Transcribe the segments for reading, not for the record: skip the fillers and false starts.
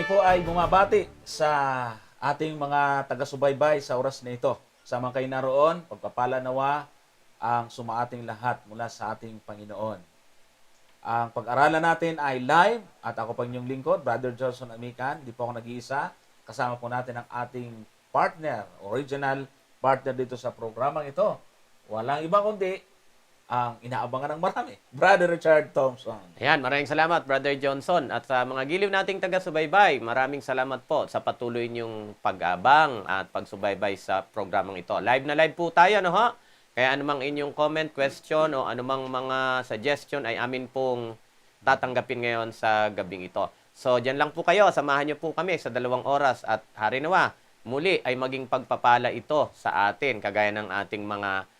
Kami po ay bumabati sa ating mga taga-subaybay sa oras na ito. Sa mga kayo naroon, pagpapala nawa ang sumaating lahat mula sa ating Panginoon. Ang pag-aralan natin ay live at ako pang inyong lingkod, Brother Johnson Amican. Di po ako nag-iisa. Kasama po natin ang ating partner, original partner dito sa programang ito. Walang iba kundi ang inaabangan ng marami, Brother Richard Thompson. Ayan, maraming salamat, Brother Johnson. At sa mga giliw nating taga-subaybay, maraming salamat po sa patuloy niyong pag-abang at pagsubaybay sa programang ito. Live na live po tayo, no ho? Kaya anumang inyong comment, question, o anumang mga suggestion ay amin pong tatanggapin ngayon sa gabing ito. So, dyan lang po kayo. Samahan niyo po kami sa 2 oras at hari nawa, muli ay maging pagpapala ito sa atin, kagaya ng ating mga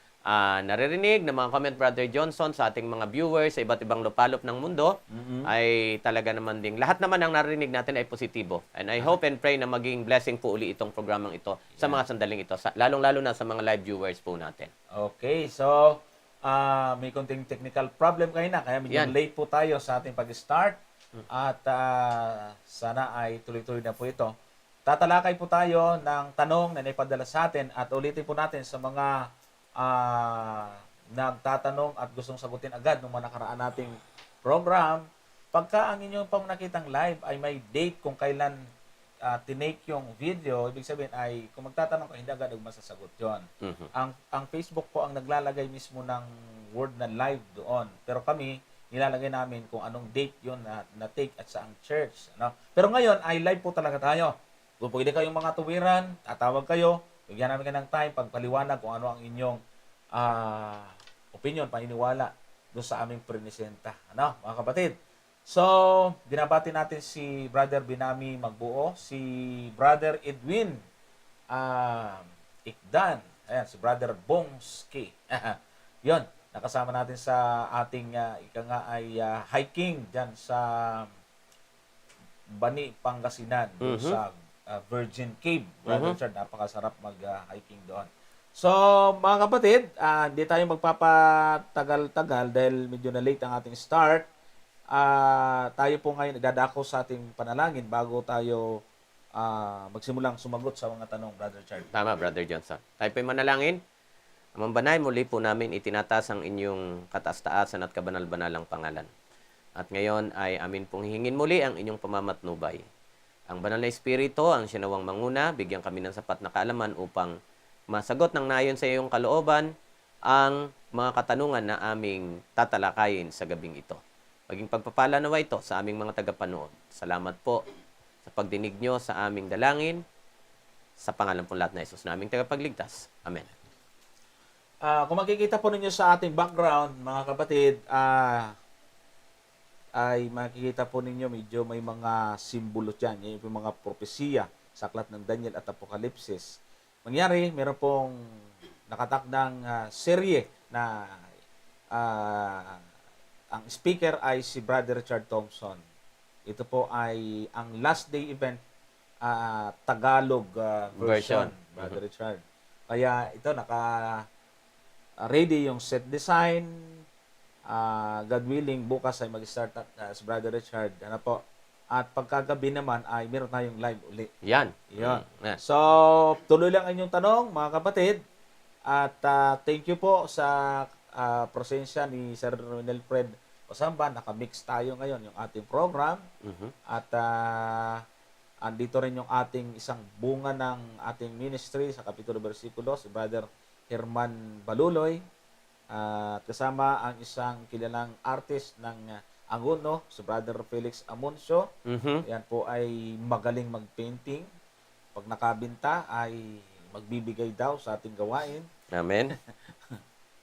naririnig ng mga comment, Brother Johnson, sa ating mga viewers sa iba't ibang lupalop ng mundo, ay talaga naman ding lahat naman ang naririnig natin ay positibo. And I hope and pray na maging blessing po uli itong programang ito sa mga sandaling ito, lalong-lalo na sa mga live viewers po natin. Okay, so may konting technical problem kayo na, kaya medyo Yan. late po tayo sa ating pag-start at sana ay tuloy-tuloy na po ito. Tatalakay po tayo ng tanong na naipadala sa atin at ulitin po natin sa mga nagtatanong at gustong sagutin agad ng mga nakaraan nating program. Pagka ang inyong pang nakitang live ay may date kung kailan tinake yung video, ibig sabihin ay kung magtatanong ka, hindi agad masasagot yon. Ang Facebook po ang naglalagay mismo ng word na live doon. Pero kami, nilalagay namin kung anong date yon na take at saang church. Ano? Pero ngayon ay live po talaga tayo. Kung pwede kayong mga tuwiran, tatawag kayo, bigyan namin kayo ng time, pagpaliwanag kung ano ang inyong opinion, paniniwala doon sa aming presenta. Ano, mga kapatid? So, binabati natin si Brother Binami Magbuo, si Brother Edwin Ikdan, ayan, si Brother Bongski. Yon, nakasama natin sa ating ika nga ay hiking dyan sa Bani, Pangasinan, doon sa Virgin Cave. Brother Richard, napakasarap mag-hiking doon. So, mga kapatid, hindi tayo magpapatagal-tagal dahil medyo na late ang ating start. Tayo po ngayon nagdadako sa ating panalangin bago tayo magsimulang sumagot sa mga tanong, Brother Richard. Tama, Brother Johnson. Tayo po'y manalangin. Amang Banay, muli po namin itinataas ang inyong kataas-taasan at kabanal-banalang pangalan. At ngayon ay amin pong hihingin muli ang inyong pamamatnubay. Ang banal na Espiritu ang sinawang manguna, bigyan kami ng sapat na kaalaman upang masagot ng nayon sa iyong kalooban ang mga katanungan na aming tatalakayin sa gabing ito. Maging pagpapala nawa ito sa aming mga tagapanood. Salamat po sa pagdinig nyo sa aming dalangin, sa pangalan po lahat na Jesus na aming tagapagligtas. Amen. Kung makikita po ninyo sa ating background, mga kapatid, ay makikita po ninyo medyo may mga simbolo dyan. Yan yung mga propesiya sa aklat ng Daniel at Apokalipsis. Mangyari, meron pong nakatakdang serye na ang speaker ay si Brother Richard Thompson. Ito po ay ang last day event Tagalog version, Brother Richard. Kaya ito, naka-ready yung set design. God willing, bukas ay mag-start si Brother Richard. Ano po? At pagkagabi naman ay meron tayong live uli. Yan. Yan. Yeah. So, tuloy lang ang inyong tanong, mga kapatid. At thank you po sa presensya ni Sir Nelfred Osamba. Naka-mix tayo ngayon yung ating program. At andito rin yung ating isang bunga ng ating ministry sa Kapitulo Versikulo, si Brother Herman Baluloy. At kasama ang isang kilalang artist ng Angono, si Brother Felix Amoncio. Yan po ay magaling mag-painting. Pag nakabinta ay magbibigay daw sa ating gawain. Amen.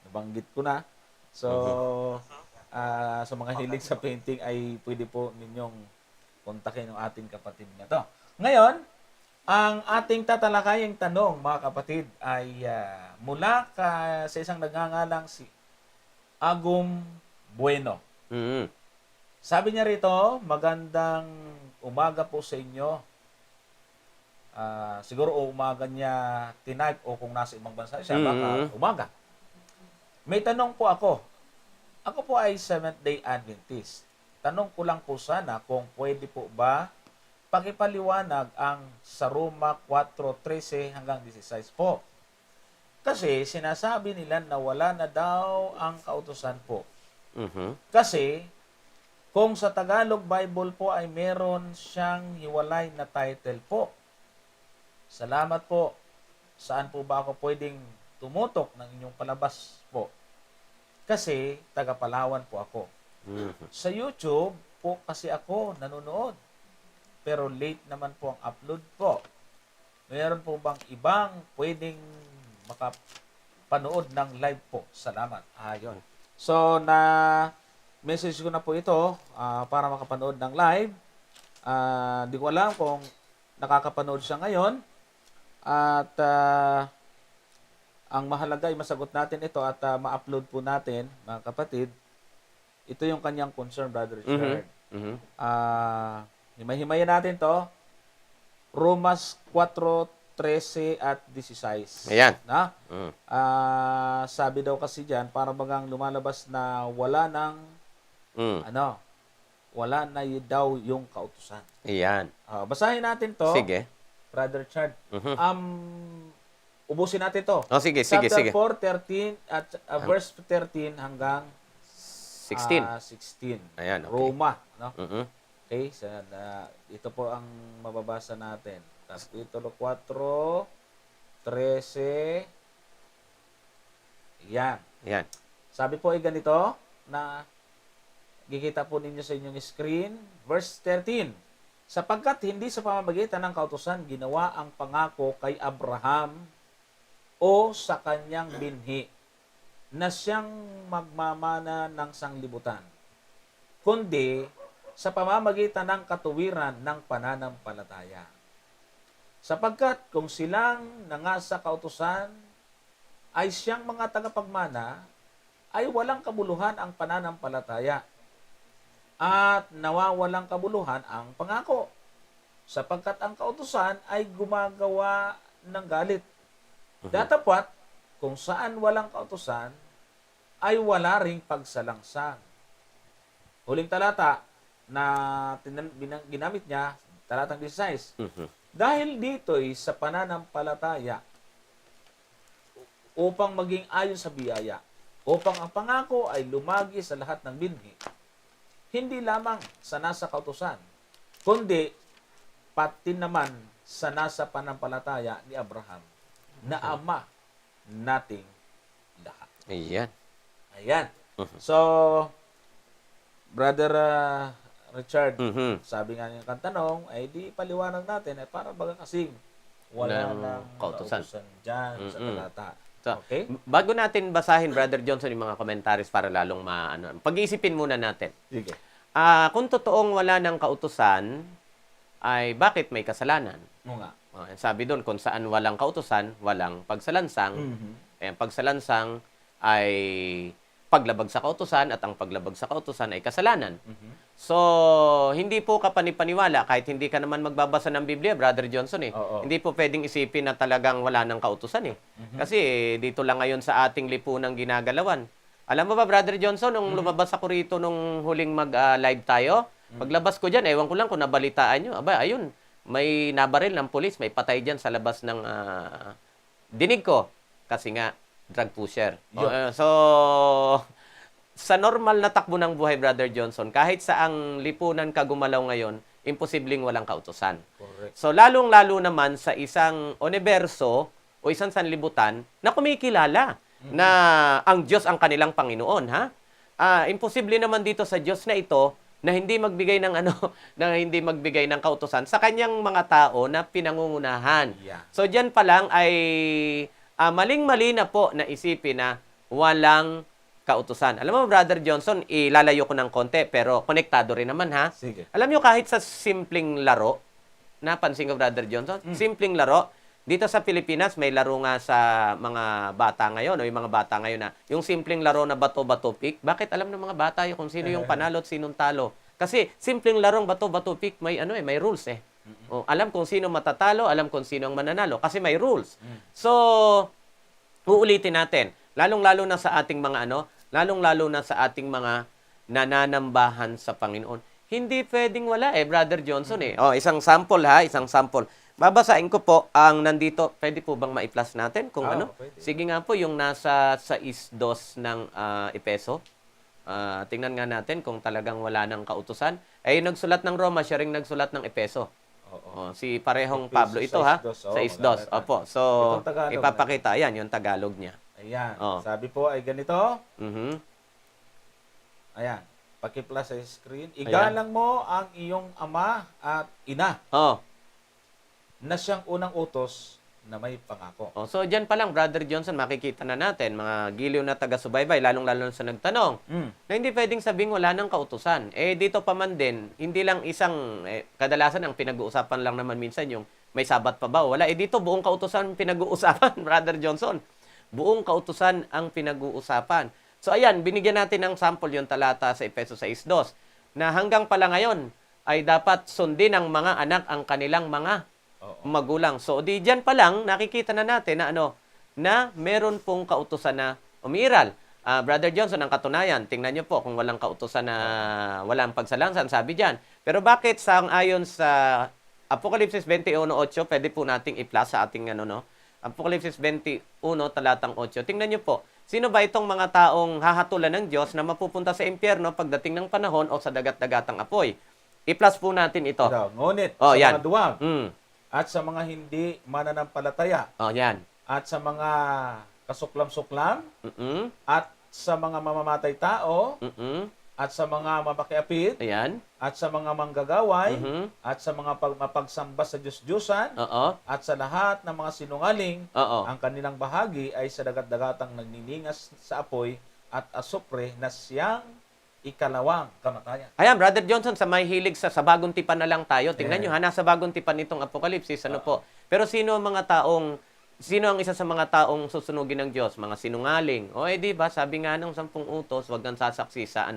Nabanggit ko na. So, sa mga hilig sa painting ay pwede po ninyong kontakin yung ating kapatid na to. Ngayon, ang ating tatalakayang tanong, mga kapatid, ay mula sa isang nagngangalang si Agum Bueno. Sabi niya rito, magandang umaga po sa inyo. Siguro umaga niya tinipe o kung nasa ibang bansa siya, baka umaga. May tanong po ako. Ako po ay Seventh-day Adventist. Tanong ko lang po sana kung pwede po ba pakipaliwanag ang sa Roma 4:13 hanggang 16 po. Kasi sinasabi nila na wala na daw ang kautusan po. Mhm. Kasi kung sa Tagalog Bible po ay meron siyang hiwalay na title po. Salamat po. Saan po ba ako pwedeng tumutok ng inyong palabas po? Kasi taga Palawan po ako. Mhm. Sa YouTube po kasi ako nanonood. Pero late naman po ang upload po. Meron po bang ibang pwedeng makapanood ng live po? Salamat. Ayun. So, message ko na po ito para makapanood ng live. Di ko alam kung nakakapanood siya ngayon. At ang mahalaga ay masagot natin ito at ma-upload po natin, mga kapatid. Ito yung kanyang concern, Brother Richard. Mhm. Himay-himayin natin to. Romas 4:13 at 16. Ayan. Na? Mhm. Sabi daw kasi diyan, para bagang lumalabas na wala nang Mm. wala na daw yung kautusan. Ayan. Basahin natin to, Sige. Brother Chard. Mhm. Ubusin natin to. Oh, sige. Chapter 4:13 at verse 13 hanggang 16. 16. Ayan, okay. Roma, no? Mhm. Okay, ito po ang mababasa natin. Kapitulo 4:13. Yan. Ayan. Sabi po ay ganito na kikita po ninyo sa inyong screen. Verse 13. Sapagkat hindi sa pamamagitan ng kautusan ginawa ang pangako kay Abraham o sa kanyang binhi na siyang magmamana ng sanglibutan, kundi sa pamamagitan ng katuwiran ng pananampalataya. Sapagkat kung silang nangasa kautusan ay siyang mga tagapagmana, ay walang kabuluhan ang pananampalataya at nawawalang kabuluhan ang pangako. Sapagkat ang kautusan ay gumagawa ng galit. Datapwat, kung saan walang kautusan, ay wala ring pagsalangsang. Huling talata na ginamit niya, talatang 16. Mhm. Dahil dito'y sa pananampalataya, upang maging ayon sa biyaya, upang ang pangako ay lumagi sa lahat ng binhi, hindi lamang sa nasa kautusan, kundi pati naman sa nasa panampalataya ni Abraham, na ama nating lahat. Ayan. Ayan. So, Brother Richard, Mhm. sabi nga niyang kantanong, ay di paliwanag natin, ay para baga kasing wala Walang nang kautusan. kautusan dyan sa talata. So, Okay? bago natin basahin, Brother Johnson, yung mga commentaries para lalong pag-iisipin muna natin. Sige. Kung totoong wala ng kautusan, ay bakit may kasalanan? Oo nga. Sabi doon, kung saan walang kautusan, walang pagsalansang. Ang pagsalansang ay paglabag sa kautusan at ang paglabag sa kautusan ay kasalanan. So, hindi po ka panipaniwala kahit hindi ka naman magbabasa ng Biblia, Brother Johnson eh. Oo. Hindi po pwedeng isipin na talagang wala ng kautusan eh. Kasi dito lang ngayon sa ating lipunang ginagalawan. Alam mo ba, Brother Johnson, nung lumabas ako rito nung huling mag-live tayo, paglabas ko dyan, ewan ko lang kung nabalitaan nyo. Aba, ayun, may nabaril ng pulis, may patay dyan sa labas ng dinig ko. Kasi nga, drug pusher. So, sa normal na takbo ng buhay, Brother Johnson, kahit saang lipunan ka gumalaw ngayon, imposibleng walang kautusan. Correct. So, lalong-lalo naman sa isang universo o isang sanlibutan na kumikilala na ang Diyos ang kanilang Panginoon, ha? Imposible naman dito sa Diyos na ito na hindi magbigay ng na hindi magbigay ng kautusan sa kanyang mga tao na pinangungunahan. Yeah. So, diyan pa lang ay maling-mali na po na isipin na walang kautusan. Alam mo, Brother Johnson, ilalayo ko ng konti, pero konektado rin naman, ha? Sige. Alam nyo, kahit sa simpleng laro, napansin ko, Brother Johnson, simpleng laro, dito sa Pilipinas, may laro nga sa mga bata ngayon, o yung mga bata ngayon na, yung simpleng laro na bato-bato pick, bakit alam ng mga bata yung kung sino yung panalo at sinong talo? Kasi simpleng larong bato-bato pick, may may rules eh. O, alam kung sino matatalo, alam kung sino ang mananalo, kasi may rules. So, uulitin natin, lalong-lalo na sa ating mga lalong-lalo na sa ating mga nananambahan sa Panginoon. Hindi pwedeng wala Brother Johnson Oh, isang sample ha, isang sample. Babasahin ko po ang nandito. Pwede po bang ma-plus natin kung ano? Pwede. Sige nga po, yung nasa 6:2 ng Epeso. Tingnan nga natin kung talagang wala ng kautusan. Yung nagsulat ng Roma, siya ring nagsulat ng Epeso. Oo. Si parehong Epeso Pablo ito ha. 6:2. 6:2. Maganda. Opo. So, Itong Tagalog ipapakita. Ayan, yung Tagalog niya. Ayan. Oh. Sabi po ay ganito. Mhm. Ayan. Paki-plus sa screen. Igalang mo ang iyong ama at ina Oh. na siyang unang utos na may pangako. So, dyan pa lang, Brother Johnson, makikita na natin, mga giliw na taga-subaybay, lalong-lalo sa nagtanong, na hindi pwedeng sabing wala ng kautusan. Dito pa man din, hindi lang isang, kadalasan ang pinag-uusapan lang naman minsan yung may sabat pa ba o wala. Dito, buong kautusan pinag-uusapan, Brother Johnson. Buong kautusan ang pinag-uusapan. So, ayan, binigyan natin ng sample yung talata sa Efeso 6:2 na hanggang pala ngayon ay dapat sundin ng mga anak ang kanilang mga magulang. So, di dyan pa lang, nakikita na natin na na meron pong kautusan na umiiral. Brother Johnson, ang katunayan, tingnan nyo po kung walang kautusan na walang pagsalansan, sabi dyan. Pero bakit ayon sa Apokalipsis 21:8, pwede po nating i-plus sa ating Apokalipsis 21, talatang 8. Tingnan nyo po, sino ba itong mga taong hahatulan ng Diyos na mapupunta sa impyerno pagdating ng panahon o sa dagat-dagatang apoy? I-plus po natin ito. Ngunit sa yan. mga duwag at sa mga hindi mananampalataya Yan. at sa mga kasuklam-suklam Mm-mm. at sa mga mamamatay tao Mm-mm. at sa mga mapakiapid Ayan. at sa mga manggagaway Mhm. at sa mga mapagsamba sa Diyos-Diyosan Oo. at sa lahat ng mga sinungaling, Oo. ang kanilang bahagi ay sa dagat-dagatang nagniningas sa apoy at asupre na siyang ikalawang kamatayan. Ayan, Brother Johnson, sa may hilig sa bagong tipan na lang tayo. Tingnan nyo, nasa bagong tipan nitong Apokalipsis. Po? Pero sino ang isa sa mga taong susunugin ng Diyos? Mga sinungaling. Di ba? Sabi nga ng 10 utos, huwag kang sasaksi sa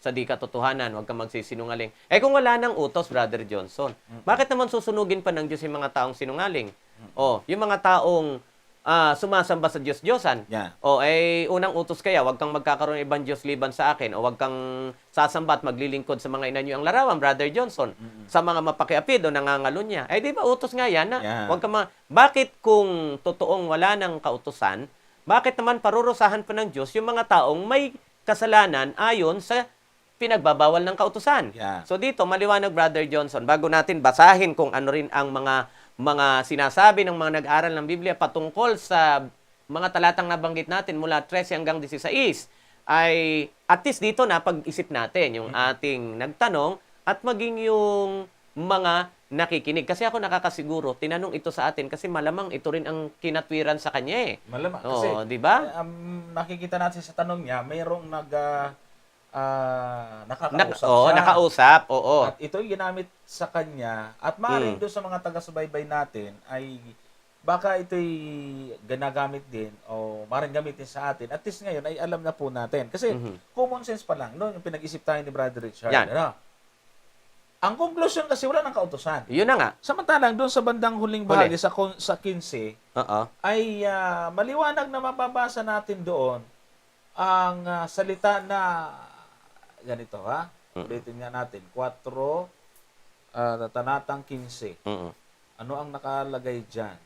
sa di katotohanan, huwag kang magsisinungaling. Kung wala nang utos, Brother Johnson, bakit naman susunugin pa ng Diyos yung mga taong sinungaling? Yung mga taong sumasamba sa Diyos-Diyosan. Yeah. Unang utos kaya, huwag kang magkakaroon ng ibang Diyos liban sa akin, o huwag kang sasamba at maglilingkod sa mga ina niyo ang larawan, Brother Johnson, sa mga mapakiapid o nangangalo niya. Di ba utos nga yan? Huwag kang bakit kung totoong wala ng kautusan, bakit naman parurusahan pa ng Diyos yung mga taong may kasalanan ayon sa pinagbabawal ng kautusan? Yeah. So dito, maliwanag, Brother Johnson, bago natin basahin kung ano rin ang mga sinasabi ng mga nag-aral ng Biblia patungkol sa mga talatang nabanggit natin mula 13 hanggang 16, ay at least dito na pag-isip natin yung ating nagtanong at maging yung mga nakikinig. Kasi ako nakakasiguro, tinanong ito sa atin kasi malamang ito rin ang kinatwiran sa kanya Malamang. Kasi, di ba? nakikita natin sa tanong niya, mayroong nakakausap siya. Nakausap. Oo. At ito yung ginamit sa kanya. At maaaring doon sa mga taga-subaybay natin ay baka ito'y ginagamit din o maaaring gamitin sa atin. At least ngayon ay alam na po natin. Kasi common sense pa lang, no? Yung pinag-isip tayo ni Brother Richard. Yan. Ang conclusion kasi wala ng kautusan. Yun na nga. Samantalang doon sa bandang huling bahagi sa 15 Oo. ay maliwanag na mababasa natin doon ang salita na ganito ulitin nga natin 4 talatang 15. Ano ang nakalagay diyan?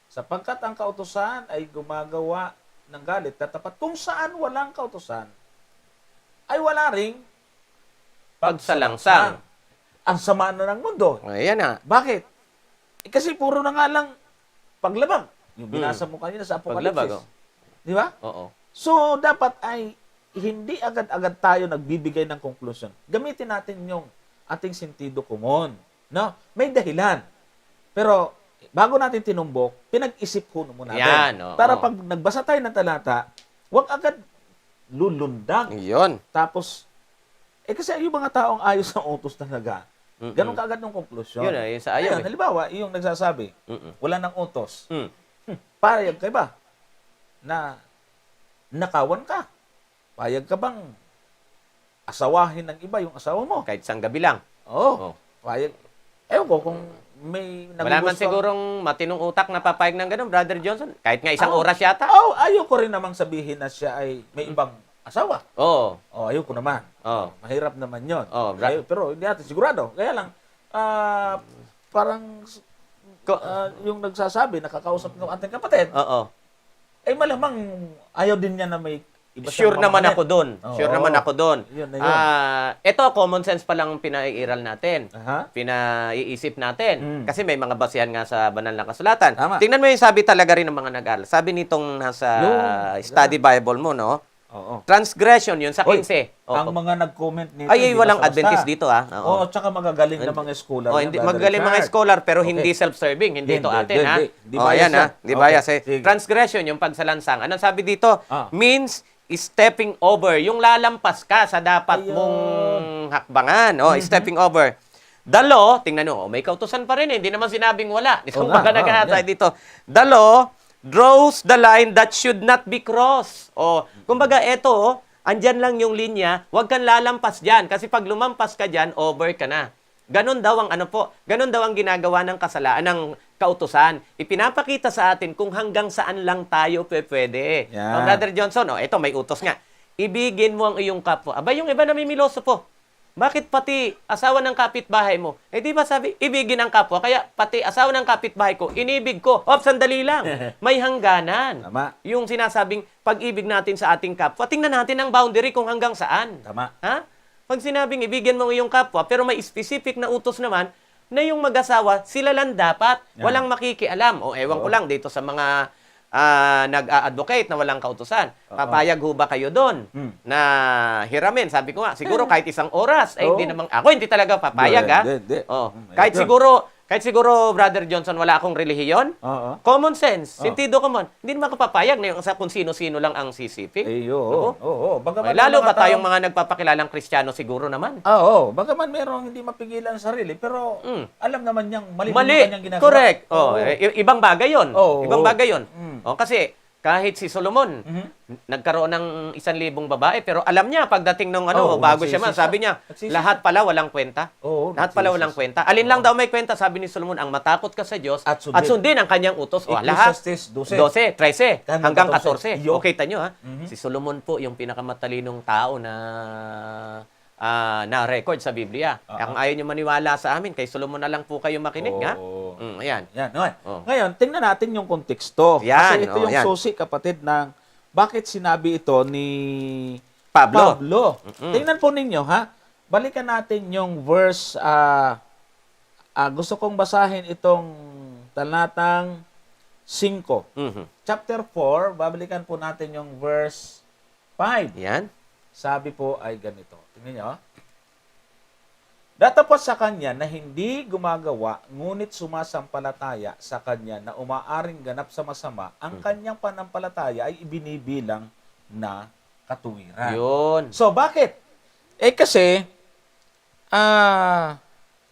Sapagkat ang kautusan ay gumagawa ng galit na tapat. Kung saan walang kautusan ay wala ring Pagsalangsang. Ang sama na ng mundo. Ayan na. Bakit? Kasi puro na nga lang paglabag. Yung binasa mo kanina sa Paglabag. Apokalipsis. Di ba? Oo. So, dapat ay hindi agad-agad tayo nagbibigay ng conclusion. Gamitin natin yung ating sentido común. No? May dahilan. Pero, bago natin tinumbok, pinag-isip muna natin. Yan, oo. Para pag nagbasa tayo ng talata, huwag agad lulundang. Yun. Tapos, kasi yung mga taong ayos ng utos talaga, ganun kaagad ng conclusion. Yun yung sa ayaw. Halimbawa, yung nagsasabi, wala ng utos. Payag ka ba na nakawan ka? Payag ka bang asawahin ng iba yung asawa mo? Kahit isang gabi lang. Oo. Payag. Ewan ko kung may Wala man sigurong matinong utak na papayag ng ganun, Brother Johnson. Kahit nga isang oras yata. Ayaw ko rin namang sabihin na siya ay may ibang asawa. Oo. Ayoko naman. Oo. Mahirap naman yun. Oh, Pero hindi natin sigurado. Kaya lang, parang yung nagsasabi, nakakausap ng ating kapatid, Oo. malamang ayaw din niya na may iba Sure siyang naman mamalit. ako doon. Sure Oo. naman ako doon. Yun na yun. Ito, common sense pa lang pinaiiral natin. Aha. Pinaiisip natin. Mm. Kasi may mga basihan nga sa banal na kasulatan. Tama. Tingnan mo yung sabi talaga rin ng mga nag-aaral. Sabi nitong nasa study Bible mo, no? Oo. Transgression yun sa 15. Ang mga nag-comment nito, Ay, hindi walang basta-basta. Adventist dito, ah. Oo. Tsaka magagaling na mga scholar. Hindi, magaling mga scholar pero Okay. hindi self-serving. Hindi ito atin, ha? Hindi bias Ayan, ha? yan. Hindi Okay, bias, eh. sige. Transgression, yung pagsalansang. Anong sabi dito? Ah. Means stepping over. Yung lalampas ka sa dapat Ayun. mong hakbangan. Stepping over. The law, tingnan nyo, may kautusan pa rin eh. Hindi naman sinabing wala. Isang nga, mga nag-aatay yan. dito. The law draws the line that should not be crossed. Kumbaga, eto, andyan lang yung linya, huwag kang lalampas dyan. Kasi pag lumampas ka dyan, over ka na. Ganon daw ang ganon daw ang ginagawa ng kasalaan ng kautusan. Ipinapakita sa atin kung hanggang saan lang tayo pwede. Yan. Brother Johnson, ito may utos nga. Ibigin mo ang iyong kapwa. Aba, yung iba namimiloso po. Bakit pati asawa ng kapitbahay mo? Di ba sabi, ibigin ang kapwa, kaya pati asawa ng kapitbahay ko, inibig ko. Sandali lang. May hangganan. Tama. Yung sinasabing pag-ibig natin sa ating kapwa, tingnan natin ang boundary kung hanggang saan. Tama. Ha? Pag sinabing ibigin mo ang iyong kapwa, pero may specific na utos naman na yung mag-asawa, sila lang dapat, walang makikialam. Ewan ko lang dito sa mga nag-a-advocate na walang kautusan. Papayag ho ba kayo doon na hiramin? Sabi ko nga, siguro kahit isang oras, hindi naman, ako hindi talaga papayag, ha? Hindi. Kahit siguro, Brother Johnson, wala akong relihiyon, Oo. common sense, sentido common, hindi naman ako papayag na yung sa kung sino-sino lang ang sisiping. Oo. Bagaman Lalo may pa mga tayong taong- mga nagpapakilalang Kristyano siguro naman. Bagaman merong hindi mapigilan sa sarili, pero alam naman niyang mali Mali. yung kanyang ginagawa. Correct. Oo. Ibang bagay yun. Oo. Ibang bagay yun. Mm. Kasi kahit si Solomon, nagkaroon ng 1,000 babae, pero alam niya pagdating ng bago siya man, nagsisisa. sabi niya, Nagsisisa. lahat pala walang kwenta. Oo, Lahat pala nagsisisa. walang kwenta. Alin lang daw may kwenta, sabi ni Solomon, ang matakot ka sa Diyos At at sundin ang kanyang utos. Lahat. Ecclesiastes 12. 12, 13, hanggang 14. 14. Yo. Okay, tanyo ha. Si Solomon po yung pinakamatalinong tao na record sa Biblia. Kung ayaw nyo maniwala sa amin, kay Solomon na lang po kayo makinig, ha? Ayan. Yan, okay. Oh. Ngayon, tingnan natin yung konteksto. Yan, Kasi ito yung yan. susi, kapatid, ng bakit sinabi ito ni Pablo. Tingnan po ninyo, ha? Balikan natin yung verse, gusto kong basahin itong talatang 5. Mhm. Chapter 4, babalikan po natin yung verse 5. Yan. Sabi po ay ganito. Tingnan nyo. Datapos sa kanya na hindi gumagawa, ngunit sumasampalataya sa kanya na umaaring ganap sa masama, ang kanyang panampalataya ay ibinibilang na katuwiran. Yun. So, bakit? Kasi,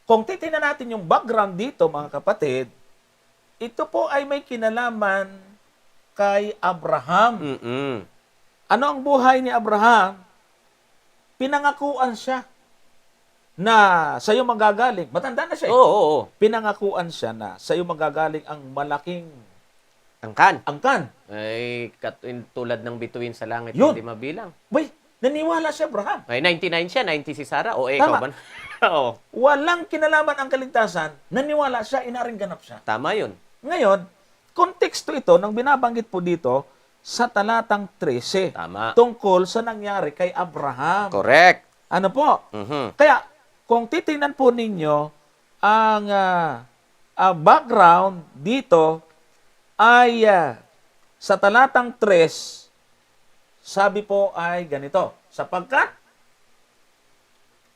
kung titingnan natin yung background dito, mga kapatid, ito po ay may kinalaman kay Abraham. Mm-mm. Ano ang buhay ni Abraham? Pinangakuan siya na sa'yo magagaling. Matanda na siya eh. Oo. Pinangakuan siya na sa'yo magagaling ang malaking Angkan. angkan. Ay, tulad ng bituin sa langit, Yun. hindi mabilang. Bay, naniwala si Abraham. Ay, 99 siya, 90 si Sarah. O, ikaw Tama. ba? Oo. Walang kinalaman ang kaligtasan, naniwala siya, inaring ganap siya. Tama yun. Ngayon, konteksto ito nang binabanggit po dito sa talatang 13 Tama. tungkol sa nangyari kay Abraham. Correct. Ano po? Mhm. Kaya, kung titingnan po ninyo ang background dito ay sa talatang 3, sabi po ay ganito, sapagkat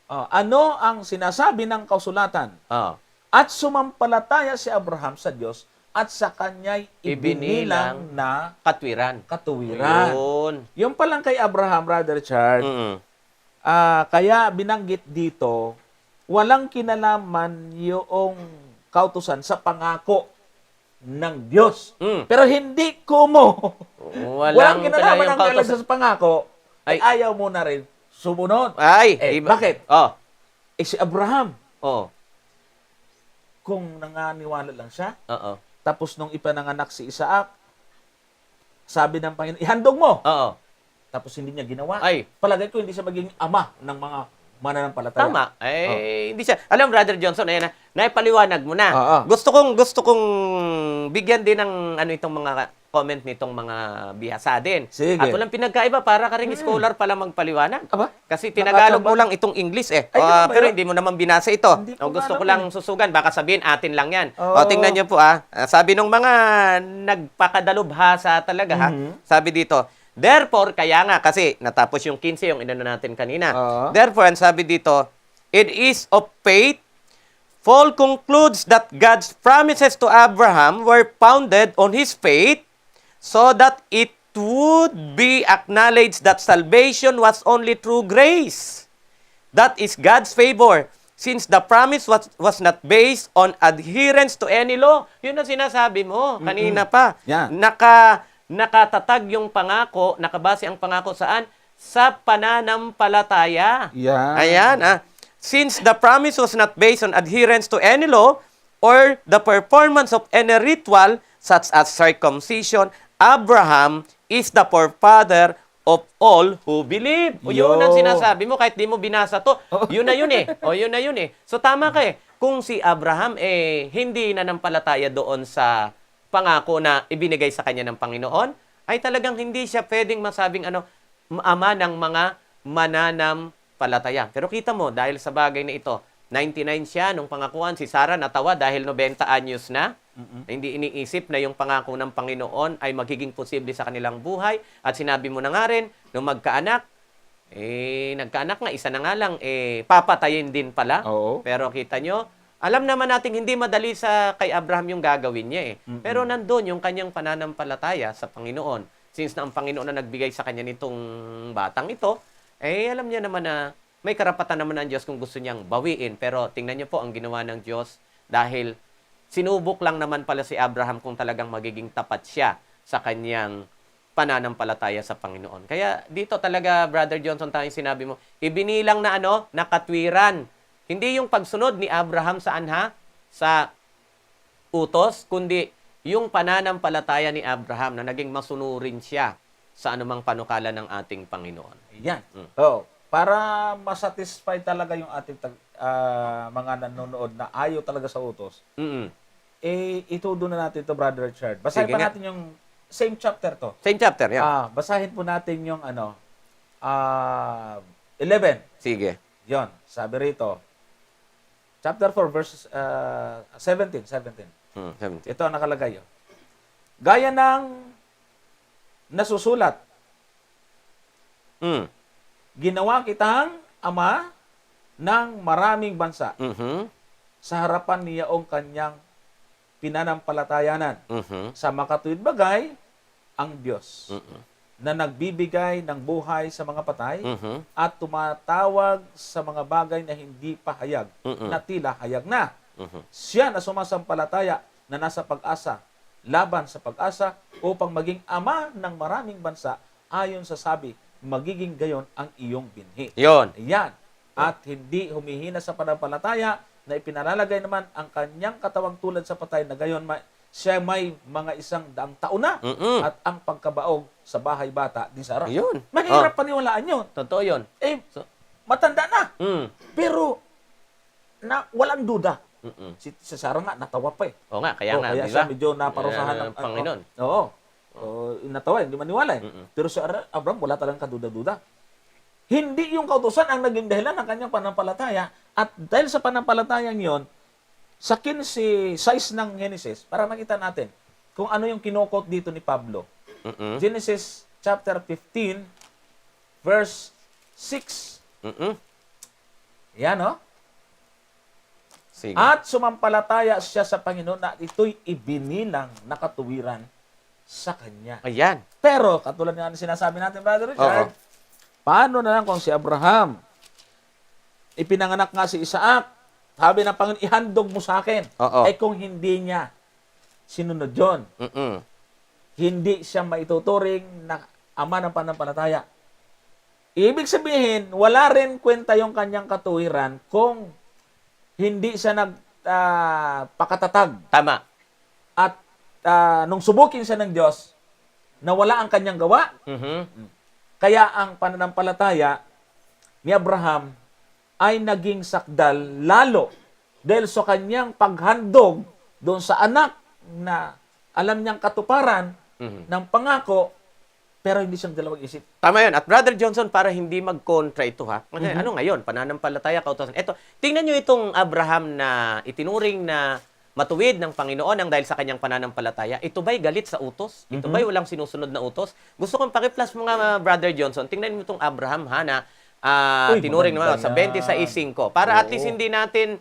ano ang sinasabi ng kasulatan? Oh. At sumampalataya si Abraham sa Diyos at sa kanya'y ibinilang na Katwiran. katuwiran. Yun. Yung palang kay Abraham, Brother Chard, Mm-mm. kaya binanggit dito, walang kinalaman yung kautusan sa pangako ng Diyos. Pero hindi kumo. Walang kinalaman ang kautusan sa pangako, ay ayaw mo na rin sumunod. Ay, bakit? Oh. Si Abraham, Oh. kung nanganiwala lang siya, Oo. tapos nung ipananganak si Isaac, sabi ng Panginoon, ihandog mo. Oo. tapos hindi niya ginawa, Ay. palagay ko hindi siya magiging ama ng mga mananampalataya. Tama. Hindi siya. Alam, Brother Johnson, ayan na, naipaliwanag mo na. Oo. Gusto kong bigyan din ng itong mga comment nitong mga bihasa din. Sige. At walang pinagkaiba, para ka ring scholar pala magpaliwanag. Aba? Kasi tinagalog mo Nakakaba- lang itong English eh. Ay, ganun ba Pero yun? hindi mo naman binasa ito. Hindi ko Gusto alam ko lang yun. susugan, baka sabihin atin lang yan. Oo. Tingnan niyo po sabi nung mga nagpakadalubhasa talaga sabi dito, therefore, kaya nga, kasi natapos yung 15, yung inano natin kanina. Oo. Therefore, ang sabi dito, it is of faith, Paul concludes that God's promises to Abraham were founded on his faith so that it would be acknowledged that salvation was only through grace. That is God's favor. Since the promise was not based on adherence to any law. Yun ang sinasabi mo kanina pa. Yan. Nakatatag yung pangako, nakabase ang pangako saan? Sa pananampalataya. Yan. Ayan, Since the promise was not based on adherence to any law or the performance of any ritual such as circumcision, Abraham is the forefather of all who believe. O yun ang sinasabi mo, kahit di mo binasa to. Yun na yun eh. O yun na yun eh. So tama ka eh. Kung si Abraham hindi nanampalataya doon sa pangako na ibinigay sa kanya ng Panginoon, ay talagang hindi siya pwedeng masabing ama ng mga mananampalataya. Pero kita mo, dahil sa bagay na ito, 99 siya nung pangakuan. Si Sarah natawa dahil 90 anyos na. Hindi iniisip na yung pangako ng Panginoon ay magiging posible sa kanilang buhay. At sinabi mo na nga rin, nung magkaanak, nagkaanak nga, isa na nga lang, papatayin din pala. Oo. Pero kita nyo, alam naman natin hindi madali kay Abraham yung gagawin niya eh. Pero nandun yung kanyang pananampalataya sa Panginoon. Since na ang Panginoon na nagbigay sa kanya nitong batang ito, alam niya naman na may karapatan naman ang Diyos kung gusto niyang bawiin. Pero tingnan niyo po ang ginawa ng Diyos dahil sinubok lang naman pala si Abraham kung talagang magiging tapat siya sa kanyang pananampalataya sa Panginoon. Kaya dito talaga, Brother Johnson, tayong sinabi mo, ibinilang na nakatwiran. Hindi yung pagsunod ni Abraham saan sa utos, kundi yung pananampalataya ni Abraham na naging masunurin siya sa anumang panukala ng ating Panginoon. Yan. Para masatisfy talaga yung ating mga nanonood na ayaw talaga sa utos, itudo na natin ito, Brother Richard. Basahin Sige pa nga. natin yung same chapter to. Same chapter, yan. Basahin po natin yung 11. Sige. Yon, sabi rito. Chapter 4, verse 17. 17. Ito ang nakalagay. Gaya ng nasusulat, ginawa kitang ama ng maraming bansa sa harapan niyaong kanyang pinanampalatayanan. Sa makatuwid bagay, ang Diyos na nagbibigay ng buhay sa mga patay at tumatawag sa mga bagay na hindi pa hayag na tila hayag na. Siya na sumasampalataya na nasa pag-asa, laban sa pag-asa upang maging ama ng maraming bansa ayon sa sabi, magiging gayon ang iyong binhi. Yon. Ayan. At hindi humihina sa pananampalataya na ipinalalagay naman ang kanyang katawang tulad sa patay na gayon siya may mga 100 taon na at ang pagkabaog sa bahay bata ni Sarah. Yun. Mahirap paniwalaan yun. Totoo yun. Matanda na. Mm. Pero walang duda. Si Sarah nga natawa pa eh. Oo nga, kaya nga, kaya di siya ba? medyo naparusahan ng Panginoon. Oo. Natawa, hindi maniwala eh. Pero si Abraham wala talagang kaduda-duda. Hindi yung kautusan ang naging dahilan ng kanyang pananampalataya. At dahil sa pananampalatayang yon, sa 15:6 ng Genesis, para makita natin kung ano yung kinokot dito ni Pablo. Genesis chapter 15, verse 6. Yan, no? Sige. At sumampalataya siya sa Panginoon na ito'y ibinilang na katuwiran sa kanya. Ayan. Pero, katulad nga ng sinasabi natin, Brother Richard, paano na lang kung si Abraham, ipinanganak nga si Isaac, sabi ng Panginoon, ihandog mo sa akin. Kung hindi niya sinunod yun, hindi siya maituturing na ama ng pananampalataya. Ibig sabihin, wala rin kwenta yung kanyang katuwiran kung hindi siya nagpakatatag. Tama. At nung subukin siya ng Diyos, na wala ang kanyang gawa, Kaya ang pananampalataya ni Abraham ay naging sakdal lalo dahil sa kanyang paghandog doon sa anak na alam niyang katuparan ng pangako pero hindi siyang dalawang isip. Tama yun. At Brother Johnson, para hindi mag-kontra ito ha. Kasi ano ngayon? Pananampalataya, kautosan. Ito, tingnan nyo itong Abraham na itinuring na matuwid ng Panginoon ang dahil sa kanyang pananampalataya. Ito ba'y galit sa utos? Ito ba'y walang sinusunod na utos? Gusto kong pakiplas mga Brother Johnson. Tingnan mo itong Abraham ha na Uy, tinuring naman maganda sa yan. 26:5. Para at Oo. least hindi natin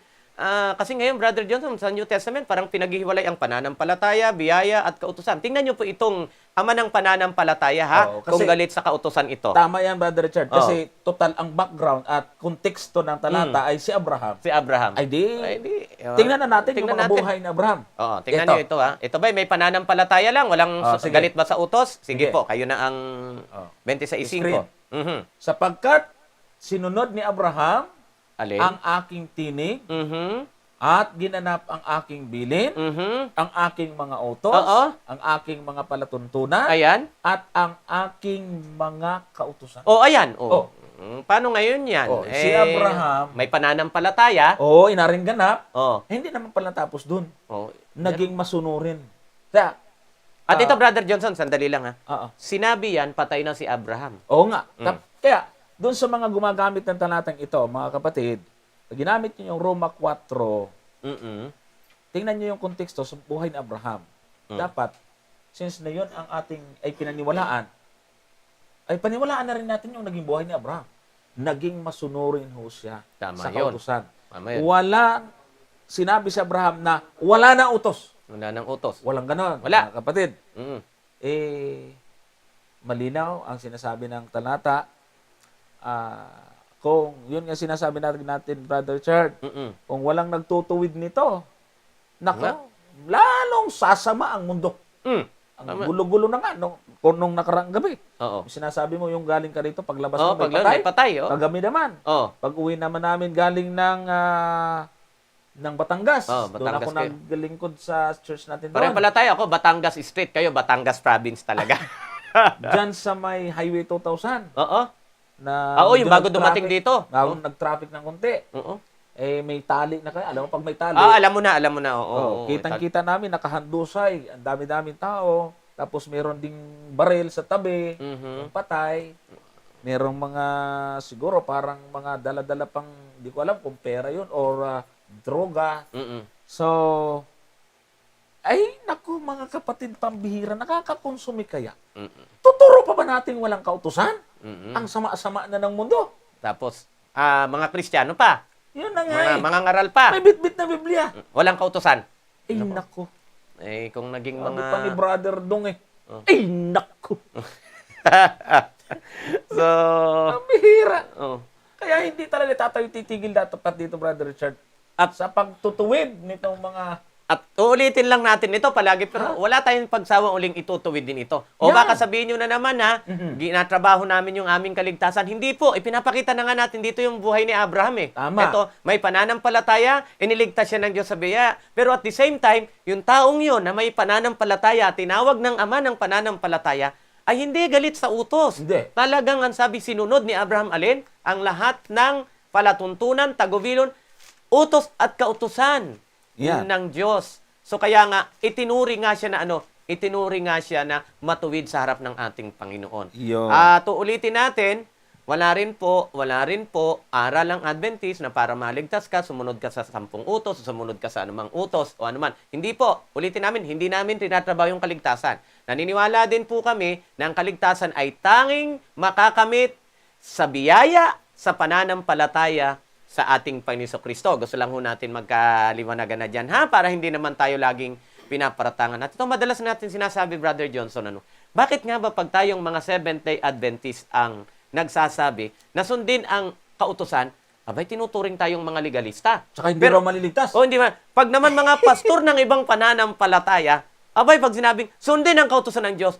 kasi ngayon, Brother Johnson, sa New Testament, parang pinaghihiwalay ang pananampalataya, biyaya, at kautusan. Tingnan nyo po itong ama ng pananampalataya, ha? Oo, kasi kung galit sa kautusan ito. Tama yan, Brother Richard. Kasi total ang background at konteksto ng talata ay si Abraham. Si Abraham. Ay di, oh. tingnan na natin Tingnan yung mga natin. buhay ni Abraham. Oo, tingnan nyo ito, ha? Ito ba, may pananampalataya lang? Walang Sige. galit ba sa utos? Sige Sige. po, kayo na ang Oh. 26:5. Screen. Mhm. Sapagkat sinunod ni Abraham Alin? ang aking tinig Mhm. at ginanap ang aking bilin, Mhm. ang aking mga utos, Oo. ang aking mga palatuntunan, Ayan. at ang aking mga kautusan. Oh, ayan. Oh. Oh. Paano ngayon yan? Oh, si Abraham- may pananampalataya. Oo, inaring ganap. Oh. Hindi naman pala tapos dun. Oh. Naging masunurin. Kaya, At ito, Brother Johnson, sandali lang ha. oo. Sinabi yan, patay na si Abraham. Oo nga. Kaya, doon sa mga gumagamit ng talatang ito, mga kapatid, pag ginamit niyo yung Roma 4, Mm-mm. tingnan niyo yung konteksto sa buhay ni Abraham. Dapat, since na yun ang ating ay pinaniwalaan, ay paniwalaan na rin natin yung naging buhay ni Abraham. Naging masunurin ho siya Tama sa yun. kautusan. Tama yun. Wala, sinabi si Abraham na wala na utos. Wala ng utos. Walang ganon, Wala. mga kapatid. Mm. Malinaw ang sinasabi ng talata. Kung yun nga sinasabi natin, Brother Richard, Mm-mm. kung walang nagtutuwid nito, Nga. nako, lalong sasama ang mundo. Mm. Ang Tama. gulo-gulo na nga nung nakaraang gabi. Oo. Sinasabi mo yung galing ka rito, paglabas Oo, mo may pag patay. may patay, oh. Kagabi naman. Oo. Pag uwi naman namin galing ng Batangas. Oh, Doon Batangas ako kayo. naglilingkod sa church natin Pareho doon. pala tayo. Ako, Batangas Street. Kayo, Batangas Province talaga. Diyan sa may Highway 2000. Oo. Na Oo, yung medyo bago dumating nag-traffic. dito. Nag-traffic ng konti. Oo. May tali na kayo. Alam mo, pag may tali, Alam mo na. Oo. kitang-kita namin, nakahandusay. Ang dami-daming tao. Tapos meron ding baril sa tabi. Mhm. Patay. Merong mga, siguro, parang mga dala-dala pang, di ko alam kung pera yun or droga. Mm-mm. So, ay, naku, mga kapatid pambihira, nakakakonsumi kaya. Mm-mm. Tuturo pa ba natin walang kautusan? Mm-mm. Ang sama-sama na ng mundo. Tapos, mga Kristiyano pa. Yun na nga Mga ngaral pa. May bit-bit na Biblia. Walang kautosan. Ay, naku. Kung naging Sabi mga... pa ni Brother Dong eh. Ay, naku. So, Pambihira. oh. Kaya hindi talaga tatayo titigil dapat dito, Brother Richard. At sa pagtutuwid nitong mga... At uulitin lang natin ito palagi, pero wala tayong pagsawang uling itutuwid din ito. O Yan. baka sabihin nyo na naman ha, ginatrabaho namin yung aming kaligtasan. Hindi po, ipinapakita na nga natin dito yung buhay ni Abraham eh. Tama. Ito, may pananampalataya, iniligtas siya ng Diyos sa biyaya. Pero at the same time, yung taong yun na may pananampalataya, tinawag ng ama ng pananampalataya, ay hindi galit sa utos. Hindi. Talagang ang sabi sinunod ni Abraham alin, ang lahat ng palatuntunan, tagubilon, utos at kautusan. Yan. Ng Diyos. So kaya nga itinuri nga siya na matuwid sa harap ng ating Panginoon. Yun. Ulitin natin, wala rin po aral ang Adventist na para maligtas ka, sumunod ka sa 10 utos, sumunod ka sa anumang utos o anuman. Hindi po, ulitin namin, hindi namin tinatrabaho yung kaligtasan. Naniniwala din po kami na ang kaligtasan ay tanging makakamit sa biyaya, sa pananampalataya sa ating Panginoon Kristo. Gusto lang ho natin magkaliwanagan na dyan, ha? Para hindi naman tayo laging pinaparatangan. At ito madalas natin sinasabi, Brother Johnson, bakit nga ba pag tayong mga Seventh-day Adventist ang nagsasabi na sundin ang kautusan, abay tinuturing tayong mga legalista. Tsaka hindi raw maliligtas. Hindi man. Pag naman mga pastor ng ibang pananampalataya, abay pag sinabing sundin ang kautusan ng Diyos,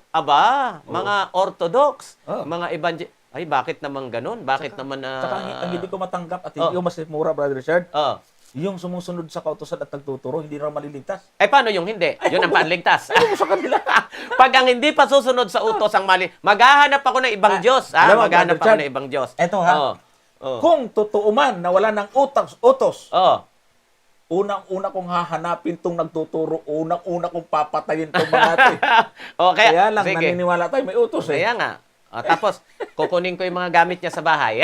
mga Orthodox, mga Evangel... Ay, bakit naman ganun? Bakit naman Tsaka ang hindi ko matanggap at hindi ko masimura, Brother Richard, yung sumusunod sa kautusan at nagtuturo, hindi raw maliligtas. Eh, paano yung hindi? Yun ang panligtas. Ano sa kanila? Pag ang hindi pa susunod sa utos ang mali, maghahanap ako ng ibang Diyos. alam mo, Maghahanap Brother ako Chad, ng ibang Diyos. Eto ha, Oo. Oo. kung totoo man na wala ng utos, Oo. unang-una kong hahanapin tong nagtuturo, unang-una kong papatayin tong mga ito. Okay. Kaya lang, Sige. naniniwala tayo may utos eh. Kaya nga. Tapos, kukunin ko yung mga gamit niya sa bahay.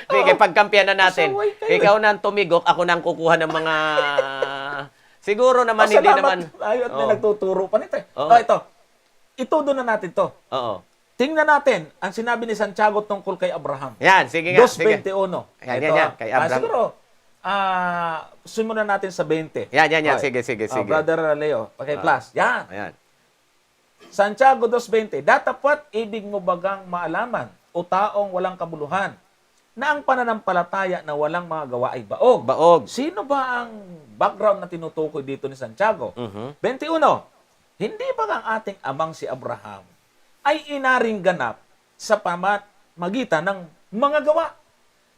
Sige, pagkampiyan na natin. Pasaway kayo. Ikaw na ang tumigok, ako na ang kukuha ng mga... Siguro naman, hindi naman... Tayo at may Oo. nagtuturo pa nito eh. Oo. Ito. Itudo na natin to. Oo. Tingnan natin ang sinabi ni Santiago tungkol kay Abraham. Yan, sige nga. Sige. 2:21. Yan, kay Abraham. Siguro, simulan natin sa 20. Yan. Okay. Sige. Brother Leo, plus. Yan. Ayan. Santiago 2:20. Datapwat ibig mo bagang maalaman o taong walang kabuluhan na ang pananampalataya na walang mga gawa ay baog. Baog. Sino ba ang background na tinutukoy dito ni Santiago? Mhm. 21. Hindi ba ang ating amang si Abraham ay inaring ganap sa pamamagitan ng mga gawa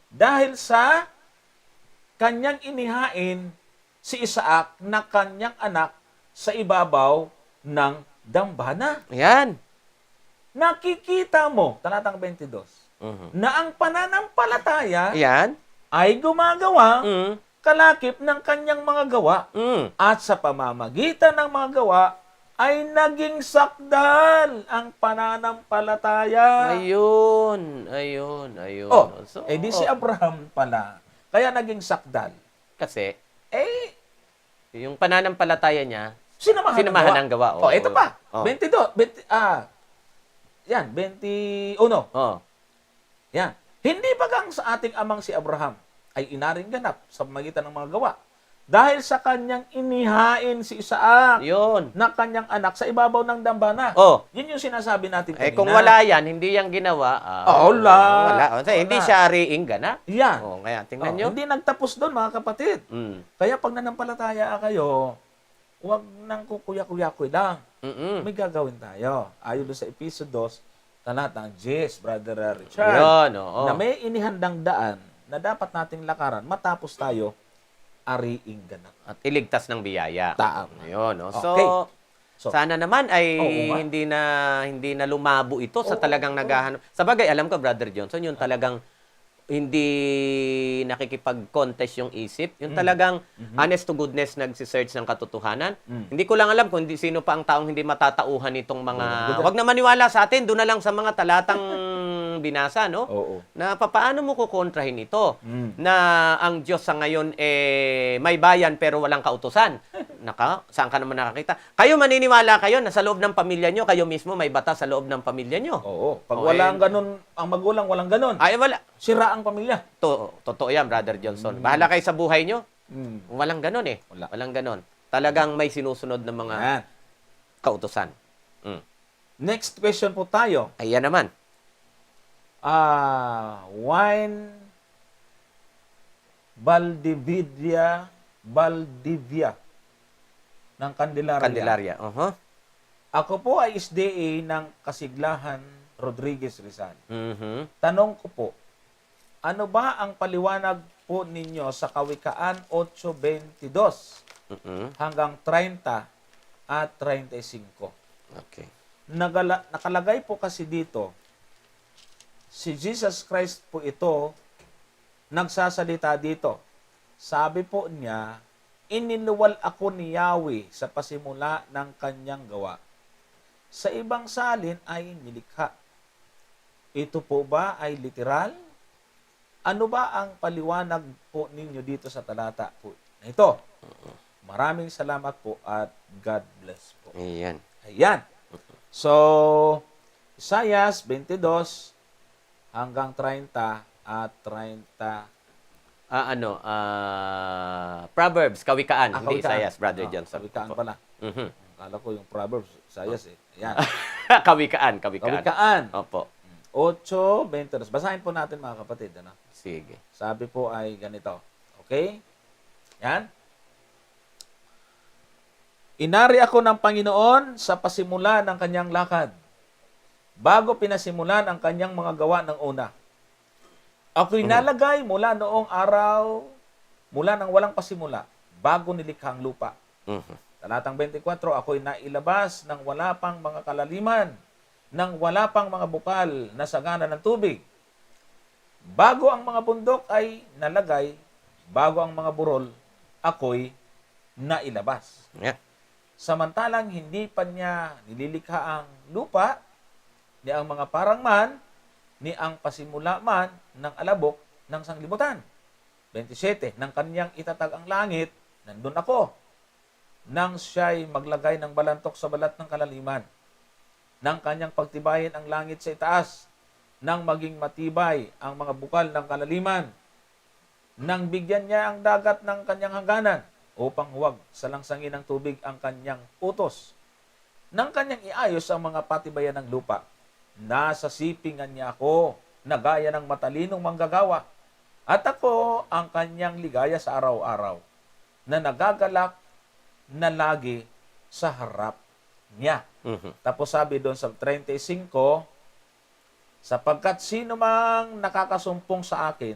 dahil sa kanyang inihain si Isaac na kanyang anak sa ibabaw ng dambana. Yan. Nakikita mo, talatang 22, Mhm. na ang pananampalataya Yan. ay gumagawa Mm. kalakip ng kanyang mga gawa Mm. at sa pamamagitan ng mga gawa ay naging sakdal ang pananampalataya. Ayun. Oh, So, di si Abraham pala. Kaya naging sakdal. kasi, Eh, yung pananampalataya niya, sinamahan ng gawa. Oh, ito pa. Oh. 22. Yan, 21. Oh. Yan. Hindi bagang sa ating amang si Abraham ay inaring ganap sa pamamagitan ng mga gawa dahil sa kanyang inihain si Isaac Yun. na kanyang anak sa ibabaw ng dambana. Oh. Yun yung sinasabi natin kanina. Kung wala yan, hindi yan ginawa. Wala. Wala. Kasi hindi Wala. siya riing gana. Yan. Oh, kaya tingnan nyo. Hindi nagtapos doon, mga kapatid. Mm. Kaya pag nanampalataya kayo, huwag nang kukuya-kuya-kuy lang. Mm-mm. May gagawin tayo. Ayon doon sa Episo 2, talatang 10, Brother Richard. Yun, oo. Na may inihandang daan na dapat nating lakaran matapos tayo ariing ganap. At iligtas ng biyaya. Tama. Yun, no? So, Okay. So, sana naman ay Oo nga. hindi na lumabo ito sa Oo, talagang oo. naghahanap. Sabagay, alam ko, Brother Johnson, yung talagang hindi nakikipag-contest yung isip. Yung talagang honest to goodness nagsisearch ng katotohanan. Hindi ko lang alam kung sino pa ang taong hindi matatauhan itong mga... Wag na maniwala sa atin, doon na lang sa mga talatang binasa, no? Oo. Na paano mo kukontrahin ito? Mm. Na ang Diyos sa ngayon may bayan pero walang kautusan. Saan ka naman nakakita? Kayo maniniwala kayo na sa loob ng pamilya nyo, kayo mismo may batas sa loob ng pamilya nyo. Oo. Pag Okay. walang ganun, ang magulang walang ganun, Ay, wala. sira ang pamilya. Totoo yan, Brother Johnson. Bahala kayo sa buhay nyo. Mm. Walang ganun eh. Wala. Walang ganun. Talagang may sinusunod ng mga Yan. kautusan. Mm. Next question po tayo. Ayan naman. Wine Valdivia ng Candelaria. Candelaria. Ako po ay SDA ng Kasiglahan Rodriguez Rizal. Mhm. Tanong ko po, ano ba ang paliwanag po ninyo sa Kawikaan 8:22 Mhm. hanggang 30 at 35? Okay. Nakalagay po kasi dito, si Jesus Christ po ito, nagsasalita dito. Sabi po niya, iniluwal ako ni Yahweh sa pasimula ng kanyang gawa. Sa ibang salin ay nilikha. Ito po ba ay literal? Ano ba ang paliwanag po ninyo dito sa talata po na ito? Maraming salamat po at God bless po. Ayan. Ayan. So, Isaiah 22 hanggang 30 at 30. Proverbs, Kawikaan, hindi Kawikaan. Isaias, Brother Johnson. Kawikaan pala. Mhm. Kala ko yung Proverbs, Isaiah eh. Ayan. Kawikaan. Kawikaan. Opo. 8:22. Basahin po natin mga kapatid. Ano? Sige. Sabi po ay ganito. Okay? Yan. Inari ako ng Panginoon sa pasimula ng kanyang lakad, bago pinasimulan ang kanyang mga gawa ng una. Ako'y nalagay mula noong araw mula nang walang pasimula, bago nilikha ang lupa. Mhm. Talatang 24, ako'y nailabas ng wala pang mga kalaliman, ng wala pang mga bukal na sagana ng tubig. Bago ang mga bundok ay nalagay, bago ang mga burol, ako'y nailabas. Yeah. Samantalang hindi pa niya nililikha ang lupa, ni ang mga parang man, ni ang pasimula man ng alabok ng sanglibutan. 27, nang kanyang itatag ang langit, nandun ako. Nang siya'y maglagay ng balantok sa balat ng kalaliman. Nang kanyang pagtibayin ang langit sa itaas, nang maging matibay ang mga bukal ng kalaliman. Nang bigyan niya ang dagat ng kanyang hangganan, upang huwag salangsangin ng tubig ang kanyang utos. Nang kanyang iayos ang mga patibayan ng lupa, nasa sipingan niya ako, na gaya ng matalinong manggagawa. At ako ang kanyang ligaya sa araw-araw, na nagagalak na lagi sa harap niya. Mhm. Tapos sabi doon sa 35, sapagkat sino mang nakakasumpong sa akin,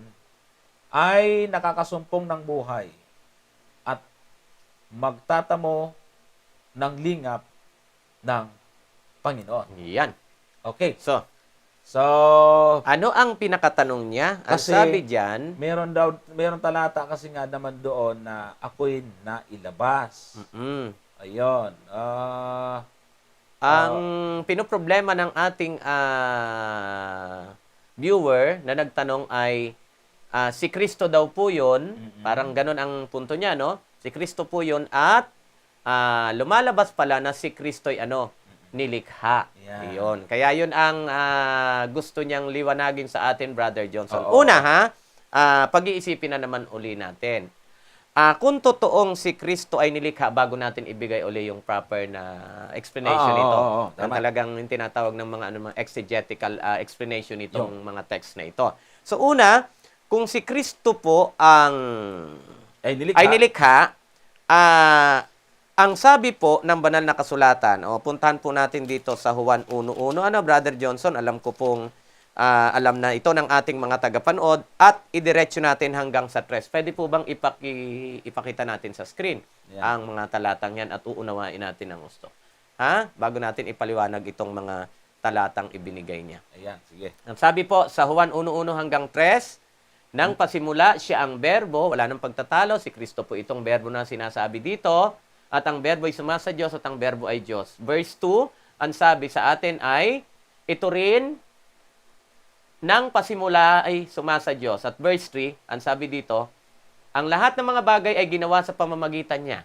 ay nakakasumpong ng buhay, at magtatamo ng lingap ng Panginoon. Yan. Okay. So, So, ano ang pinakatanong niya? Ang Kasi- sabi diyan, meron talata kasi nga naman doon na ako'y nailabas. mm, Ayun. ang pinoproblema ng ating viewer na nagtanong ay si Kristo daw po 'yon. Parang ganun ang punto niya, no? Si Kristo po 'yon at lumalabas pala na si Kristo'y nilikha. Yan. Iyon. Kaya 'yun ang gusto niyang liwanagin sa atin, Brother Johnson. Oo. Una ha, pag-iisipin na naman uli natin. Kung totoong si Kristo ay nilikha, bago natin ibigay uli yung proper na explanation Oo, nito. oo, Ang tama. talagang tinatawag ng mga exegetical explanation nitong mga text na ito. So una, kung si Kristo po ang ay nilikha. Ang sabi po ng banal na kasulatan, puntahan po natin dito sa Juan 1:1. Brother Johnson, alam ko pong alam na ito ng ating mga tagapanood at idiretso natin hanggang sa 3. Pwede po bang ipakita natin sa screen Yan. ang mga talatang yan at uunawain natin ang gusto? Bago natin ipaliwanag itong mga talatang ibinigay niya. Ayan, sige. Ang sabi po sa Juan 1:1 hanggang 3, nang pasimula siya ang berbo, wala nang pagtatalo, si Kristo po itong berbo na sinasabi dito, at ang berbo ay sumasa Diyos at ang berbo ay Diyos. Verse 2, ang sabi sa atin ay, ito rin, nang pasimula ay sumasa Diyos. At verse 3, ang sabi dito, ang lahat ng mga bagay ay ginawa sa pamamagitan niya.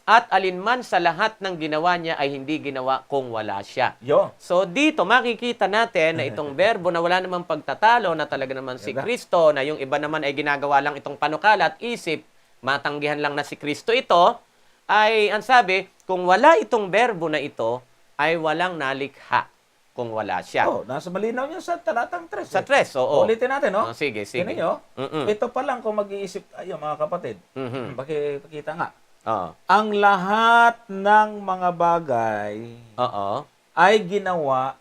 At alinman sa lahat ng ginawa niya ay hindi ginawa kung wala siya. Yo. So dito makikita natin na itong berbo na wala namang pagtatalo, na talaga naman si Ganda. Kristo, na yung iba naman ay ginagawa lang itong panukala at isip, matanggihan lang na si Kristo ito, ay ang sabi, kung wala itong berbo na ito, ay walang nalikha kung wala siya. Oh, nasa malinaw niya sa talatang 3. Sa 3, oo. Ulitin natin, no? Sige, sige. Tingnan nyo. Mm-mm. Ito pa lang kung mag-iisip tayo, mga kapatid. Mhm. Pakita nga. Oo. Ang lahat ng mga bagay Oo. ay ginawa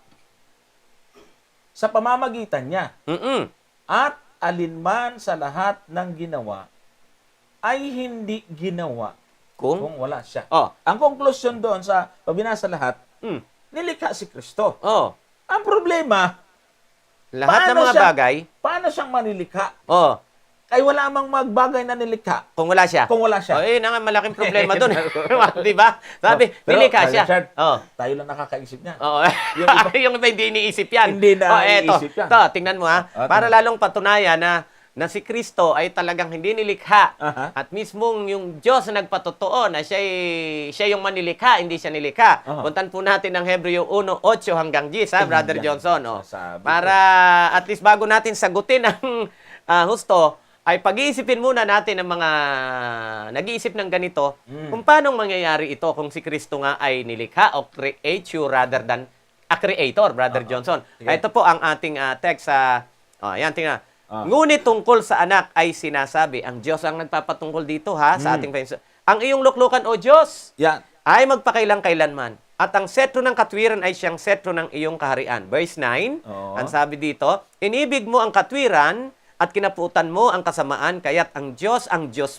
sa pamamagitan niya. Mm-mm. At alinman sa lahat ng ginawa ay hindi ginawa Kung? kung wala siya. Oh. Ang conclusion doon sa pabinasa lahat, Mm. nilikha si Kristo. Oh. Ang problema, Lahat ng Paano mga siya- bagay, paano siyang manilikha? oh, Ay wala mang magbagay na nilikha kung wala siya. kung wala siya. Oh, yun ang malaking problema doon. Di ba? Sabi, Pero, nilikha siya. Richard, Oh. tayo lang nakakaisip niya. Oo. Yung iba hindi iniisip yan. Hindi na eto. iniisip yan. Ito, tingnan mo ha. Ah, Para tingnan. lalong patunayan na si Kristo ay talagang hindi nilikha. Aha. At mismong yung Diyos na nagpatotoo na siya yung manilikha, hindi siya nilikha. Aha. Puntan po natin ang Hebreo 1:8 hanggang 10, ha, Brother Yan, Johnson. Oh. sasabi Para at least bago natin sagutin ang husto, ay pag-iisipin muna natin ang mga nag-iisip ng ganito, kung paano mangyayari ito kung si Kristo nga ay nilikha o creature rather than a creator, Brother Johnson. Sige. Ito po ang ating text sa, ayan, tingnan. Ah. Ngunit tungkol sa anak ay sinasabi, ang Diyos ang nagpapatungkol dito ha, sa ating pinsa. Ang iyong luklukan, O Diyos, Yan. ay magpakailang-kailanman. At ang setro ng katwiran ay siyang setro ng iyong kaharian. Verse 9, Oo. ang sabi dito, inibig mo ang katwiran at kinaputan mo ang kasamaan, kaya't ang Diyos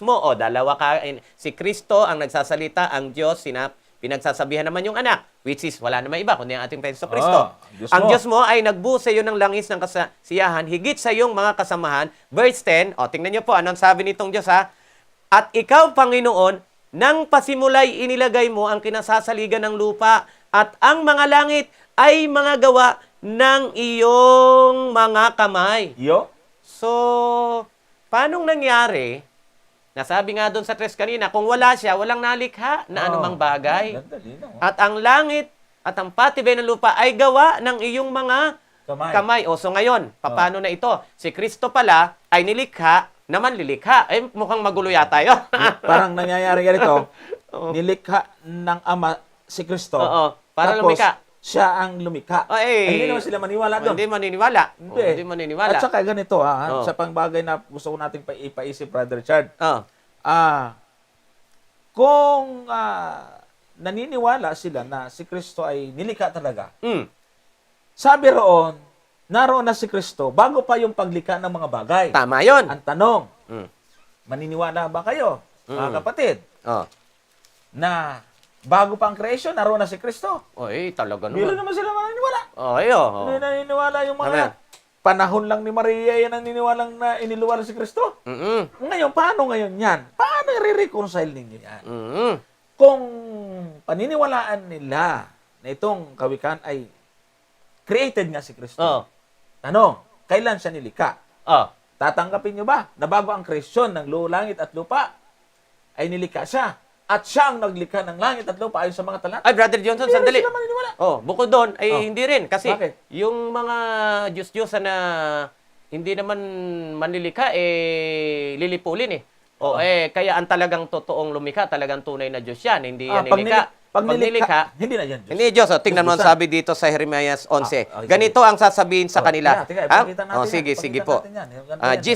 mo. O, dalawa ka, si Kristo ang nagsasalita, ang Diyos, pinagsasabihan naman yung anak, which is wala naman iba, kundi ang ating Kristo. Ang Diyos mo ay nagbuo sa iyo ng langis ng kasiyahan, higit sa iyong mga kasamahan. Verse 10, tingnan niyo po, anong sabi nitong Diyos ha? At ikaw, Panginoon, nang pasimulay inilagay mo ang kinasasaligan ng lupa at ang mga langit ay mga gawa ng iyong mga kamay. So, paanong nangyari? Nasabi nga doon sa tres kanina, kung wala siya, walang nalikha na anumang bagay. At ang langit at ang patibay ng lupa ay gawa ng iyong mga kamay. So ngayon, paano na ito? Si Kristo pala ay nilikha na manlilikha. Mukhang magulo yata yun. Parang nangyayari ganito, nilikha ng Ama si Kristo. Para tapos, lumikha. Siya ang lumikha. Hindi naman sila maniwala doon. Hindi maniniwala. At saka ganito, sa pangbagay na gusto ko nating ipaisip, Brother Richard. Kung naniniwala sila na si Kristo ay nilikha talaga, sabi roon, naroon na si Kristo bago pa yung paglikha ng mga bagay. Tama yun. Ang tanong, maniniwala ba kayo, mga kapatid, na bago pa ang creation, naroon na si Kristo? Talaga Hindi naman. naman sila maniniwala. Hindi naniniwala yung mga panahon lang ni Maria yan naniniwalang na iniluwal si Kristo. Ngayon, paano ngayon yan? Paano i-reconcile ninyo yan? Kung paniniwalaan nila na itong kawikaan ay created nga si Kristo. Tanong, kailan siya nilikha? Tatanggapin nyo ba na bago ang kreasyon ng langit at lupa ay nilikha siya? At siya ang naglikha ng langit at lupa ayon sa mga talat? Brother Johnson, Hindi sandali. sila maniniwala. Bukod doon, hindi rin. Kasi Bakit? yung mga Diyos-Diyosan na hindi naman manlilikha, lilipulin kaya ang talagang totoong lumikha, talagang tunay na Diyos yan. Hindi yan nilikha. Pag nilikha, hindi na yan Diyos. Hindi Diyos. Tingnan mo ang sabi dito sa Jeremias 11. Ganito ang sasabihin sa kanila. Sige po. 10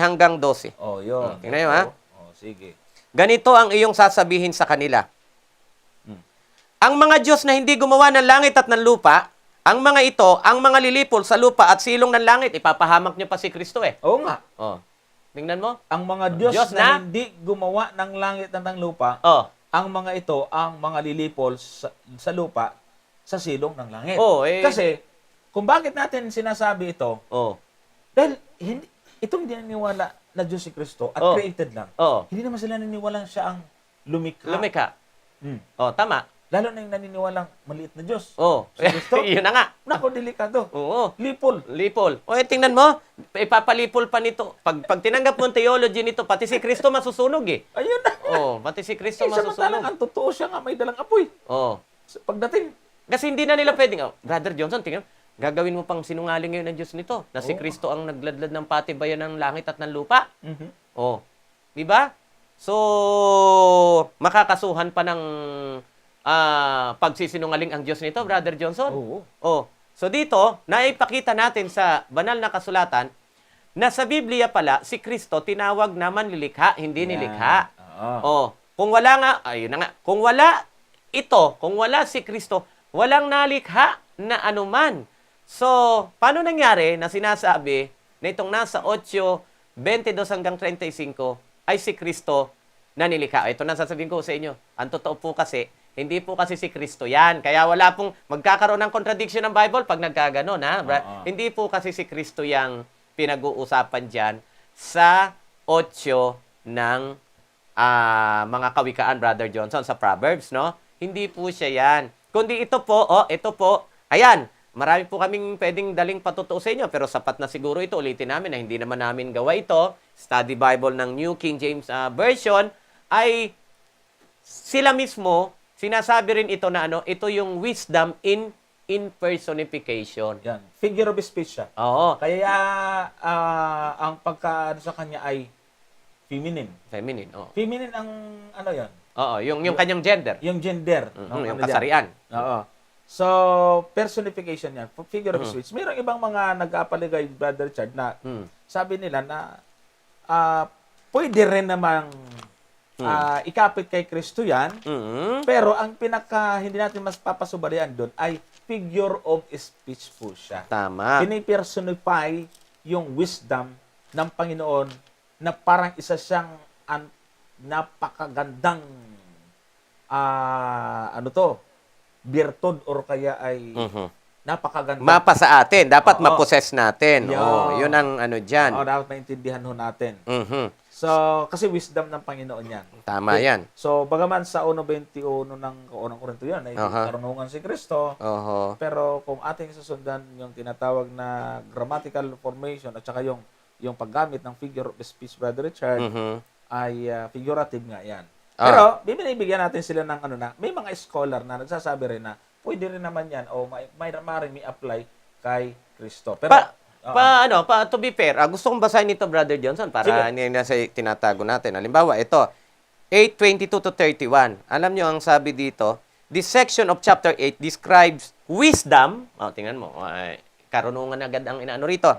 hanggang 12. Yun. Tingnan nyo, sige. Ganito ang iyong sasabihin sa kanila. Ang mga Diyos na hindi gumawa ng langit at ng lupa, ang mga ito, ang mga lilipol sa lupa at silong ng langit, ipapahamak niyo pa si Kristo Oo nga. Tingnan mo. Ang mga Diyos na hindi gumawa ng langit at ng lupa, ang mga ito, ang mga lilipol sa lupa, sa silong ng langit. Kasi, kung bakit natin sinasabi ito, dahil itong dinaniwala na Diyos si Kristo at created lang, hindi naman sila naniniwalang siya ang lumikha. Tama. Lalo na yung naniniwalang maliit na Diyos. Si Kristo. Yun na nga. Naku, delikado. Lipol. Tingnan mo, ipapalipol pa nito. Pag tinanggap mo ang theology nito, pati si Kristo masusunog Ayun na. Pati si Kristo Samantalang masusunog. ang totoo siya nga may dalang apoy. Pagdating. Kasi hindi na nila pwedeng, Brother Johnson, tingnan, gagawin mo pang sinungaling ngayon ng Diyos nito, na si Kristo ang nagladlad ng patibayan ng langit at ng lupa. Di ba? So, makakasuhan pa ng pagsisinungaling ang Diyos nito, Brother Johnson. So dito, naipakita natin sa banal na kasulatan na sa Biblia pala, si Kristo tinawag na manlilikha, hindi nilikha. Kung wala nga, ayun na nga, kung wala si Kristo, walang nalikha na anuman. So, paano nangyari na sinasabi na itong nasa 8:22 hanggang 35 ay si Kristo na nilikha? Ito na sasabihin ko sa inyo. Ang totoo po kasi, hindi po kasi si Kristo yan. Kaya wala pong magkakaroon ng contradiction ng Bible pag nagkaganon, Hindi po kasi si Kristo yang pinag-uusapan dyan sa 8 ng mga kawikaan, Brother Johnson, sa Proverbs, no? Hindi po siya yan. Kundi ito po, ayan, marami po kaming pwedeng daling patutuo sa inyo, pero sapat na siguro ito. Ulitin namin na hindi naman namin gawa ito. Study Bible ng New King James Version ay sila mismo, sinasabi rin ito na ito yung wisdom in personification. Yan. Figure of speech siya. Kaya ang pagka sa kanya ay feminine. Feminine ang yan? Yung kanyang gender. Yung gender. Yung kasarian. So, personification yan. Figure of speech. Mayroong ibang mga nag-aapaligay, Brother Chad, na sabi nila na pwede rin namang ikapit kay Kristo yan, pero ang hindi natin mas papasubalian doon ay figure of speech po siya. Tama. Pinipersonify yung wisdom ng Panginoon na parang isa siyang napakagandang ano to, birtud or kaya ay napakagandang Mapa sa atin. Dapat Oo. ma-possess natin. Yeah. Oh, yun ang ano dyan. dapat maintindihan ho natin. Mhm. So, kasi wisdom ng Panginoon yan. Tama yan. So, bagaman sa 1:21 ng unang Korinto yan, ay karunungan si Kristo. Oho. Pero kung ating susundan yung tinatawag na grammatical formation at saka yung paggamit ng figure of speech, Brother Richard, Mhm. ay figurative nga yan. Ah. Pero, binibigyan natin sila ng ano na, may mga scholar na nagsasabi rin na, pwede rin naman yan o maaaring may apply kay Kristo. Pero, To be fair, gusto kong basahin ito, Brother Johnson, para Sige. hindi na sa tinatago natin. Halimbawa, ito, 8:22 to 31. Alam nyo ang sabi dito, this section of chapter 8 describes wisdom. Tingnan mo, karunungan agad ang inaano rito.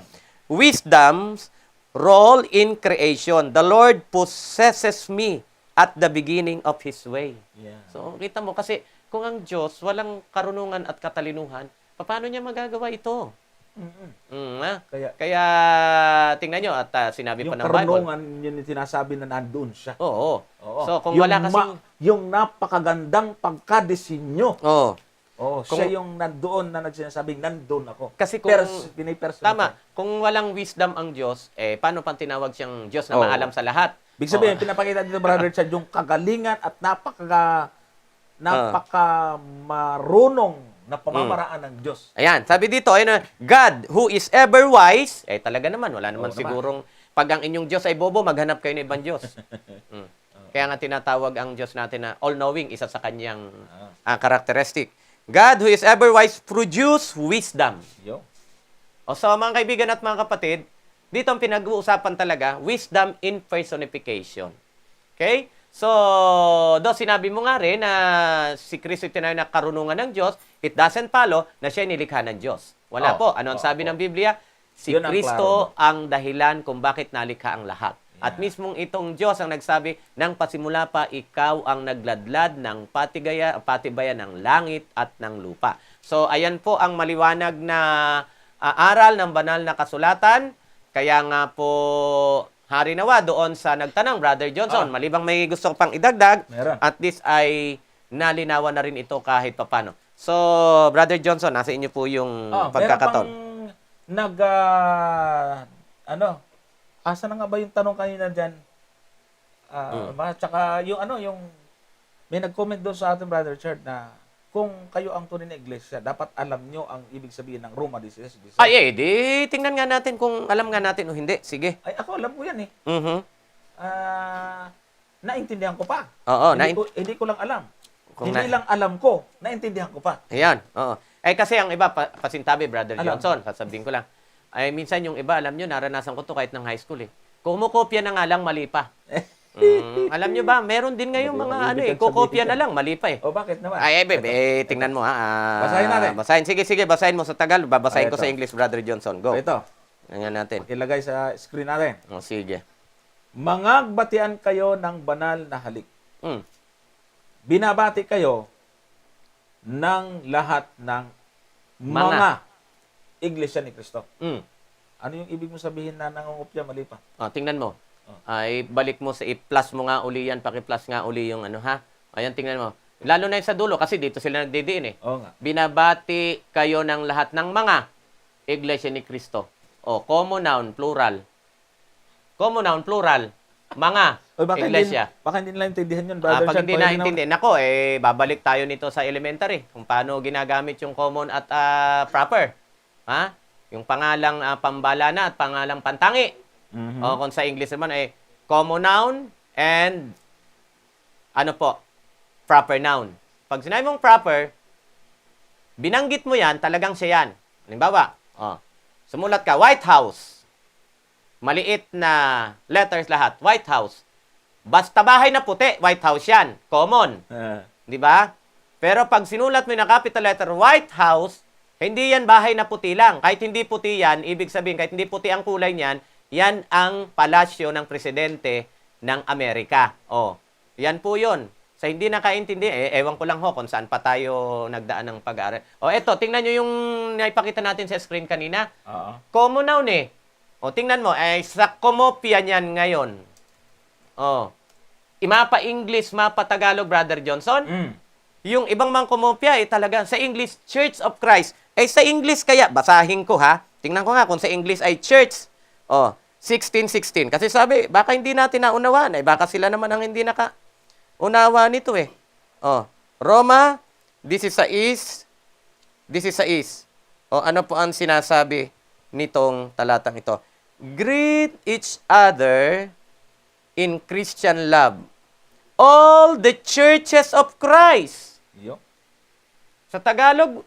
Wisdom's role in creation. The Lord possesses me at the beginning of His way. yeah. So, kita mo, kasi kung ang Diyos walang karunungan at katalinuhan, paano niya magagawa ito? Kaya tingnan nyo at sinabi Yung pa ng Bible. karunungan, yun yung sinasabi na nandoon siya. Oo. Oo. So kung Yung wala kasing yung napakagandang pagkadesinyo. Oo. Oh, Kung- siya yung nandoon na nagsinasabing nandoon ako. Kasi kung pinipersonify. tama, kung walang wisdom ang Diyos, paano pang tinawag siyang Diyos na Oo. maalam sa lahat? Big sabihin, pinapakita dito, Brother Richard, yung kagalingan at napaka marunong na pamamaraan ng Diyos. Ayan, sabi dito, God who is ever wise, talaga naman, wala naman Oo naman. sigurong pag ang inyong Diyos ay bobo, maghanap kayo ng ibang Diyos. Kaya nga tinatawag ang Diyos natin na all-knowing, isa sa kanyang characteristic. God who is ever wise produce wisdom. Yo. So mga kaibigan at mga kapatid, dito ang pinag-uusapan talaga, wisdom in personification. Okay? So, sinabi mo nga rin na si Kristo tinayo na karunungan ng Diyos, it doesn't follow na siya nilikha ng Diyos. Wala po. Ano ang sabi ng Biblia? Si Yun ang Kristo ang dahilan kung bakit nalikha ang lahat. At mismong itong Diyos ang nagsabi, nang pasimula pa, ikaw ang nagladlad ng patibayan ng langit at ng lupa. So, ayan po ang maliwanag na aral ng banal na kasulatan. Kaya nga po, hari nawa doon sa nagtanong, Brother Johnson, malibang may gusto pang idagdag, Meron. at least ay nalinawan na rin ito kahit papano. So, Brother Johnson, nasa inyo po yung pagkakataon. Meron pang asa na nga ba yung tanong kanina dyan? Tsaka yung may nag-comment doon sa ating Brother Richard na kung kayo ang tunay na iglesia, dapat alam nyo ang ibig sabihin ng Roma 16:16. Di tingnan nga natin kung alam nga natin o hindi. Sige. Ay, ako alam ko yan eh. Mhm. Naintindihan ko pa. Oo, hindi ko lang alam. Kung Hindi lang alam ko, naintindihan ko pa. Ayan, oo. Kasi ang iba, pasintabi, Brother Alam. Johnson, sasabihin ko lang. Minsan yung iba, alam nyo, naranasan ko to kahit ng high school eh. Kumukopya na nga lang, mali pa. Alam nyo ba, meron din ngayong mga kukopya na lang, mali pa eh. O bakit naman? Tingnan mo ha. Basahin natin. Basahin. Sige, basahin mo sa Tagalog. Babasahin ko Ito. sa English, Brother Johnson. Go. Ito, Tingnan natin. ilagay sa screen natin. Sige. Mangagbatian kayo ng banal na halik. Mm. Binabati kayo ng lahat ng mga iglesia ni Kristo. Mm. Ano yung ibig mo sabihin na nangungopya? Mali pa. Tingnan mo. Balik mo sa i-plus mo nga uli yan, paki-plus nga uli yung ha. Ayan, tingnan mo. Lalo na yung sa dulo kasi dito sila nagdidiin eh. Oo nga. Binabati kayo ng lahat ng mga iglesia ni Kristo. Common noun, plural. Common noun, plural. Mga iglesia. Baka hindi nila intindihan yun, Brother Pag Richard. hindi naintindihan, babalik tayo nito sa elementary. Kung paano ginagamit yung common at proper. Ha? Yung pangalang pambala na at pangalang pantangi. Mhm. O kung sa English naman ay common noun and proper noun. Pag sinabi mong proper, binanggit mo yan, talagang siya yan. Halimbawa, sumulat ka, White House. Maliit na letters lahat, White House. Basta bahay na puti, White House yan. Common. Di ba? Pero pag sinulat mo yung capital letter, White House, hindi yan bahay na puti lang. Kahit hindi puti yan, ibig sabihin, kahit hindi puti ang kulay niyan, yan ang palasyo ng presidente ng Amerika. Yan po yun. Sa hindi nakaintindi, ewan ko lang kung saan pa tayo nagdaan ng pag-aaral. Eto, tingnan nyo yung naipakita natin sa screen kanina. Oo. Common noun O, tingnan mo, ay sa komopya niyan ngayon. O, mapa English, mapa Tagalog, Brother Johnson. Mm. Yung ibang mga komopya, talaga, sa English, Church of Christ. Sa English kaya, basahin ko ha. Tingnan ko nga kung sa English ay church. O, 16:16. Kasi sabi, baka hindi natin naunawaan. Baka sila naman ang hindi unawa nito eh. O, Roma, this is sa is. O, ano po ang sinasabi nitong talatang ito? Greet each other in Christian love. All the churches of Christ. Yo. Sa Tagalog,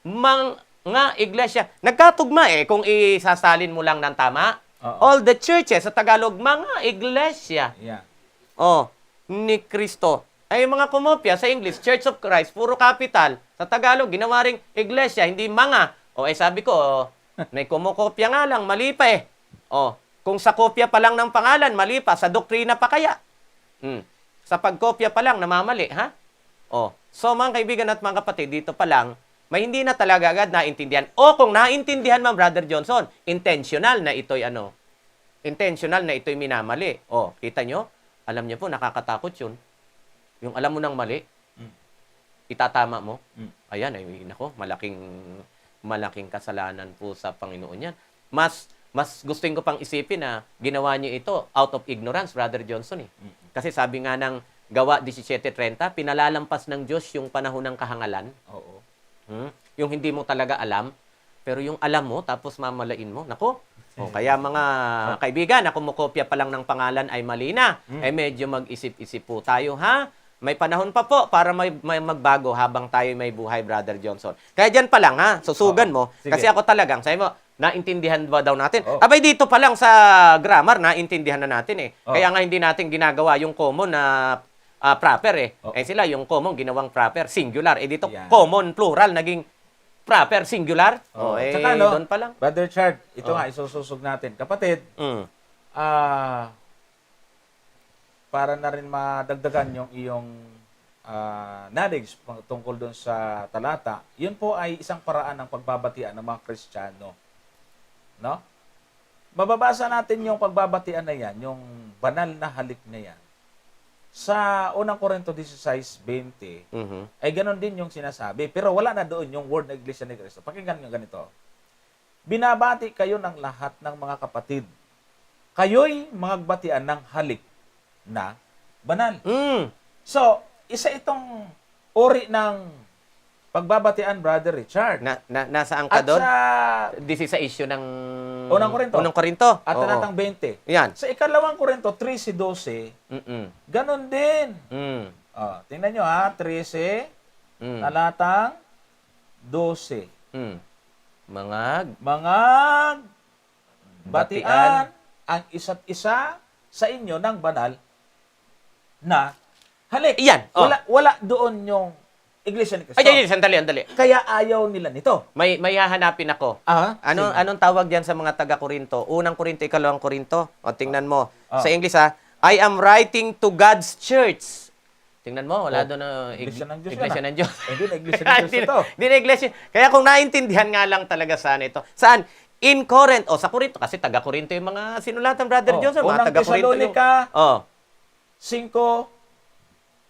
mga iglesia. Nagkatugma kung isasalin mo lang ng tama. Oo. All the churches, sa Tagalog, mga iglesia. Yeah. Ni Kristo. Ay mga kumopya sa English, Church of Christ, puro capital. Sa Tagalog, ginawa ring iglesia, hindi mga. Sabi ko, may kumokopya nga lang, mali pa eh. Kung sa kopya pa lang ng pangalan, mali pa. Sa doktrina pa kaya? Sa pagkopya pa lang, namamali, ha? So mga kaibigan at mga kapatid, dito pa lang, may hindi na talaga agad naintindihan. O kung naintindihan man, Brother Johnson, intentional na ito'y minamali. Kita nyo? Alam niyo po, nakakatakot yun. Yung alam mo nang mali, itatama mo. Ayan, nako, malaking kasalanan po sa Panginoon yan. Mas gusto ko pang isipin na ginawa niyo ito out of ignorance, Brother Johnson. Kasi sabi nga ng Gawa 17:30, pinalalampas ng Diyos yung panahon ng kahangalan. Oo. Yung hindi mo talaga alam, pero yung alam mo, tapos mamalain mo. Nako, kaya mga kaibigan, na kumukopya pa lang ng pangalan ay mali na. Medyo mag-isip-isip po tayo, ha? May panahon pa po para may magbago habang tayo may buhay, Brother Johnson. Kaya dyan pa lang, ha? Susugan mo. Sige. Kasi ako talagang, sabi mo, naintindihan ba daw natin? Oo. Abay, dito pa lang sa grammar, naintindihan na natin Oo. Kaya nga hindi natin ginagawa yung common na proper Oo. sila, yung common ginawang proper, singular. Dito, Yan. common, plural, naging proper, singular. Tsaka, Doon pa lang. Brother Chard, ito nga, isususog natin. Kapatid, para na rin madagdagan yung iyong knowledge tungkol doon sa talata, yun po ay isang paraan ng pagbabatian ng mga Kristiyano. No? Mababasa natin yung pagbabatian na yan, yung banal na halik na yan. Sa unang Korinto 16:20, ay ganon din yung sinasabi. Pero wala na doon yung word na Iglesia ni Cristo. Pakinggan nyo ganito. Binabati kayo ng lahat ng mga kapatid. Kayo'y magbatian ng halik na banal. So, isa itong uri ng pagbabatian, Brother Richard. Nasaan ka At doon? sa This is sa issue ng Unang Korinto. Unang Korinto. at Oo. talatang 20. Yan. Sa ikalawang Korinto 13:12, ganon din. Tingnan nyo ha, 13, talatang 12. Mga Mga batian ang isa't isa sa inyo ng banal na halik. Yan. Wala doon yung Iglesia ni Cristo. Ay, sandali. Kaya ayaw nila nito. May hahanapin ako. Sige. Anong tawag diyan sa mga taga-Korinto? Unang Korinto, ikalawang Korinto. Tingnan mo. Sa English I am writing to God's church. Tingnan mo, wala doon na Iglesia ng Diyos Iglesia yan, ng Diyos. Hindi na Iglesia ng Diyos ito. Hindi na Iglesia. Kaya kung naintindihan nga lang talaga saan ito. Saan? In Corinth. Sa Korinto. Kasi taga-Korinto yung mga sinulatan, Brother Johnson. Mga Unang taga-Korinto Tesalonica, yung...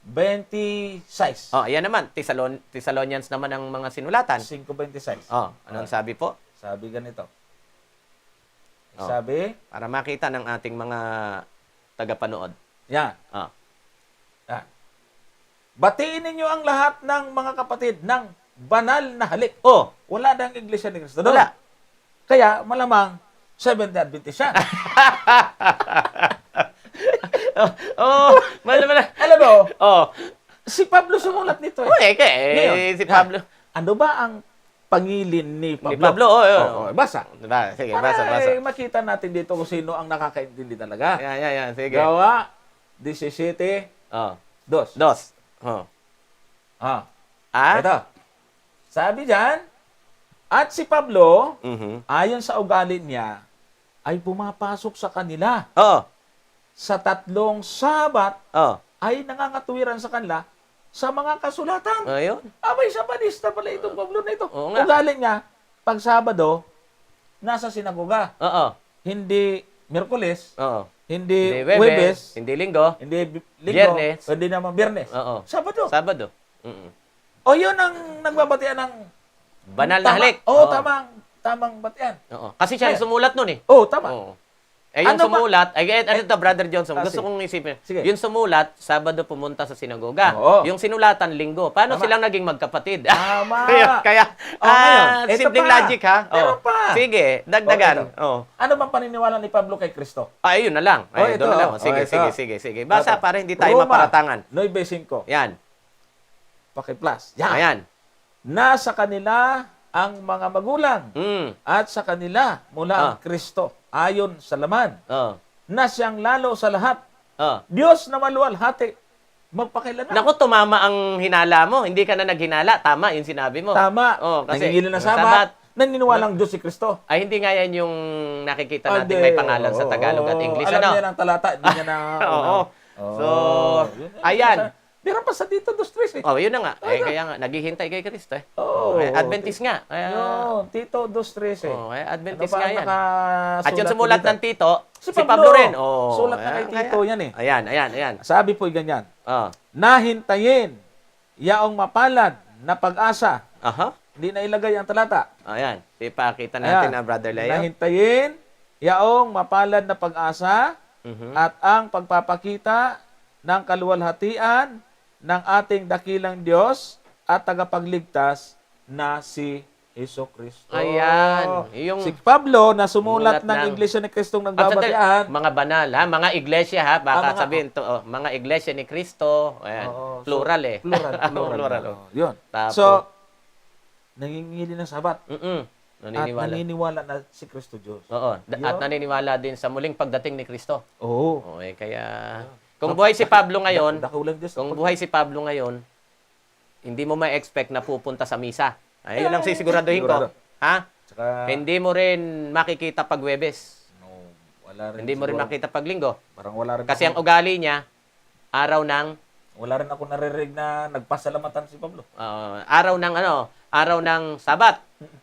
5:26. Ayan naman. Thessalonians naman ang mga sinulatan. 5:26. Anong sabi po? Sabi ganito. Sabi, Para makita ng ating mga tagapanood. yan. Yan. Batiin ninyo ang lahat ng mga kapatid ng banal na halik. Wala na ang Iglesia ni Cristo doon. Wala. Kaya malamang Seventh-day Adventist siya. Alam mo, si Pablo sumulat nito Ngayon, si Pablo. Ano ba ang pangilin ni Pablo? Ni Pablo, basa. Diba? Sige, Para basa. makita natin dito kung sino ang nakakaintindi talaga. Yan. Sige. Gawa 17:2. Dos. Ito. Sabi diyan, at si Pablo, ayon sa ugali niya, ay pumapasok sa kanila. Sa 3 Sabat, ay nangangatuwiran sa kanila sa mga kasulatan. Ayun. Abay, Sabadista pala itong Pablo na ito. Oo nga. Ugali niya, pag Sabado, nasa sinagoga. hindi Miyerkules, Oo. hindi Hindi Huwebes, hindi Linggo, hindi Linggo, Biyernes. hindi naman Biyernes. Oo. Sabado. Sabado. Mm. O yun ang nagbabatian ng Banal na halik. Oo, Oo. tamang batian. Oo. Kasi siya yung sumulat nun eh. Oo, tama. Oo. Eh, yung Ano ba- sumulat, ano ito, Brother Johnson, gusto sige. kong isipin. Sige. Yung sumulat, Sabado pumunta sa sinagoga. Oo. Yung sinulatan, Linggo. Paano Tama. silang naging magkapatid? Tama. kaya, Ngayon, ito simpleng pa. logic ha. Meron pa. Sige, dagdagan. ito. Oh. Ano bang paniniwala ni Pablo kay Kristo? Ayun na lang. Ay, ito, doon na lang. oh. Sige, Oh, ito. sige. Basa Ito. para hindi tayo Roma, maparatangan. 9:5. Yan. Paki-plus. Yan. Ayan. Nasa kanila ang mga magulang Mm. at sa kanila mula ang Kristo ayon sa laman Oh. na siyang lalo sa lahat. Oh. Diyos na maluwalhati. Magpakailan na. Naku, tumama ang hinala mo. Hindi ka na naghinala. Tama, yung sinabi mo. Tama. Oh, kasi Nangingilan ng sabat. sabat. Naniniwalang Diyos si Kristo. Ay, hindi nga yan yung nakikita natin Hindi. may pangalan sa Tagalog at Oo. English. Alam Ano? niya ng talata. Hindi niya na... Oo. So, ayan. Meron pa sa Tito 2:3 eh. Oh, yun na nga. Eh, kaya nga, naghihintay kay Kristo eh. Oo. Adventist nga. Kaya, Yun, Tito 2:13 eh. oh, kaya Adventist Ano pa nga ang yan. nakasulat At yung sumulat dito? ng Tito, Si si Pablo. Pablo rin. Oh, Sulat na kay Tito yan eh. Ayan. Sabi po ganyan. Oh. Nahintayin yaong mapalad na pag-asa. Aha. Hindi na ilagay ang talata. Ayan. Ipakita natin Ayan. na Brother Leo. Nahintayin yaong mapalad na pag-asa Mhm. at ang pagpapakita ng kaluwalhatian ng ating dakilang Diyos at tagapagligtas na si Hesus Kristo. Ayan. Yung- Si Pablo na sumulat Sumulat ng ng- Iglesia ni Kristong At sandali, nagbabatian. mga banal ha, mga iglesia ha, baka mga- sabihin to, mga iglesia ni Kristo, ayan, Oo, so, plural eh. Plural. Plural. Oo, yun. Tapos- So, nangingili ng sabat. Naniniwala. At naniniwala na si Kristo Diyos. Oo, Yun. at naniniwala din sa muling pagdating ni Kristo. Oo. Okay, kaya kung buhay si Pablo ngayon, Dakulang Diyos. kung buhay si Pablo ngayon, hindi mo ma-expect na pupunta sa misa. Ay, yun lang sisiguraduhin ko. Sigurado. Ha? Tsaka, Hindi mo rin makikita pag Huwebes. no, wala rin. Hindi mo rin siguro. makita pag Linggo. Parang wala rin Kasi ang ako, ugali niya, araw ng wala rin ako naririnig na nagpasalamatan si Pablo. araw ng Sabat.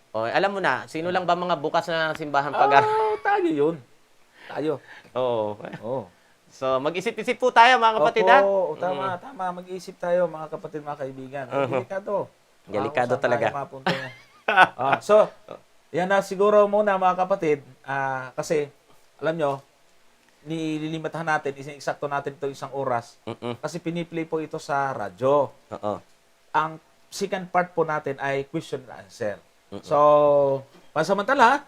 O, alam mo na, sino lang ba mga bukas na simbahan pag Tayo yun. Tayo. Oo. Oo. So, mag-isip-isip po tayo mga kapatid ha. Opo, tama. Mag-iisip tayo mga kapatid, mga kaibigan. Delikado. Delikado Saan talaga. tayo mapunta niya. So, yan na siguro muna mga kapatid. Kasi, alam nyo, nililimitahan natin, eksakto natin ito 1 oras. Kasi piniplay po ito sa radyo. Oo. Ang second part po natin ay question and answer. So, pansamantala,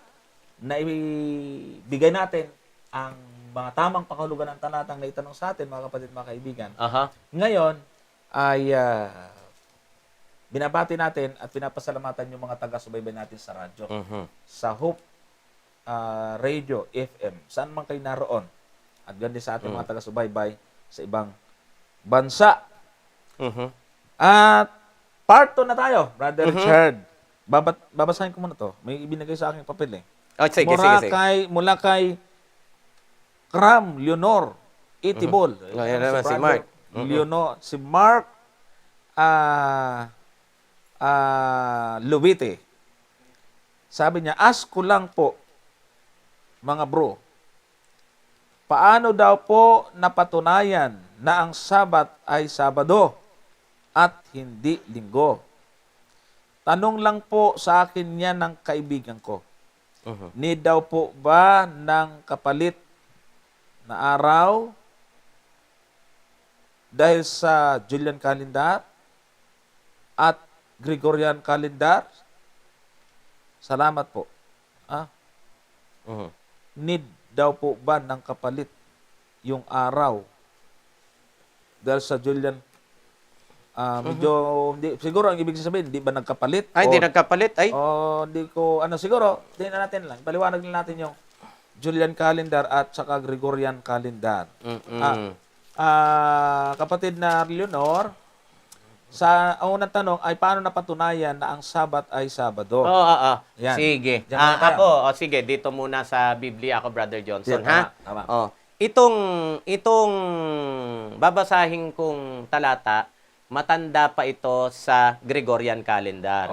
naibigay natin ang mga tamang pakahulugan ng talatang na itanong sa atin, mga kapatid, mga kaibigan. Aha. Ngayon, ay binabati natin at pinapasalamatan yung mga taga-subaybay natin sa radyo. Sa Hope Radio FM. Saan man kayo naroon. At gandi sa ating mga taga-subaybay sa ibang bansa. At part 2 na tayo, Brother Richard. Babasahin ko muna to. May ibinigay sa akin papel eh. Oh, sige. Mula kay Cram Leonor Itibol. Oh, yan naman si Brother Mark. Leonor, si Mark Lubite. Sabi niya, ask ko lang po, mga bro, paano daw po napatunayan na ang Sabat ay Sabado at hindi Linggo? Tanong lang po sa akin yan ng kaibigan ko. Need daw po ba ng kapalit na araw dahil sa Julian calendar at Gregorian calendar? Salamat po. Need daw po ba ng kapalit yung araw dahil sa Julian medyo siguro ang ibig sabihin hindi ba nagkapalit? Ay, hindi nagkapalit. Ay. Hindi ko siguro tingnan natin lang. Paliwanag lang natin yung Julian calendar at saka Gregorian calendar. Kapatid na Leonor, sa unang tanong ay paano napatunayan na ang Sabat ay Sabado? Yan. Sige. Diyan muna tayo. Sige, dito muna sa Biblia ako, Brother Johnson, Yan, ha? tama. Itong babasahin kong talata, matanda pa ito sa Gregorian calendar.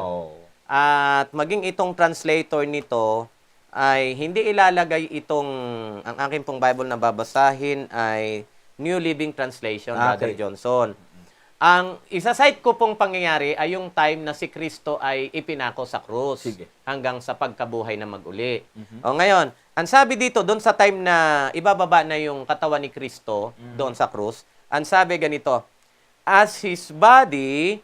At maging itong translator nito, ay hindi ilalagay itong, ang aking pong Bible na babasahin ay New Living Translation, Brother Okay. Johnson. Ang isa-cite ko pong pangyayari ay yung time na si Kristo ay ipinako sa krus Sige. hanggang sa pagkabuhay na maguli. O ngayon, ang sabi dito, doon sa time na ibababa na yung katawan ni Kristo doon sa krus, ang sabi ganito, as his body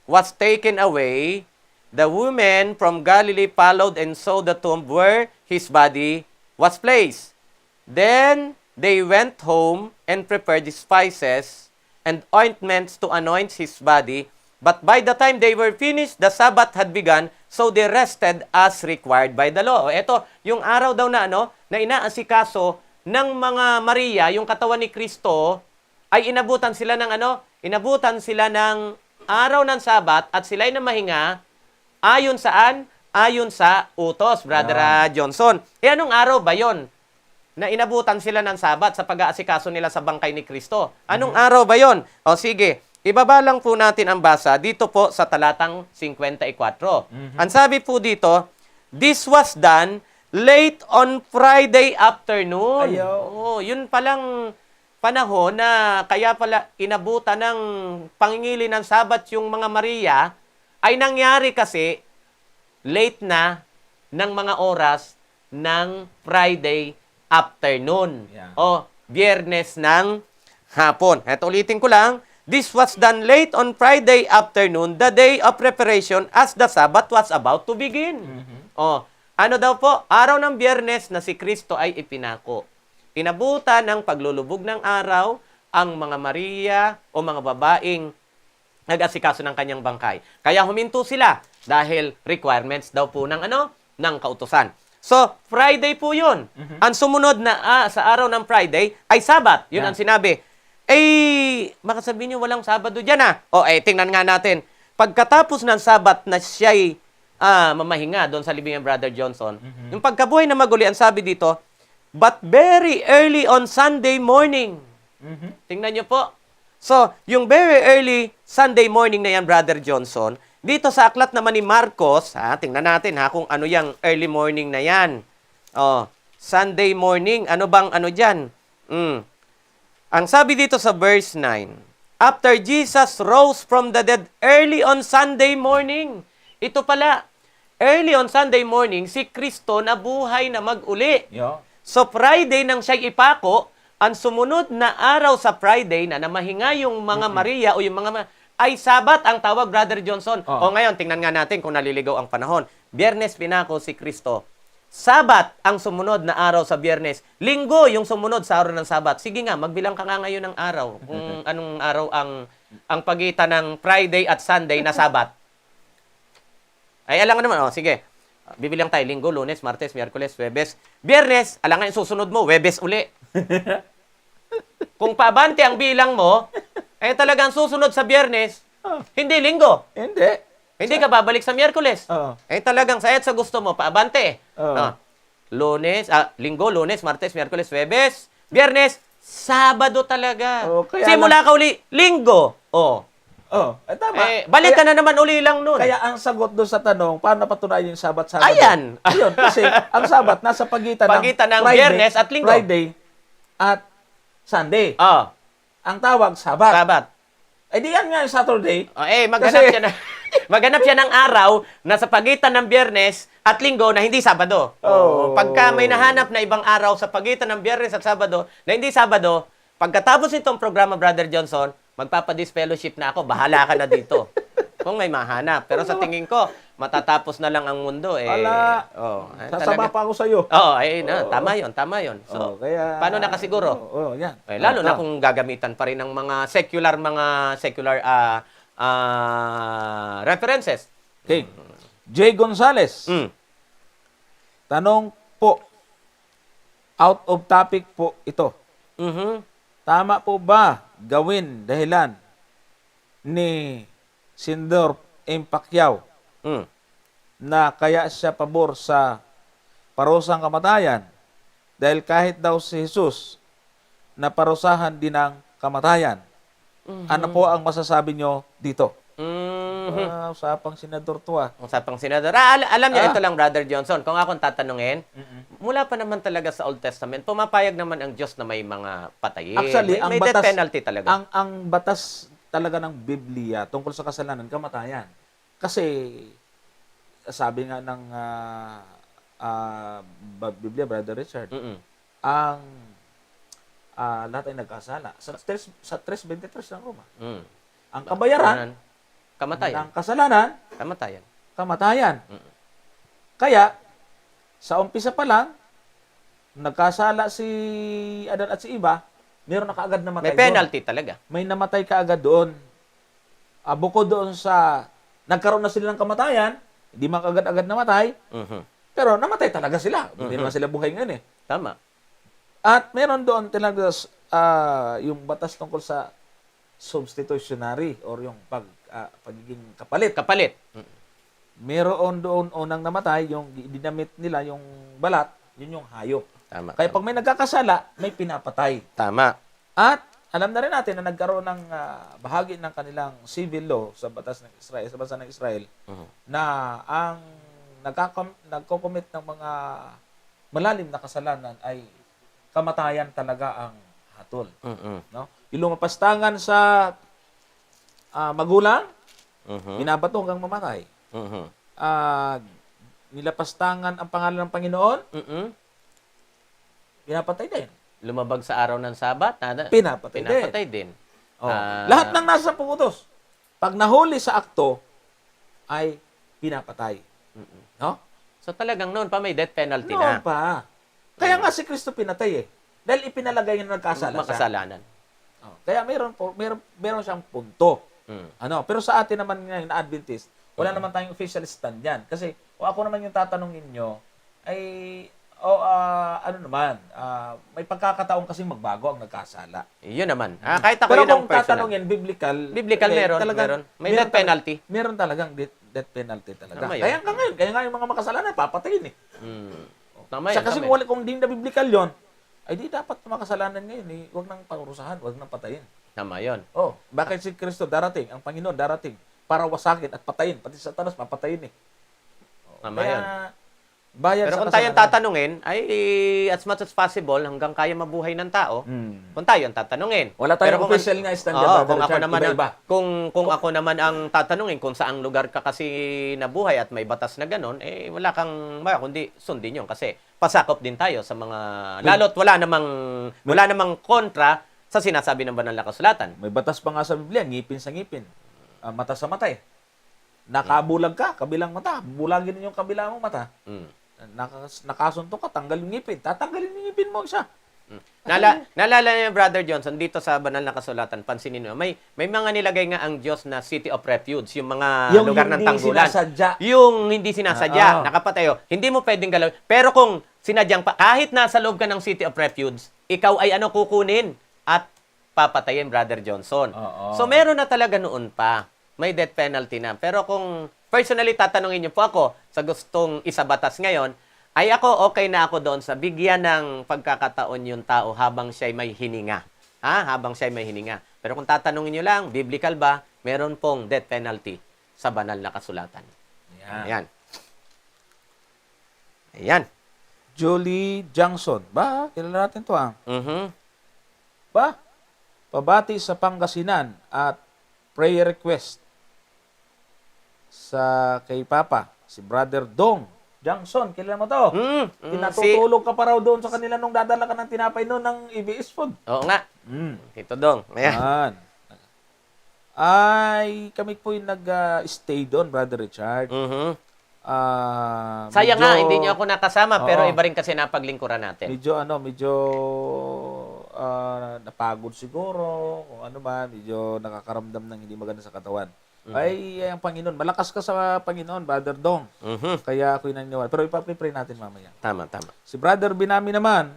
was taken away, the women from Galilee followed and saw the tomb where his body was placed. Then they went home and prepared spices and ointments to anoint his body. But by the time they were finished, the Sabbath had begun, so they rested as required by the law. Ito, yung araw daw na na inaasikaso ng mga Maria, yung katawan ni Kristo, ay inabutan sila ng inabutan sila ng araw ng Sabat at sila'y namahinga ayon saan? Ayon sa utos, Brother Johnson. Anong araw ba yon na inabutan sila ng Sabat sa pag-aasikaso nila sa bangkay ni Kristo? Anong araw ba yon? O sige, ibaba lang po natin ang basa dito po sa talatang 54. Ang sabi po dito, this was done late on Friday afternoon. Ayaw. Oh, yun palang panahon na kaya pala inabutan ng pangingili ng Sabat yung mga Maria ay nangyari kasi late na ng mga oras ng Friday afternoon. Yeah. O Biyernes ng hapon. Eto ulitin ko lang. This was done late on Friday afternoon, the day of preparation as the Sabbath was about to begin. O, ano daw po? Araw ng Biyernes na si Kristo ay ipinako. Inabutan ng paglulubog ng araw ang mga Maria o mga babaeng nag-asikaso ng kanyang bangkay. Kaya huminto sila dahil requirements daw po ng ng kautusan. So, Friday po 'yun. Ang sumunod na sa araw ng Friday ay Sabat. 'Yun ang sinabi. Baka sabihin niyo walang Sabado diyan . O tingnan nga natin. Pagkatapos ng Sabat na siya'y mamahinga doon sa libing ng Brother Johnson, yung pagkabuhay na maguli, ang sabi dito, but very early on Sunday morning. Tingnan niyo po. So, yung very early Sunday morning na yan, Brother Johnson, dito sa aklat naman ni Marcos, tingnan natin kung ano yung early morning na yan. Sunday morning, ano bang dyan? Ang sabi dito sa verse 9, after Jesus rose from the dead early on Sunday morning. Ito pala, early on Sunday morning, si Kristo nabuhay na mag-uli. Yo. So, Friday nang siya'y ipako, ang sumunod na araw sa Friday na namahinga yung mga Maria o yung mga ay Sabat ang tawag, Brother Johnson. O ngayon, tingnan nga natin kung naliligaw ang panahon. Biyernes pinako si Kristo. Sabat ang sumunod na araw sa Biyernes. Linggo yung sumunod sa araw ng Sabat. Sige nga, magbilang ka nga ngayon ng araw. Kung anong araw ang pagitan ng Friday at Sunday na Sabat. Ay, alam nga naman. Sige. Bibilang tayo. Linggo, Lunes, Martes, Miyerkules, Huwebes. Biyernes, alam nga yung susunod mo, Huwebes uli. Kung paabante ang bilang mo, talagang susunod sa Biyernes, hindi Linggo. Hindi ka babalik sa Miyerkules. Talagang sa gusto mo, paabante. Lunes, Linggo, Lunes, Martes, Miyerkules, Huwebes, Biyernes, Sabado talaga. Simula ka uli, Linggo. Tama. Balik ka na naman uli lang nun. Kaya ang sagot doon sa tanong, paano napatunayan yung Sabat? Ayan. Ayun, kasi ang Sabat nasa pagitan ng Friday, Biyernes at Linggo. Friday at Sunday. Ang tawag, Sabat. Di yan nga yung Saturday. Maghanap siya ng araw na sa pagitan ng Biyernes at Linggo na hindi Sabado. Pagka may nahanap na ibang araw sa pagitan ng Biyernes at Sabado na hindi Sabado, pagkatapos nitong programa, Brother Johnson, magpapadisfellowship na ako. Bahala ka na dito. Kung may mahanap. Pero sa tingin ko, matatapos na lang ang mundo. Wala. Sasama pa ako sa'yo. Tama yun. So, kaya, paano nakasiguro? Yan. Lalo na kung gagamitan pa rin ng mga secular references. Okay. Jay Gonzales. Tanong po, out of topic po ito. Tama po ba gawin dahilan ni Senator M. Pacquiao na kaya siya pabor sa parusang kamatayan dahil kahit daw si Jesus na parusahan din ng kamatayan? Ano po ang masasabi nyo dito? Usapang senador to ah. Usapang senador. Alam niyo, ito lang, Brother Johnson, kung akong tatanungin, mula pa naman talaga sa Old Testament, pumapayag naman ang Diyos na may mga patayin. Actually, may death penalty talaga. Ang batas talaga ng Biblia tungkol sa kasalanan, kamatayan. Kasi, sabi nga ng Biblia, Brother Richard, ang lahat ay nagkasala. Sa 3:23 ng Roma. Ang kabayaran Kamatayan. ng kasalanan, Kamatayan. kamatayan. Kaya, sa umpisa pa lang, nagkasala si Adan at si Eva, meron na kaagad namatay May penalty talaga. May namatay kaagad doon. Bukod doon sa, nagkaroon na sila ng kamatayan, hindi man kaagad-agad namatay, pero namatay talaga sila. Hindi naman sila buhay ngayon eh. Tama. At meron doon talaga yung batas tungkol sa substitutionary or yung pagiging kapalit. Kapalit. Meron doon unang namatay, yung dinamit nila, yung balat, yun yung hayop. Tama. Kaya pag may nagkakasala, may pinapatay. Tama. At alam na rin natin na nagkaroon ng bahagi ng kanilang civil law sa batas ng Israel, sa bansa ng Israel, na ang nagko-commit ng mga malalim na kasalanan ay kamatayan talaga ang hatol. No? Yung lumapastangan sa magulang, binabato hanggang mamatay. Nilapastangan ang pangalan ng Panginoon, pinapatay din. Lumabag sa araw ng Sabat, Pinapatay din. Lahat ng nasa pugutos, pag nahuli sa akto, ay pinapatay. No? So talagang noon pa may death penalty Noon na. pa. Kaya nga si Kristo pinatay eh. Dahil ipinalagay niya na nagkasala siya. Makasalanan. Kaya meron siyang punto. Pero sa atin naman ngayon na Adventist, wala naman tayong official stand yan. Kasi kung ako naman yung tatanungin nyo, ay may pagkakataon kasi magbago ang nagkasala. Yun naman. Kahit ako Pero yun ang kung personal. tatanungin, biblical meron. May death penalty. Meron talagang death penalty talaga. Tama yun. Kaya nga yung mga makasalanan, papatayin eh. Tama yun. Kasi kung di na biblical yon, ay di dapat makasalanan ngayon eh. Huwag nang parusahan, huwag nang patayin. Tama yun. Bakit si Kristo darating, ang Panginoon darating para wasakin at patayin, pati sa Satanas mapatayin eh. Tama yun. Bayad Pero sa kung tayong kasalanan. tatanungin, ay as much as possible, hanggang kaya mabuhay ng tao, kung tayo ang tatanungin. Wala Pero tayong kung official nga stand Oo, Brother kung ako Richard, naman iba-iba. kung ako naman ang tatanungin kung saang lugar ka kasi nabuhay at may batas na ganun, wala kang kundi sundin yun kasi pasakop din tayo sa mga lalo't wala namang kontra sa sinasabi ng banal na kasulatan. May batas pa nga sa Biblia, ngipin sa ngipin, mata sa mata eh. Nakabulag ka, kabilang mata, bulagin yung kabilang mong mata. Nakasuntok ka, tanggal yung ngipin. Tatanggalin yung ngipin mo isa. Naalala niyo, Brother Johnson, dito sa banal na kasulatan, pansinin niyo, may mga nilagay nga ang Diyos na city of refuge, yung mga lugar ng tanggulan. Yung hindi sinasadya, nakapatayo. Hindi mo pwedeng galawin. Pero kung sinadyang pa, kahit nasa loob ka ng city of refuge, ikaw ay kukunin at papatayin, Brother Johnson. So meron na talaga noon pa. May death penalty na. Pero kung personally tatanungin niyo po ako sa gustong isabatas ngayon, ay ako okay na ako doon sa bigyan ng pagkakataon yung tao habang siya'y may hininga. Habang siya'y may hininga. Pero kung tatanungin niyo lang, biblical ba? Meron pong death penalty sa banal na kasulatan. Ayan. Julie Johnson. Kilala natin to pabati sa Pangasinan at prayer request sa kay Papa, si Brother Dong Johnson. Kilala mo to? Tinatutulog ka pa raw doon sa kanila nung dadala ka ng tinapay noon ng EBS Food. Oo nga. Ito Dong. Ayan. Ay, kami po yung nag-stay doon, Brother Richard. Sayang nga, hindi niyo ako nakasama, pero iba rin kasi napaglingkuran natin. Medyo napagod siguro, kung ano man, medyo nakakaramdam ng hindi maganda sa katawan. Ay, ang Panginoon, malakas ka sa Panginoon, Brother Dong. Kaya ako naniniwala. Pero ipapipray natin mamaya. Tama. Si Brother Binami naman.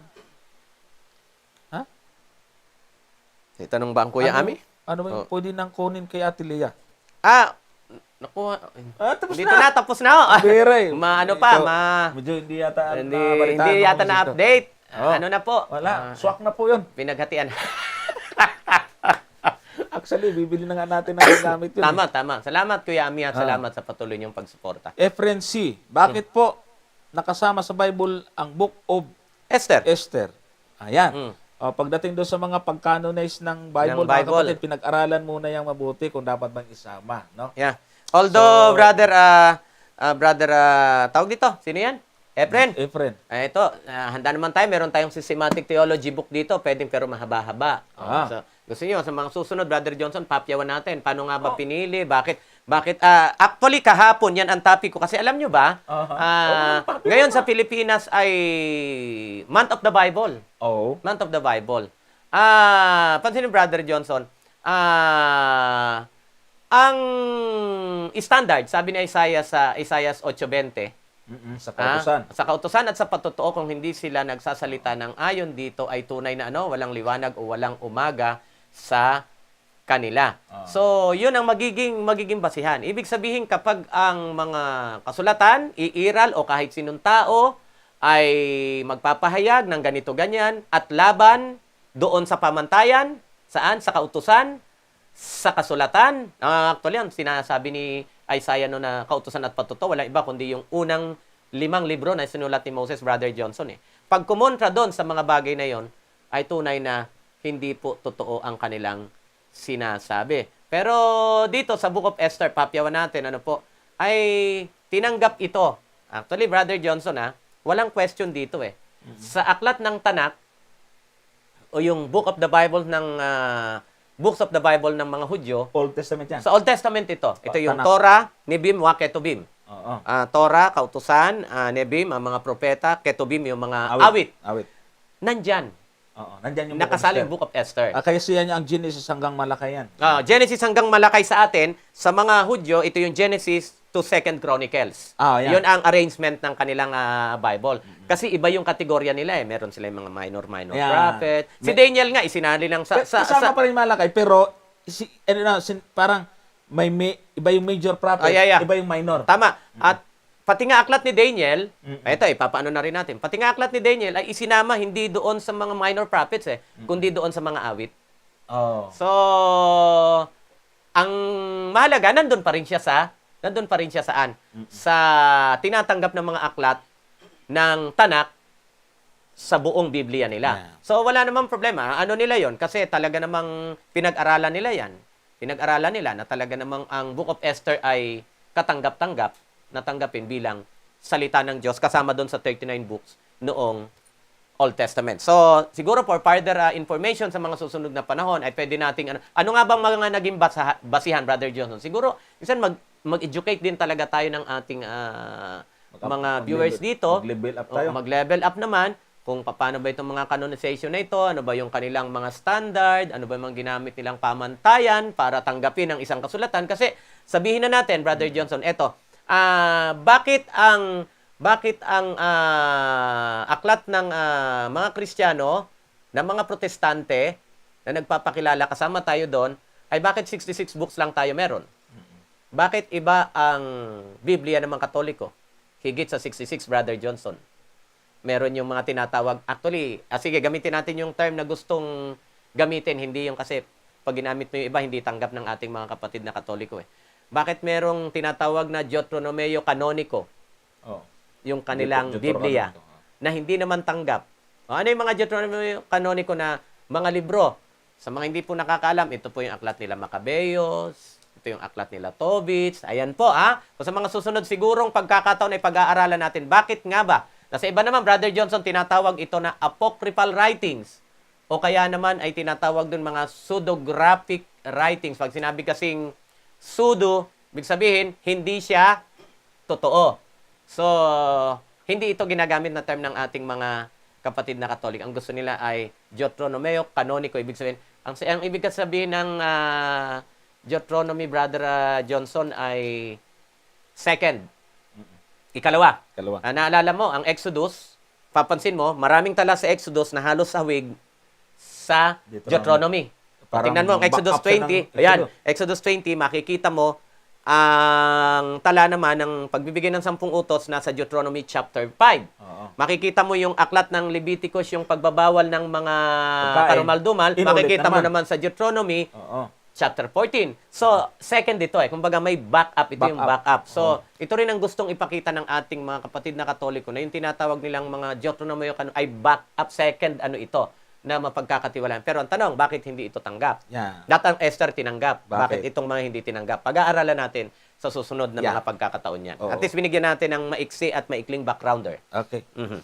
Itanong ba ang Kuya Ami? Ano ba yung pwede nang kunin kay Ate Lea? Nakuha. Tapos Dito na, tapos na. Bere. Medyo hindi yata hindi yata na-update. Ano na po? Wala. Swak na po yun. Pinaghatian. Actually, bibili na nga natin ng gamit yun. Tama, tama. Salamat Kuya Ami at salamat sa patuloy niyong pagsuporta. Efren C. Bakit po nakasama sa Bible ang Book of Esther. Esther? Ayan. Pagdating doon sa mga pag-canonize ng Bible, Ng mga Bible. kapatid, pinag-aralan muna yung mabuti kung dapat bang isama. No? Yeah. Although, brother, tawag dito, sino yan? Efren. Efren. Ito, handa naman tayo. Meron tayong systematic theology book dito. Pwedeng pero mahaba-haba. So, gusto niyo, sa mga susunod, Brother Johnson, papyawan natin. Paano nga ba pinili? Bakit? Actually, kahapon, yan ang topic ko. Kasi alam nyo ba, ngayon sa Pilipinas ay Month of the Bible. Oh. Month of the Bible. Pansinin, Brother Johnson, ang standard, sabi ni Isaiah sa Isaiah 8:20, Sa kautusan. sa kautusan at sa patotoo, kung hindi sila nagsasalita ng ayon dito, ay tunay na walang liwanag o walang umaga sa kanila. So, yun ang magiging basihan. Ibig sabihin, kapag ang mga kasulatan, iiral o kahit sinong tao ay magpapahayag ng ganito-ganyan at laban doon sa pamantayan, saan? Sa kautusan, sa kasulatan. Actually, ang sinasabi ni Isaiah na kautusan at patotoo, walang iba kundi yung unang 5 libro na sinulat ni Moses, Brother Johnson. Pag kumontra doon sa mga bagay na yon, ay tunay na hindi po totoo ang kanilang sinasabi. Pero dito sa Book of Esther, papyawan natin, ay tinanggap ito. Actually, Brother Johnson, walang question dito Sa aklat ng Tanakh, o yung Book of the Bible ng Books of the Bible ng mga Hudyo, Old Testament yan. sa Old Testament ito. Ito yung Tanakh. Torah, Nebim, wa Ketubim. Oo. Torah, kautusan, Nebim, ang mga propeta, Ketubim, yung mga awit. Nandyan. Oo. Nandyan yung Nakasaling Book of Esther. Kaya siya ang Genesis hanggang Malakayan. Genesis hanggang Malakay sa atin, sa mga Hudyo, ito yung Genesis to 2nd Chronicles. Yan. Yun ang arrangement ng kanilang Bible. Kasi iba yung kategorya nila Meron sila yung mga minor prophet. Si Daniel nga, isinali lang Kasama pa rin Malakay, pero parang iba yung major prophet, iba yung minor. Tama. At pati nga aklat ni Daniel, ito papaano na rin natin. Pati nga aklat ni Daniel ay isinama hindi doon sa mga minor prophets kundi doon sa mga awit. Oh. So, ang mahalaga, nandun pa rin siya saan? Sa tinatanggap ng mga aklat ng Tanakh sa buong Biblia nila. Yeah. So, wala namang problema. Ano nila yon? Kasi talaga namang pinag-aralan nila yan. Pinag-aralan nila na talaga namang ang Book of Esther ay katanggap-tanggap, natanggapin bilang salita ng Diyos kasama doon sa 39 books noong Old Testament. So, siguro for further information sa mga susunod na panahon ay pwede nating ano nga bang mga naging basihan, Brother Johnson? Siguro, minsan mag-educate din talaga tayo ng ating mga viewers dito. Mag-level up tayo. Mag-level up naman kung paano ba itong mga canonization na ito, ano ba yung kanilang mga standard, ano ba yung mga ginamit nilang pamantayan para tanggapin ang isang kasulatan. Kasi sabihin na natin, Brother Johnson, bakit ang aklat ng mga Kristiyano, ng mga Protestante na nagpapakilala kasama tayo doon, ay bakit 66 books lang tayo meron? Bakit iba ang Biblia ng mga Katoliko? Higit sa 66, Brother Johnson. Meron yung mga tinatawag, actually, sige, gamitin natin yung term na gustong gamitin, hindi yung kasi pag ginamit mo yung iba, hindi tanggap ng ating mga kapatid na Katoliko Bakit merong tinatawag na Deuteronomeo Canonico? Yung kanilang Biblia na hindi naman tanggap. Ano yung mga Deuteronomeo Canonico na mga libro? Sa mga hindi po nakakaalam, ito po yung aklat nila Maccabeos, ito yung aklat nila Tobit. Ayan po, Kung sa mga susunod sigurong pagkakataon ay pag-aaralan natin, bakit nga ba? Nasa iba naman, Brother Johnson, tinatawag ito na apocryphal writings. O kaya naman ay tinatawag dun mga pseudographic writings. Pag sinabi kasing pseudo, ibig sabihin, hindi siya totoo. So, hindi ito ginagamit na term ng ating mga kapatid na Katolik. Ang gusto nila ay Deuteronomeo Canonico. Ibig sabihin, ang ibig sabihin ng Deuteronomy, Brother Johnson, ay second. Ikalawa. Naalala mo, ang Exodus, papansin mo, maraming tala sa Exodus na halos sahwig sa Deuteronomy. Tingnan mo, ang Exodus 20, Exodus 20, makikita mo, ang tala naman ng pagbibigay ng 10 utos nasa Deuteronomy chapter 5. Makikita mo yung aklat ng Leviticus, yung pagbabawal ng mga karumal-dumal. Makikita mo naman sa Deuteronomy chapter 14. So, second ito kumbaga may backup. Ito yung backup. So, ito rin ang gustong ipakita ng ating mga kapatid na Katoliko na yung tinatawag nilang mga Deuteronomio ay backup second ito na mapagkakatiwalaan. Pero ang tanong, bakit hindi ito tanggap? Yeah. Lahat ang Esther tinanggap. Bakit? Bakit itong mga hindi tinanggap? Pag-aaralan natin sa susunod na mga pagkakataon yan. Oo. At least binigyan natin ng maiksi at maikling backgrounder. Okay. Mhm.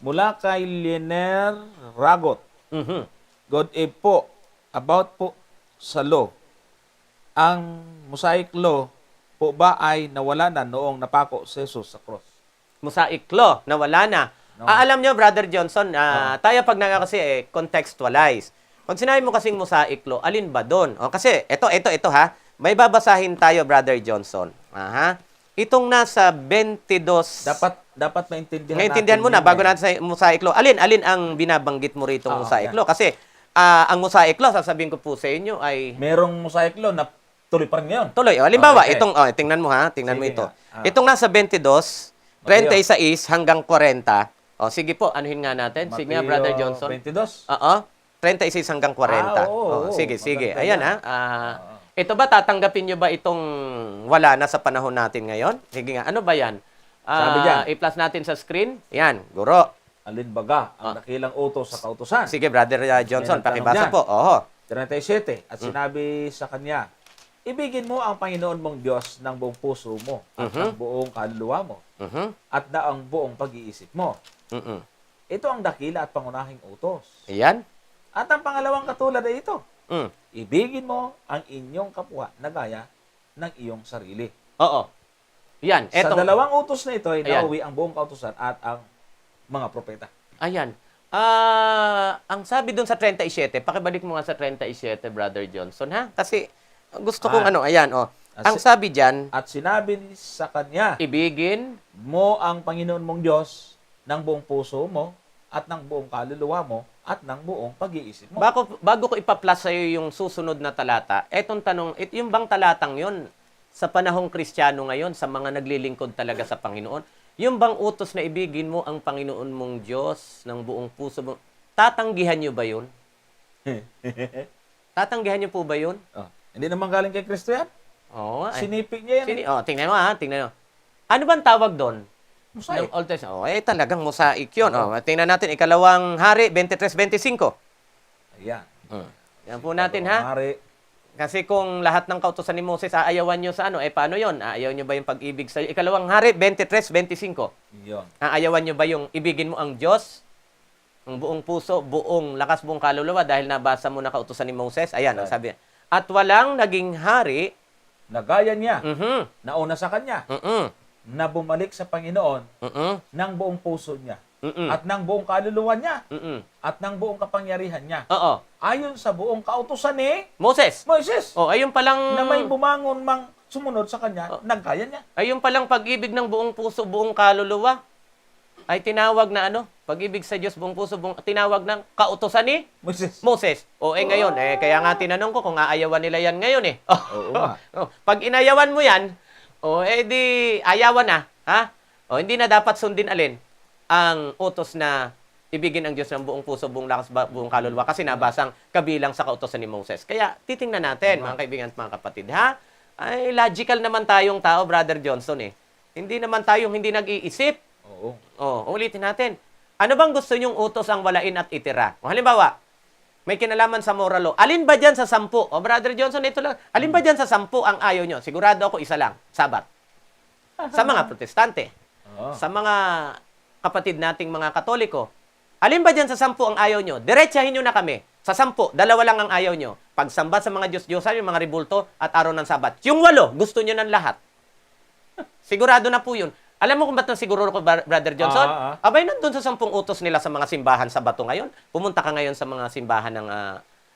Mula kay Liner Ragot. Mhm. God po, about po sa law. Ang Mosaic law po ba ay nawala na noong napako si Jesus sa cross? Mosaic law na wala na. No. Alam nyo, Brother Johnson, tayo pag kasi contextualize. Pag sinabi mo kasing Mosaic law, alin ba doon? Kasi ito ha. May babasahin tayo, Brother Johnson. Aha. Itong nasa 22. Dapat maintindihan Ngaintindihan mo na bago natin sa Mosaic law. Alin ang binabanggit mo rito Mosaic law? Kasi ang Mosaic law, sasabihin ko po sa inyo ay merong Mosaic law na tuloy pa rin ngayon. tuloy. Halimbawa, Okay. tingnan mo ha. Tingnan mo Sige ito. nga. Itong nasa 22, 36 hanggang 40. Sige po, anuhin nga natin. Sige nga, Brother Johnson. 22. Oo. 36 hanggang 40. Oo. Sige. Maganda Ayan yan. Ito ba, tatanggapin nyo ba itong wala na sa panahon natin ngayon? Sige nga, ano ba yan? Sabi dyan. I-plus natin sa screen. Yan, guro. Alin baga ang dakilang utos sa kautusan? Sige, Brother Johnson, May nagtanong pakibasa dyan. po. Oo. 37. At sinabi sa kanya, ibigin mo ang Panginoon mong Diyos ng buong puso mo at ng buong kaluluwa mo Mhm. at ang buong pag-iisip mo. Mhm. Ito ang dakila at pangunahing utos. Ayan. At ang pangalawang katulad ay ito. Mm. Ibigin mo ang inyong kapwa na gaya ng iyong sarili. Oo. Yan. Sa Etong, dalawang utos na ito ay Ayan. nauwi ang buong kautusan at ang mga propeta. Ayan. Ang sabi dun sa 37, pakibalik mo nga sa 37, Brother Johnson, ha? Kasi gusto kong ayan, Ang sabi dyan, At sinabi sa kanya, ibigin, mo ang Panginoon mong Diyos ng buong puso mo at ng buong kaluluwa mo at ng buong pag-iisip mo. bago ko ipa-plus sa'yo yung susunod na talata, etong tanong, yung bang talatang yun, sa panahong Kristiyano ngayon, sa mga naglilingkod talaga sa Panginoon, yung bang utos na ibigin mo ang Panginoon mong Diyos ng buong puso mo, tatanggihan nyo ba yun? Tatanggihan nyo po ba yun? Hindi naman galing kay Kristo yan. Oo. Sinipig niya yan. Tingnan mo ha, tingnan mo. Ano bang tawag doon? Mosaic. Ng Old Testament. Talagang mosaic yun. Tingnan natin, Ikalawang Hari, 23-25. Ayan. Yan po natin ha. Mari. Kasi kung lahat ng kautusan ni Moses, aayawan nyo sa paano yon? Aayaw nyo ba yung pag-ibig sa Ikalawang Hari, 23-25? Yun. Aayawan nyo ba yung ibigin mo ang Diyos? Ang buong puso, buong lakas, buong kaluluwa dahil nabasa mo na kautusan ni Moses? Ayan, ang sabi. At walang naging hari, Nagaya niya, mhm, nauna sa kanya, mhm, na bumalik sa Panginoon mhm, ng buong puso niya mhm, at ng buong kaluluwa niya mhm. at ng buong kapangyarihan niya. Oo. Ayon sa buong kautusan ni Moses. Moises, Ayun palang na may bumangon mang sumunod sa kanya, nagkaya niya. ayun palang pag-ibig ng buong puso, buong kaluluwa ay tinawag na pag-ibig sa Diyos, buong puso, tinawag ng kautusan ni Moises. Moses. Ngayon, kaya nga tinanong ko kung aayawan nila yan ngayon Oo nga. Pag inayawan mo yan, di ayawan na, ha? Hindi na dapat sundin alin ang utos na ibigin ang Diyos ng buong puso, buong lakas, buong kaluluwa kasi nabasang kabilang sa kautosan ni Moses. Kaya titingnan natin, mga kaibigan at mga kapatid, ha? Ay, logical naman tayong tao, Brother Johnson, Hindi naman tayong hindi nag-iisip. Oo. Ulitin natin. Ano bang gusto nyong utos ang walain at itira? Halimbawa, may kinalaman sa moral law. Alin ba dyan sa 10? Brother Johnson, ito lang. Alin ba dyan sa 10 ang ayaw nyo? Sigurado ako isa lang, Sabat. Sa mga protestante. Sa mga kapatid nating mga katoliko. Alin ba dyan sa 10 ang ayaw nyo? Diretsahin nyo na kami. Sa 10, 2 lang ang ayaw nyo. Pagsamba sa mga Diyos-Diyosan, yung mga rebulto at araw ng Sabat. Yung 8, gusto nyo ng lahat. Sigurado na po yun. Alam mo kung ba't siguro ko, Brother Johnson? Abay, nandun sa 10 utos nila sa mga simbahan sa bato ngayon. Pumunta ka ngayon sa mga simbahan ng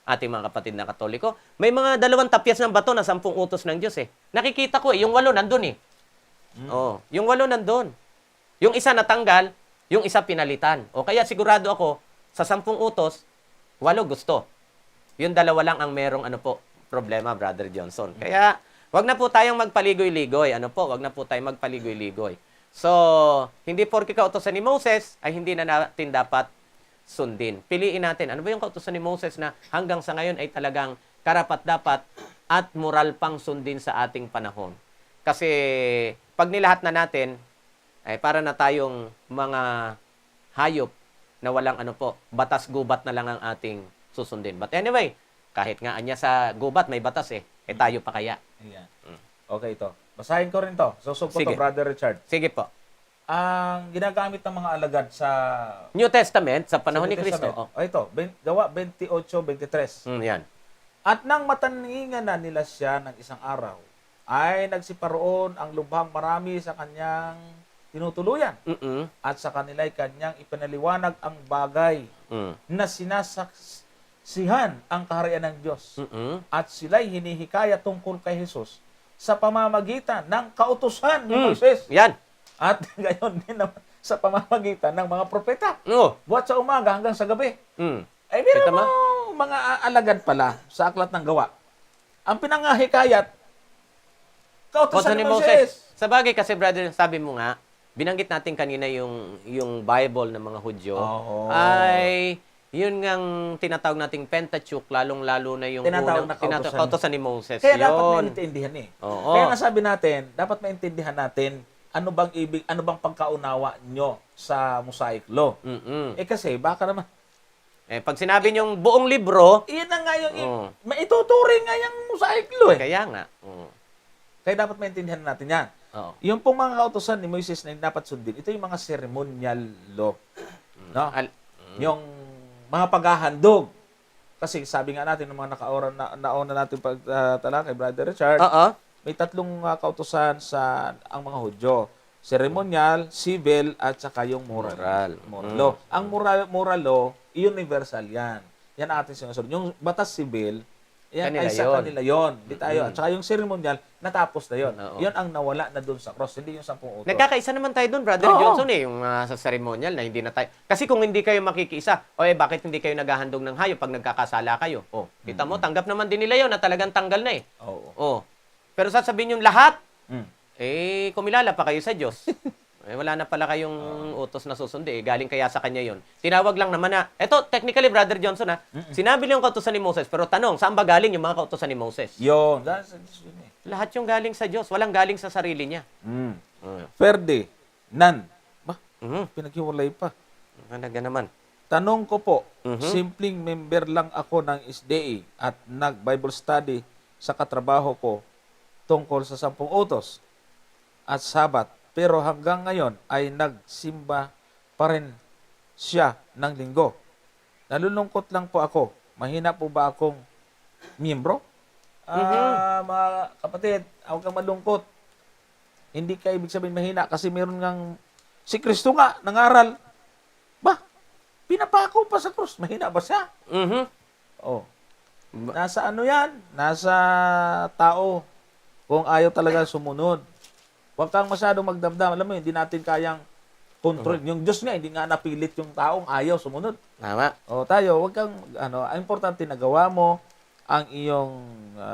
ating mga kapatid na Katoliko. May mga 2 tapyas ng bato na 10 utos ng Diyos Nakikita ko yung 8 nandun yung 8 nandun. Yung isa natanggal, yung isa pinalitan. Kaya sigurado ako, sa 10 utos, 8 gusto. Yung 2 lang ang merong problema, Brother Johnson. Kaya, wag na po tayong magpaligoy-ligoy. Wag na po tayong magpaligoy-ligoy. So, hindi porke kautosan ni Moses, ay hindi na natin dapat sundin. Piliin natin, ano ba yung kautusan ni Moses na hanggang sa ngayon ay talagang karapat-dapat at moral pang sundin sa ating panahon. Kasi pag nilahat na natin, ay para na tayong mga hayop na walang batas gubat na lang ang ating susundin. But anyway, kahit nga anya sa gubat may batas tayo pa kaya. Ayan. Okay, ito. Basahin ko rin to. Susog ko Sige. to, Brother Richard. Sige po. Ang ginagamit ng mga alagad sa New Testament sa panahon sa ni New Kristo. Testament. Ito, Gawa 28:23. Yan. At nang mataningan na nila siya ng isang araw, ay nagsiparoon ang lubhang marami sa kanyang tinutuluyan. Mm-mm. At sa kanila'y kanyang ipinaliwanag ang bagay Mm. na sinasaksihan ang kaharian ng Diyos. Mm-mm. At sila'y hinihikaya tungkol kay Jesus sa pamamagitan ng kautusan ni Mm. Moises. Yan. At gayon din naman sa pamamagitan ng mga propeta. No. Buhat sa umaga hanggang sa gabi. Mm. Ay, meron Kita mo? mga alagad pala sa Aklat ng Gawa. Ang pinangahikayat, kautusan ni Moises. Sa bagay kasi brother, sabi mo nga, binanggit natin kanina yung Bible ng mga Hudyo Oo. ay yun ngang tinatawag nating Pentateuch, lalong-lalo na yung Tinatawag na kautusan. kautusan ni Moses. Kaya dapat yun. maintindihan Oo. Kaya nasabi natin, dapat maintindihan natin ano bang pagkaunawa nyo sa Mosaic Law. Mm-mm. Kasi baka naman, Pag sinabi niyong buong libro, iyan na nga yung, Oo. maituturing nga yung Mosaic Law. kaya nga. Oo. Kaya dapat maintindihan natin yan. Oo. Yung pong mga kautusan ni Moises na dapat sundin, ito yung mga ceremonial law. No? Yung mga paghahandog. Kasi sabi nga natin ng mga nauna natin pagtalakay, Brother Richard, Oo. may tatlong kautusan sa ang mga Hudyo. Ceremonial, civil, at saka yung moral law. Ang moral law, universal yan. Yan ang ating sinusunod. Yung batas civil, yan Kanila ay sa yun. kanila yon. Di tayo. At saka yung ceremonial, natapos na yon. Oo. Yun ang nawala na doon sa cross, hindi yung 10 utos. Nagkakaisa naman tayo doon, Brother Oo. Johnson yung sa ceremonial na hindi na tayo. Kasi kung hindi kayo makikiisa, bakit hindi kayo naghahandog ng hayop pag nagkakasala kayo? Kita mo, tanggap naman din nila yon na talagang tanggal na Oo. Pero sasabihin yung lahat, Mm. kumilala pa kayo sa Diyos. Wala na pala kayong utos na susundi. Galing kaya sa kanya yon. Tinawag lang naman na, eto, technically, Brother Johnson, sinabi lang yung kautusan ni Moses, pero tanong, saan ba galing yung mga kautusan ni Moses? Yun. That's yun eh. Lahat yung galing sa Diyos. Walang galing sa sarili niya. Mm. Verde, nan. Ba, Mhm. pinaghiwalay pa. Halaga naman. Tanong ko po, Mhm. simpleng member lang ako ng SDA at nag-Bible study sa katrabaho ko tungkol sa 10 utos at Sabat. Pero hanggang ngayon ay nagsimba pa rin siya ng linggo. Nalulungkot lang po ako. Mahina po ba akong miyembro? Mga kapatid, huwag kang malungkot. Hindi ka ibig sabihin mahina kasi meron ngang si Kristo nga nangaral. Ba, pinapako pa sa krus. Mahina ba siya? Mhm. Oh. Nasa ano yan? Nasa tao. Kung ayaw talaga sumunod. Huwag kang masyadong magdamdam. Alam mo, hindi natin kayang control. Yung Diyos nga, hindi nga napilit yung taong ayaw sumunod. Tama. O tayo, huwag kang, ang importante na gawa mo ang iyong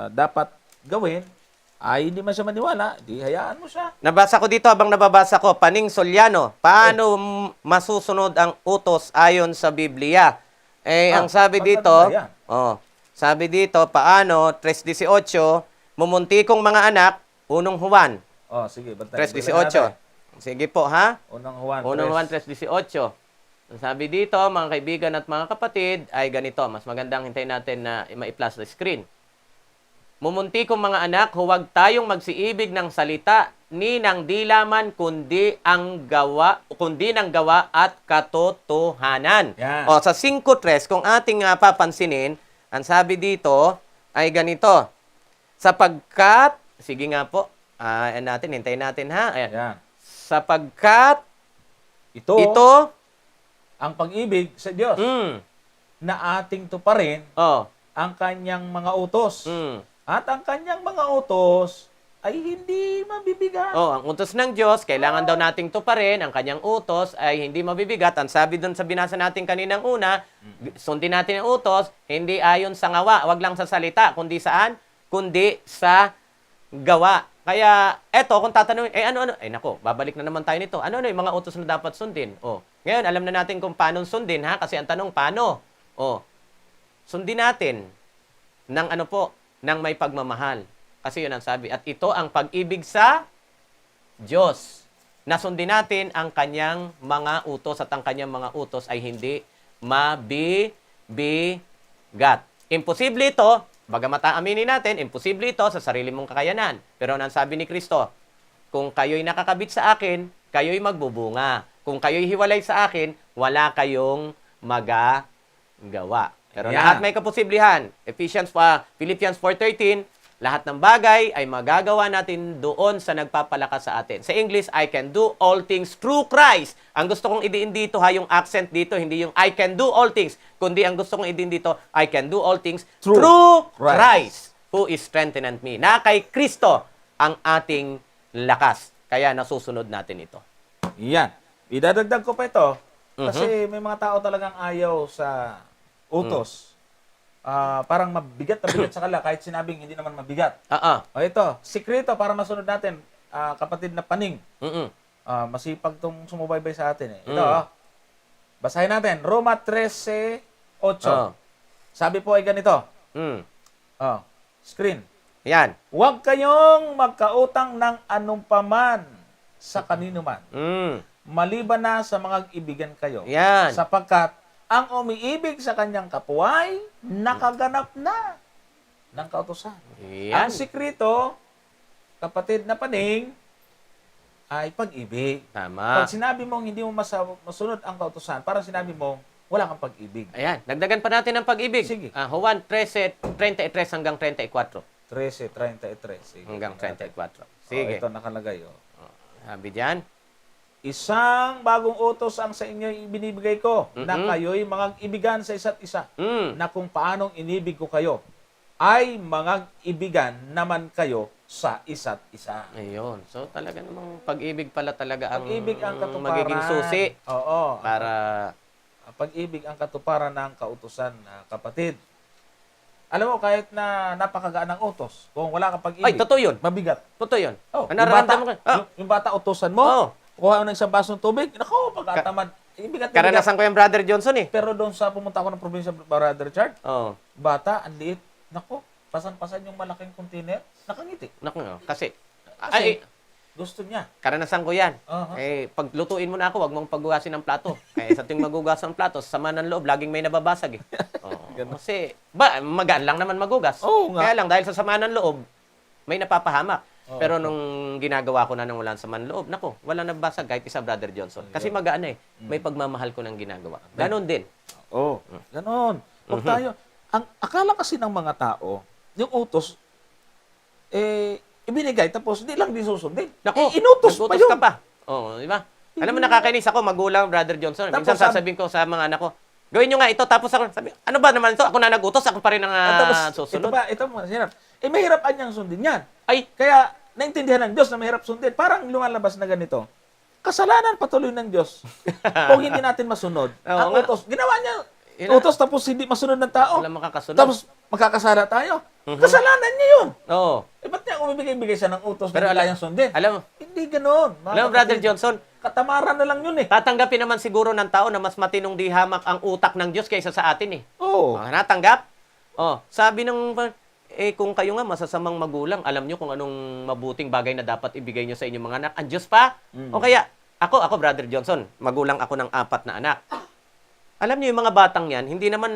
dapat gawin, ay hindi man siya maniwala, di hayaan mo siya. Nabasa ko dito habang nababasa ko, Paning Soliano, paano masusunod ang utos ayon sa Biblia? Ang sabi dito, maganda yan. sabi dito, paano, 3:18, mumuntikong mga anak, unong Juan. Sige, bantay. 3:18. Sige po, ha? Unang Juan. Unong Juan 3:18. Ang sabi dito, mga kaibigan at mga kapatid, ay ganito. Mas magandang hintayin natin na ma-i-plus the screen. Mumuntikong mga anak, huwag tayong magsiibig ng salita ni ng dilaman kundi ng gawa at katotohanan. Yan. Sa 5:3, kung ating papansinin, ang sabi dito ay ganito. Sapagkat, sige nga po, hintayin natin ha. Ayan. Yan. Sapagkat Ito, ito ang pag-ibig sa Diyos na ating tuparin ang kanyang mga utos. At ang kanyang mga utos ay hindi mabibigat. ang utos ng Diyos, kailangan daw nating tuparin. Ang kanyang utos ay hindi mabibigat. Ang sabi doon sa binasa natin kaninang una, sundin natin ang utos, hindi ayon sa ngawa. Wag lang sa salita, kundi saan? Kundi sa gawa. Kaya, eto, kung tatanungin, ano? Nako, babalik na naman tayo nito. Ano yung mga utos na dapat sundin? Ngayon, alam na natin kung paano sundin, ha? Kasi ang tanong, paano? Sundin natin ng ng may pagmamahal. Kasi yun ang sabi. At ito ang pag-ibig sa Diyos. Nasundin natin ang kanyang mga utos at ang kanyang mga utos ay hindi mabibigat. Imposible ito, bagamat aaminin natin, imposible ito sa sarili mong kakayanan. Pero ang sabi ni Kristo, kung kayo'y nakakabit sa akin, kayo'y magbubunga. Kung kayo'y hiwalay sa akin, wala kayong magagawa. Pero lahat may kaposiblihan. Philippians 4:13, lahat ng bagay ay magagawa natin doon sa nagpapalakas sa atin. Sa English, I can do all things through Christ. Ang gusto kong idiin dito, yung accent dito, hindi yung I can do all things, kundi ang gusto kong idiin dito, I can do all things through Christ, who is strengthening me. Na kay Kristo ang ating lakas. Kaya nasusunod natin ito. Yan. Idadagdag ko pa ito kasi may mga tao talagang ayaw sa utos. Parang mabigat na bigat sa kanila kahit sinabing hindi naman mabigat. O ito, sikreto para masunod natin, kapatid na paning. Masipag tong sumubaybay sa atin. Ito, basahin natin. Roma 13:8. Sabi po ay ganito. Screen. Yan. Huwag kayong magkautang ng anumpaman sa kanino man. Maliban na sa mga ibigan kayo. Yan. Sapagkat ang umiibig sa kanyang kapwa ay nakaganap na ng kautusan. Yan. Ang sikreto, kapatid na paning, ay pag-ibig. Tama. Pag sinabi mong hindi mo masunod ang kautusan, parang sinabi mong wala kang pag-ibig. Ayan. Dagdagan pa natin ang pag-ibig. Sige. Juan 13:33 hanggang 34. 13:33. Sige. Hanggang 34. Sige. Ito nakalagay. Sabi diyan. Isang bagong utos ang sa inyo ibinibigay ko, na kayo'y mag-ibigan sa isa't isa, na kung paanong inibig ko kayo, ay mag-ibigan naman kayo sa isa't isa. Ayun. So talaga namang pag-ibig pala talaga ang Pag-ibig ang katuparan. magiging susi Oo. para Pag-ibig ang katuparan ng kautusan, kapatid. Alam mo, kahit na napakagaan ng utos, kung wala kang pag-ibig, ay, totoo yun. mabigat. Totoo yun. Oh, Ang nararamdaman ko. yung bata utusan mo, kuha mo ng isang basong tubig, nako, pagkatamad. Ibigat na bigat. Karanasan ko yung Brother Johnson eh. Pero doon sa pumunta ako ng probinsya, Brother Richard, Oo. bata, ang liit, nako, pasan-pasan yung malaking container, nakangiti. Naku, kasi Kasi gusto niya. karanasan ko yan. Uh-huh. Paglutuin mo na ako, wag mong paghugasin ng plato. Sa tuwing magugas ng plato, sama ng loob, laging may nababasag eh. Kasi, magaan lang naman magugas. Oo nga. Kaya lang, dahil sa sama ng loob, may napapahamak. Pero nung ginagawa ko na nang wala sa man loob, nako, wala nabasag kahit isa, Brother Johnson. Kasi magaan eh. May pagmamahal ko ng ginagawa. Ganon din. Ganon. Huwag tayo. Ang akala kasi ng mga tao, yung utos, ibinigay, tapos hindi lang din susundin. Nako, inutos pa yun. ka pa. Di ba? Alam mo, nakakainis ako, magulang, Brother Johnson. Minsan sasabihin ko sa mga anak ko, gawin nyo nga ito, tapos ako, sabi, ano ba naman ito? Ako na nagutos, ako pa rin ang susunod. Ito mo, hirap. Mahirap anyang sundin yan. Ay, Kaya, naintindihan ng Diyos na mahirap sundin. Parang lumalabas na ganito. Kasalanan patuloy ng Diyos. Kung hindi natin masunod, ang nga. utos, ginawa niya, utos tapos hindi masunod ng tao. wala makakasunod. Tapos makakasala tayo. Kasalanan niya yun. Oo. Ba't niya umibigay siya ng utos Pero na kayang sundin? Alam mo, Hindi ganon. Brother Johnson, Katamaran na lang yun eh. tatanggapin naman siguro ng tao na mas matinong di hamak ang utak ng Diyos kaysa sa atin eh. Oo. Natanggap? Sabi ng, kung kayo nga masasamang magulang, alam nyo kung anong mabuting bagay na dapat ibigay nyo sa inyong mga anak. Ang Diyos pa? O kaya, ako, Brother Johnson, magulang ako ng 4 na anak. Alam niyo yung mga batang yan, hindi naman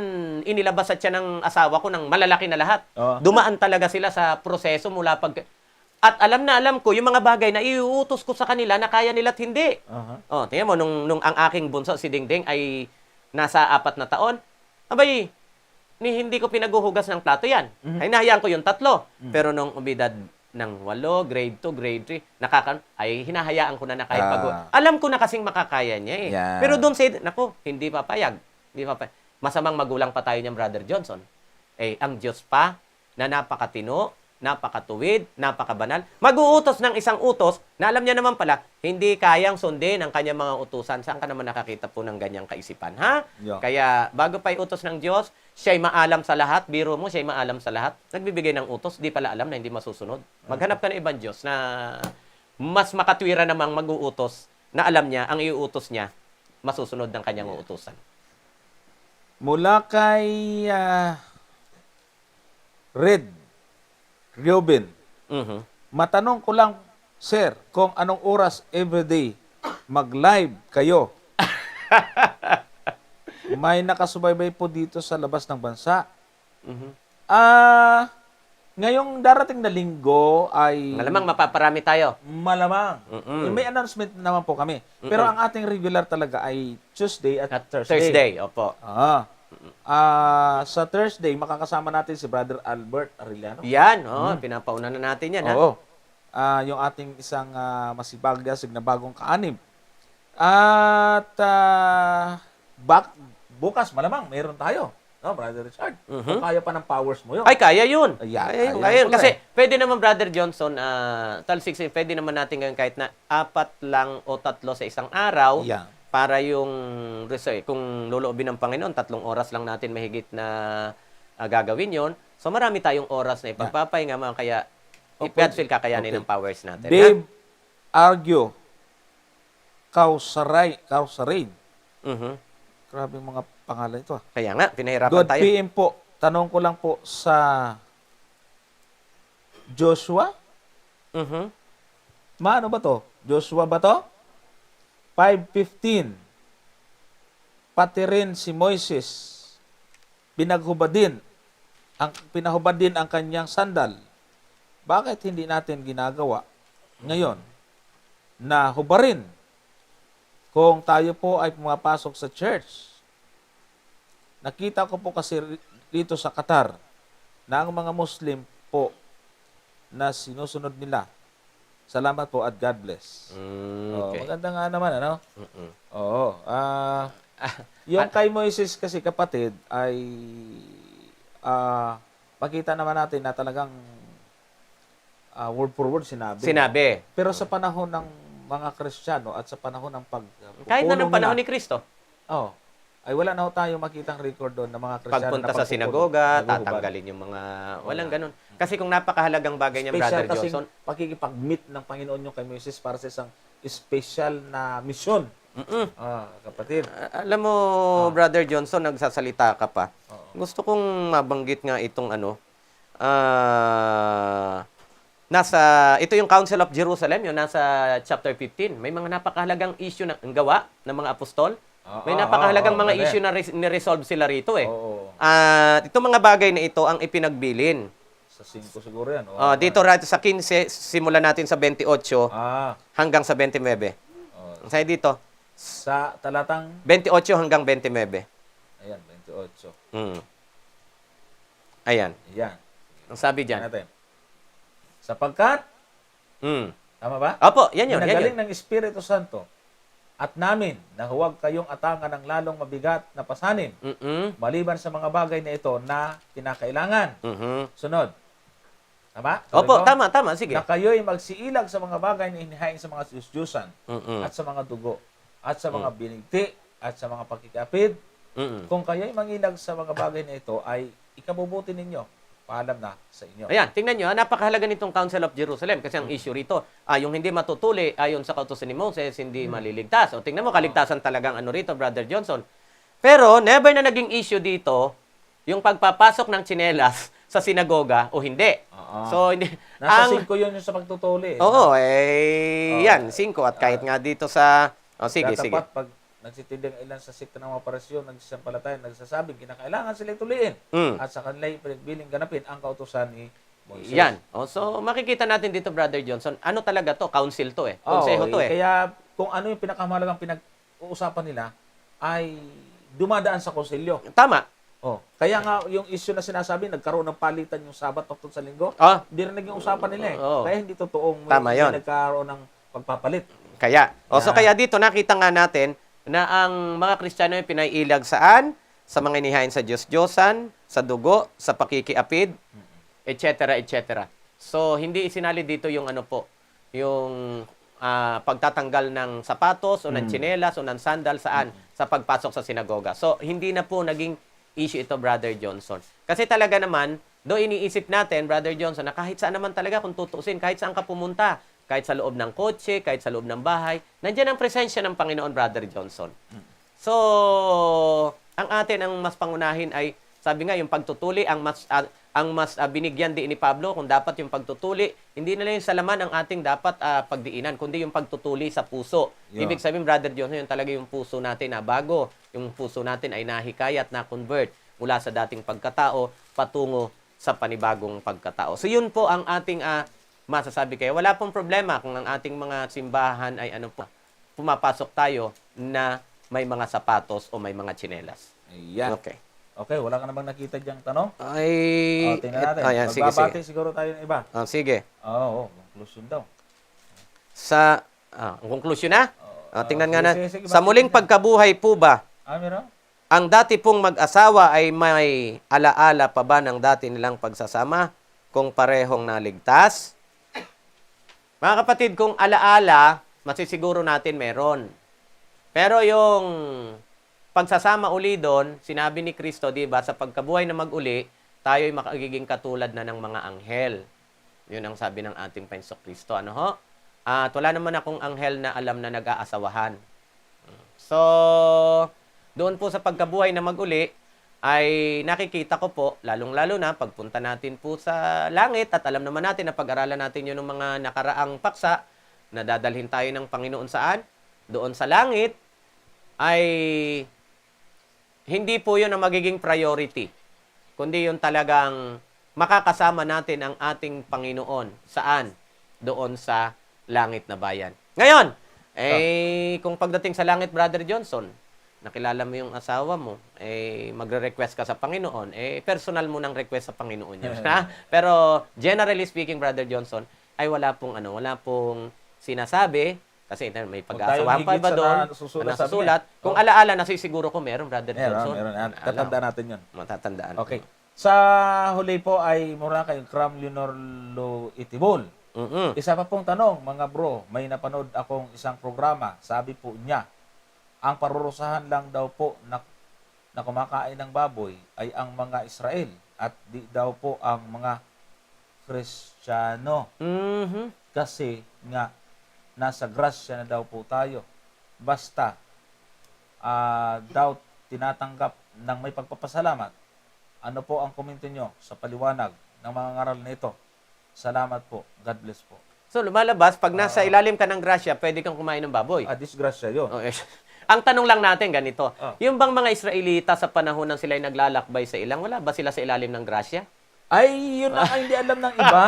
inilabas at siya ng asawa ko ng malalaki na lahat. Dumaan talaga sila sa proseso mula pag... At alam ko yung mga bagay na iuutos ko sa kanila na kaya nila't hindi. Tingnan mo, nung ang aking bunso, si Dingding, ay nasa 4 na taon, abay, hindi ko pinaguhugas ng plato yan. Ay nahayaan ko yung 3. Pero nung umidad ng 8, grade 2, grade 3, ay hinahayaan ko na kahit alam ko na kasing makakaya niya eh. Yeah. Pero doon naku, hindi papayag. Masamang magulang pa tayo niyan, Brother Johnson. Ang Diyos pa na napakatino, napakatuwid, napakabanal, mag-uutos ng isang utos na alam niya naman pala, hindi kayang sundin ang kanyang mga utusan. Saan ka naman nakakita po ng ganyang kaisipan, ha? Yeah. Kaya, bago pa iutos ng Diyos, siya'y maalam sa lahat. Biro mo, siya'y maalam sa lahat. Nagbibigay ng utos, di pala alam na hindi masusunod. Maghanap ka ng ibang Diyos na mas makatwira namang mag-uutos na alam niya, ang iuutos niya, masusunod ng kanyang uutusan. Mula kay Red Reuben, Mhm. matanong ko lang, sir, kung anong oras everyday mag-live kayo. May nakasubaybay po dito sa labas ng bansa. Mhm. Ngayong darating na linggo ay Malamang mapaparami tayo. malamang. Mm-mm. May announcement naman po kami. Pero ang ating regular talaga ay Tuesday at At Thursday. Thursday, opo. Sa Thursday, makakasama natin si Brother Albert Arellano. Yan, pinapauna na natin yan, ha? Oo. Yung ating isang masibag dasig na bagong kaanib. At bukas, malamang, meron tayo. No, Brother Richard? Kung kaya pa ng powers mo yun. Ay, kaya yun. Ayan, Kaya yun. pala Kasi pwede naman, Brother Johnson, tal 16, pwede naman natin ngayon kahit na 4 lang o 3 sa isang araw Yeah. para yung, kung loloobin ng Panginoon, 3 oras lang natin mahigit na gagawin yon. So marami tayong oras na ipagpapahinga, kaya God will kakayanin ng powers natin. Dave Argyo Kausaray. Mhm. Grabe mga pangalan ito. Kaya nga, pinahirapan Good tayo. PM po. Tanong ko lang po sa Joshua. Mhm. Maano ba to? Joshua ba to? 5:15. Pati rin si Moises pinahubad din ang kanyang sandal. Bakit hindi natin ginagawa ngayon na hubarin kung tayo po ay pumapasok sa church? Nakita ko po kasi dito sa Qatar na ang mga Muslim po na sinusunod nila. Salamat po at God bless. Okay. Maganda nga naman, ano? Mm-mm. Oo. Yung kay Moises kasi kapatid ay pakita naman natin na talagang word for word sinabi. Sinabi. Pero sa panahon ng mga Kristiyano at sa panahon ng Kahit na ng pupulong panahon nila, ni Kristo. ay wala na ho tayo makitang record doon ng mga Kristiyano Pagpunta na sa pagpupulong, sinagoga, naguhubad. tatanggalin yung mga... Walang ganun. Kasi kung napakahalagang bagay niya, Special Brother kasing Johnson. pakikipag-meet ng Panginoon yung kay Moises para sa isang special na misyon. Kapatid. Alam mo, Brother Johnson, nagsasalita ka pa. Gusto kong mabanggit nga itong ito yung Council of Jerusalem, yun, nasa chapter 15. May mga napakahalagang issue na ang gawa ng mga apostol. May napakahalagang mga issue na ni-resolve sila rito eh. At itong mga bagay na ito ang ipinagbilin. Sa 5 siguro yan. Dito rito sa 15, simulan natin sa 28 hanggang sa 29. Sa dito, Sa talatang, 28 hanggang 29. ayan, 28. Ayan. Ayan. Ang sabi Tingnan diyan. natin. Sapagkat, tama ba? Opo, yan yun. Yan yun. Pinagaling ng Espiritu Santo at namin na huwag kayong atangan ng lalong mabigat na pasanin maliban sa mga bagay na ito na kinakailangan. Sunod. Tama? Opo, Ito, tama. Sige. na kayo'y magsiilag sa mga bagay na inihain sa mga Diyos-Diyosan at sa mga dugo at sa mga binigti at sa mga pakikapid. Kung kayo'y mangilag sa mga bagay na ito ay ikabubuti ninyo. Paalam na sa inyo. Ayan, tingnan nyo, napakahalaga nitong Council of Jerusalem kasi ang issue rito, yung hindi matutuli ayon sa kautusan ni Moses, hindi maliligtas. O tingnan mo, kaligtasan talagang rito, Brother Johnson. Pero, never na naging issue dito yung pagpapasok ng tsinelas sa sinagoga o hindi. So, hindi. Nasa 5 yun yung sa pagtutuli. Oo, yan, 5. At kahit nga dito sa... sige. Dapat pag nagsitinding ilan sa sikta ng mga parasyon, nagsasampalatayan, nagsasabing kinakailangan sila tuliin at sa kanila'y pinagbiling ganapin ang kautusan ni Moises. Yan. So, makikita natin dito, Brother Johnson, ano talaga to? Council to eh. Konseho to eh. Kaya kung ano yung pinakamahalagang pinag-uusapan nila ay dumadaan sa konsilyo. Tama. Kaya nga yung issue na sinasabi, nagkaroon ng palitan yung Sabat patungkol sa linggo, hindi rin naging usapan nila eh. Kaya hindi totoong Tama yun. nagkaroon ng pagpapalit. Kaya. So kaya dito nakita nga natin na ang mga Kristiyano ay pinailag saan? Sa mga inihain sa Diyos-Diyosan, sa dugo, sa pakikiapid, etc. So hindi isinali dito yung yung pagtatanggal ng sapatos o ng tsinelas o ng sandal saan? Sa pagpasok sa sinagoga. So hindi na po naging issue ito, Brother Johnson. Kasi talaga naman, iniisip natin, Brother Johnson, na kahit saan naman talaga kung tutuusin, kahit saan ka pumunta, kahit sa loob ng kotse, kahit sa loob ng bahay, nandiyan ang presensya ng Panginoon, Brother Johnson. So, ang atin ang mas pangunahin ay, sabi nga, yung pagtutuli, ang mas binigyan din ni Pablo, kung dapat yung pagtutuli, hindi na lang yung sa laman ang ating dapat pagdiinan, kundi yung pagtutuli sa puso. Yeah. Ibig sabihin, Brother John, yun talaga yung puso natin na bago. Yung puso natin ay nahikayat, na-convert mula sa dating pagkatao patungo sa panibagong pagkatao. So, yun po ang ating masasabi kayo. Wala pong problema kung ang ating mga simbahan ay pumapasok tayo na may mga sapatos o may mga tsinelas. Ayan. Okay. Okay, wala ka na bang nakita diyang tanong? Ay, Tingnan natin. ayan, sige, Magbabati sige. siguro tayo ng iba. Sige. Oo, conclusion daw. Ang conclusion na? Tingnan nga na. sige, Sa muling bakit pagkabuhay po ba, meron? ang dati pong mag-asawa ay may alaala pa ba ng dati nilang pagsasama kung parehong naligtas? Mga kapatid, kung alaala, masisiguro natin meron. Pero yung pagsasama uli doon, sinabi ni Kristo, di ba, sa pagkabuhay na mag-uli, tayo ay makagiging katulad na ng mga anghel. Yun ang sabi ng ating Panginoong Kristo. Ano ho? At wala naman akong anghel na alam na nag-aasawahan. So, doon po sa pagkabuhay na mag-uli, ay nakikita ko po, lalong-lalo na pagpunta natin po sa langit at alam naman natin na pag-aralan natin yun ng mga nakaraang paksa na dadalhin tayo ng Panginoon saan? Doon sa langit, ay hindi po yun ang magiging priority. Kundi yun talagang makakasama natin ang ating Panginoon. Saan? Doon sa langit na bayan. Ngayon, kung pagdating sa langit, Brother Johnson, nakilala mo yung asawa mo, magre-request ka sa Panginoon, personal mo ng request sa Panginoon yun. Ha? Pero generally speaking, Brother Johnson, ay wala pong sinasabi, kasi may pag-aasawahan pa ba doon, na nasusulat. Kung alaala, nasisiguro ko meron, Brother Johnson. Meron. Tatandaan natin yun. Matatandaan. Okay. Sa huli po ay mura kayong Cram Leonardo Itibol. Isa pa pong tanong, mga bro, may napanood akong isang programa, sabi po niya, ang parurusahan lang daw po na kumakain ng baboy ay ang mga Israel at di daw po ang mga Kristiyano. Kasi nga, nasa grasya na daw po tayo. Basta, daw tinatanggap ng may pagpapasalamat. Ano po ang komento nyo sa paliwanag ng mga ngaral na ito? Salamat po. God bless po. So, lumalabas, pag nasa ilalim ka ng grasya, pwede kang kumain ng baboy. Disgrasya yun. Okay. Ang tanong lang natin ganito, yung bang mga Israelita sa panahon ng sila'y naglalakbay sa ilang, wala ba sila sa ilalim ng grasya? Ay, yun ang hindi alam ng iba.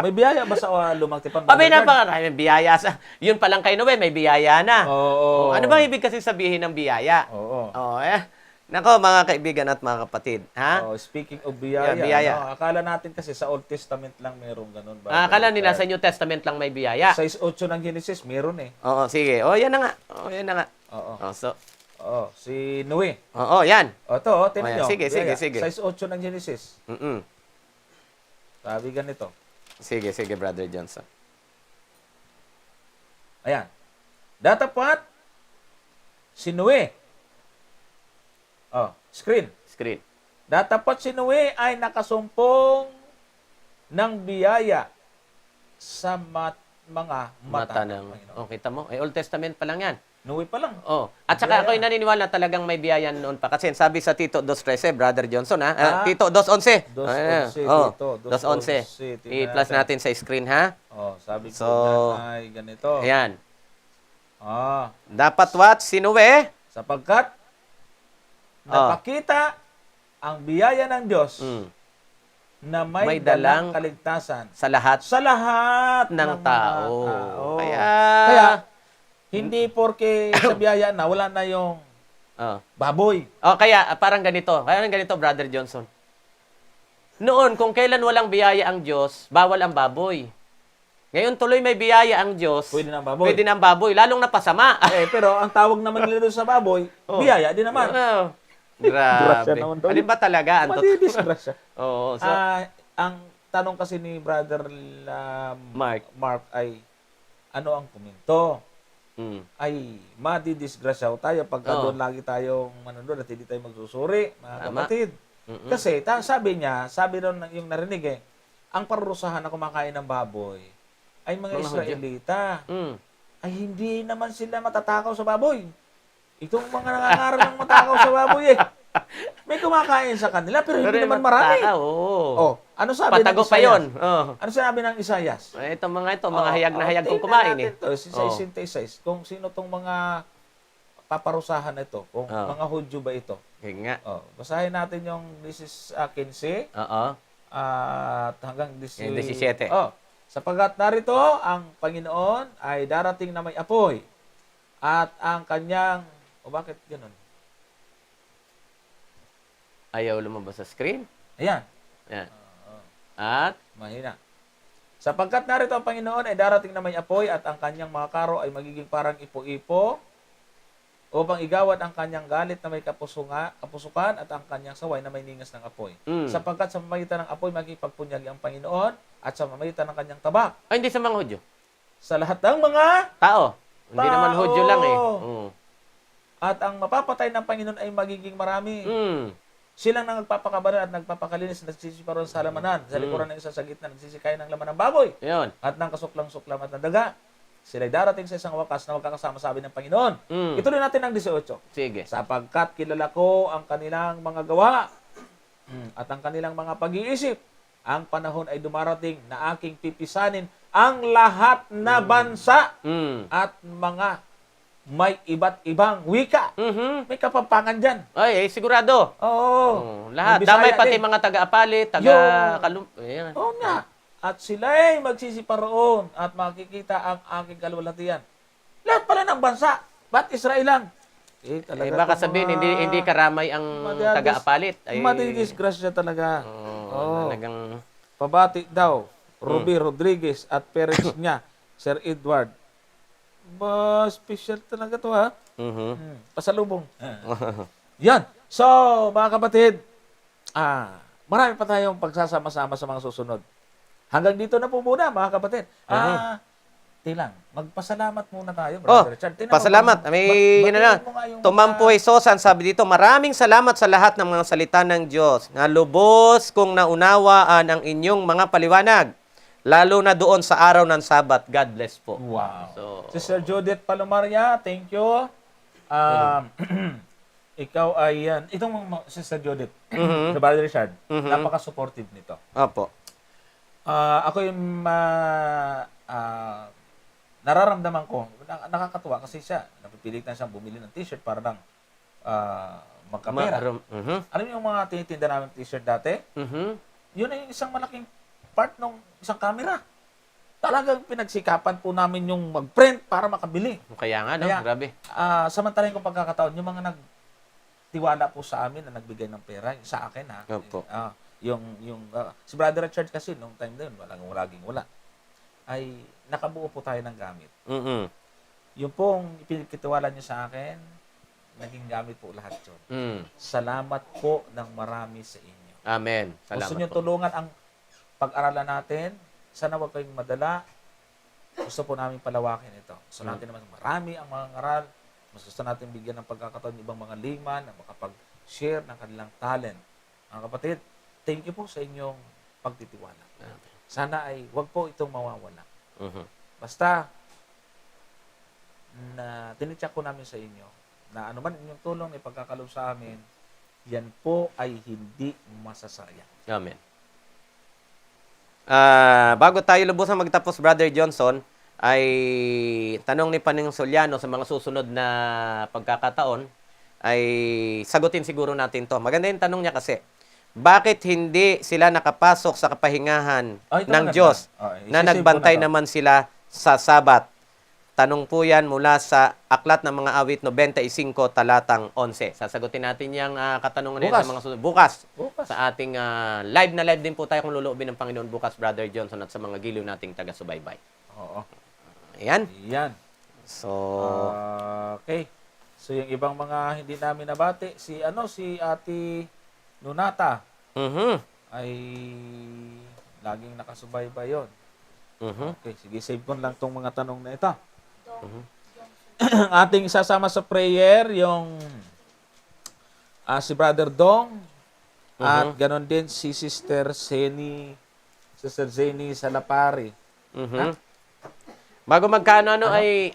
May biyaya ba sa lumang tipan? Abay na ba? May biyaya sa... Yun pa lang kay Noe, may biyaya na. Oo. Ano ba ibig kasi sabihin ng biyaya? Oo. Nako, mga kaibigan at mga kapatid. Ha? Speaking of biyaya, biyaya. Akala natin kasi sa Old Testament lang meron ganun. Akala nila sa New Testament lang may biyaya. 6:8 ng Genesis, meron eh. Oo, sige. Yan na nga. Yan na nga. Oo. Si Oh, Noe. yan. Ito, tinan nyo. Sige. 6:8 ng Genesis. Mm-mm. Sabi ganito. Sige, Brother Johnson. Ayan. Datapat si Noe. Screen. Datapat si Noe ay nakasumpong ng biyaya sa mga mata ng Panginoon. Kita mo? Old Testament pa lang yan. Noe pa lang. At saka ako'y naniniwala talagang may biyaya noon pa. Kasi sabi sa Tito 2.13, Brother Johnson, Tito 2.11. 2.11. I-plus natin sa screen, ha? Sabi ko dyan ay ganito. Ayan. Dapat what? Sinuwe? Sapagkat napakita ang biyaya ng Diyos na may dalang kaligtasan sa lahat ng tao. Kaya hindi porke sa biyaya na wala na yung baboy. Kaya parang ganito. Brother Johnson. Noon, kung kailan walang biyaya ang Diyos, bawal ang baboy. Ngayon tuloy may biyaya ang Diyos. Pwede na ang baboy. Lalong napasama. Pero ang tawag naman nila doon sa baboy, biyaya din naman. Grabe. Alin ba talaga? Madidisgrasya. Ang tanong kasi ni Brother Mark ay, ano ang komento? Ay, madidisgrasya tayo pagka doon lagi tayong manunod at hindi tayo magsusuri, mga kapatid. Kasi, sabi doon yung narinig ang parurusahan na kumakain ng baboy ay mga Israelita. Ay hindi naman sila matatakaw sa baboy. Itong mga nangangaral ng matakaw sa baboy eh. May kumakain sa kanila pero hindi naman marami. Oo. Oh, ano sabi Patago ng pa Isayas? yun. Oh. Ano sabi ng Isayas? Ito mga hayag na hayag kong tingnan kumain natin eh. to, si Oh. 66. Kung sino tong mga paparusahan na ito. Kung Oh. mga Hudyo ba ito. Yun nga. Oh, basahin natin yung this is 15 Oo. at hanggang Yung 17. Oh, sapagkat narito ang Panginoon ay darating na may apoy at ang kanyang bakit ganoon? Ayaw lumabas sa screen. Ayan, Yan. At mahina. Sapagkat narito ang Panginoon ay darating na may apoy at ang kanyang mga karo ay magiging parang ipo-ipo upang igawad ang kanyang galit na may kapusukan at ang kanyang saway na may ningas ng apoy. Sapagkat sa pamamagitan ng apoy magkipagpunyagi ang Panginoon at sa pamamagitan ng kanyang tabak. ay, hindi sa mga Hudyo. Sa lahat ng mga Tao. Hindi Tao. naman Hudyo lang eh. Oo. at ang mapapatay ng Panginoon ay magiging marami. Silang nang nagpapakabanal at nagpapakalinis, nagsisiparon sa halamanan, sa likuran ng isa sa gitna, nagsisikain ng laman ng baboy, Yun. at ng kasuklang-suklam at ng daga. Sila'y darating sa isang wakas na magkakasama sabi ng Panginoon. Ituloy natin ang 18. Sige. Sapagkat kilala ko ang kanilang mga gawa at ang kanilang mga pag-iisip, ang panahon ay dumarating na aking pipisanin ang lahat na bansa at mga may iba't ibang wika. May kapampangan dyan. Ay, sigurado. Oo. Lahat. Yung Bisaya Damay pati din. mga taga-Apali, taga-Kalum. Ayan. Oo nga. At sila'y magsisiparoon at makikita ang aking kalwalhatian. Lahat pala ng bansa. Ba't Israel lang? Eh, baka sabihin, hindi karamay ang taga-Apalit. Ay, madidisgrasya talaga. Oo. Talagang, Pabati daw, Ruby Rodriguez at parents niya, Sir Edward. Ba, special talaga to ha. Pasalubong. Yan. So, mga kapatid, marami pa tayong pagsasama-sama sa mga susunod. Hanggang dito na po muna, mga kapatid. Tilang, magpasalamat muna tayo, Brother Richard. Tingnan mo, pasalamat. May, yun na. mo nga yung Tumampoy Sosan, sabi dito, maraming salamat sa lahat ng mga salita ng Diyos. Na lubos kong naunawaan ang inyong mga paliwanag. Lalo na doon sa araw ng Sabat. God bless po. Wow. So, Sister Judith Palomaria, thank you. Ikaw ay yan. Itong Sister Judith, sa Brother Richard, napaka-supportive nito. opo. Ako yung nararamdaman ko, nakakatuwa kasi siya, napipilit na siyang bumili ng t-shirt para lang magkapera. Alam niyo yung mga tinitinda namin t-shirt dati? Yun ay isang malaking part ng isang camera. Talagang pinagsikapan po namin yung mag-print para makabili. Kaya nga, no? Kaya, Grabe. Samantalang kong pagkakataon, yung mga nagtiwala po sa amin na nagbigay ng pera, sa akin ha. Opo. Si Brother Richard kasi, nung time na yun, laging wala. Ay, nakabuo po tayo ng gamit. Yung pong pinagkitiwala niyo sa akin, naging gamit po lahat yun. Salamat po ng marami sa inyo. Amen. Salamat Gusto niyo po. tulungan ang pag-aralan natin, sana wag kayong madala. Gusto po namin palawakin ito. Gusto natin naman marami ang mga ngaral. Mas gusto natin bigyan ng pagkakataon ng ibang mga layman na makapag-share ng kanilang talent. Mga kapatid, thank you po sa inyong pagtitiwala. Sana ay wag po itong mawawala. Basta, na tinitsak ko namin sa inyo na anuman inyong tulong na ipagkakalob sa amin, yan po ay hindi masasayang. Amen. Bago tayo lubusang magtapos, Brother Johnson, ay tanong ni Paning Soliano sa mga susunod na pagkakataon, ay sagutin siguro natin to. Maganda yung tanong niya kasi, bakit hindi sila nakapasok sa kapahingahan Ito ng maganda. Diyos na Isisave nagbantay ko na to. naman sila sa Sabat? Tanong po yan mula sa Aklat ng Mga Awit 95 talatang 11. Sasagutin natin yung katanungan na yan sa mga susunod. Bukas. Sa ating live na live din po tayo kung luluubin ng Panginoon bukas, Brother Johnson, at sa mga giliw nating taga-subaybay. Oo. Ayan. Yan. So, Okay. So yung ibang mga hindi namin nabati, si Ate Nunata ay laging nakasubaybay yon. Okay, sige, save ko lang tong mga tanong na ito. Ating isasama sa prayer yung si Brother Dong at ganon din si Sister Zeni Salapari. bago magkano ay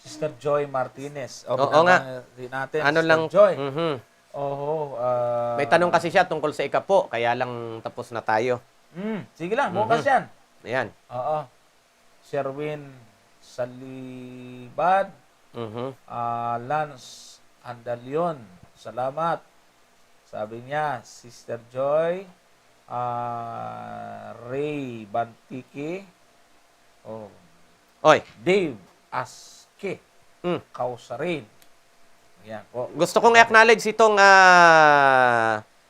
Sister Joy Martinez. O, Oo nga. binabati natin, Ano Sister lang, Joy. mhm. Oo. May tanong kasi siya tungkol sa ikapo, kaya lang tapos na tayo. Sige lang, bukas yan. Ayan. Oo. Sherwin Salibad, Mhm. Lance Andalion. Salamat. Sabi niya, Sister Joy, Ray Bantiki, oh, Oy, Dave Aske, mm. Kausarin. Yan po. Gusto kong i-acknowledge itong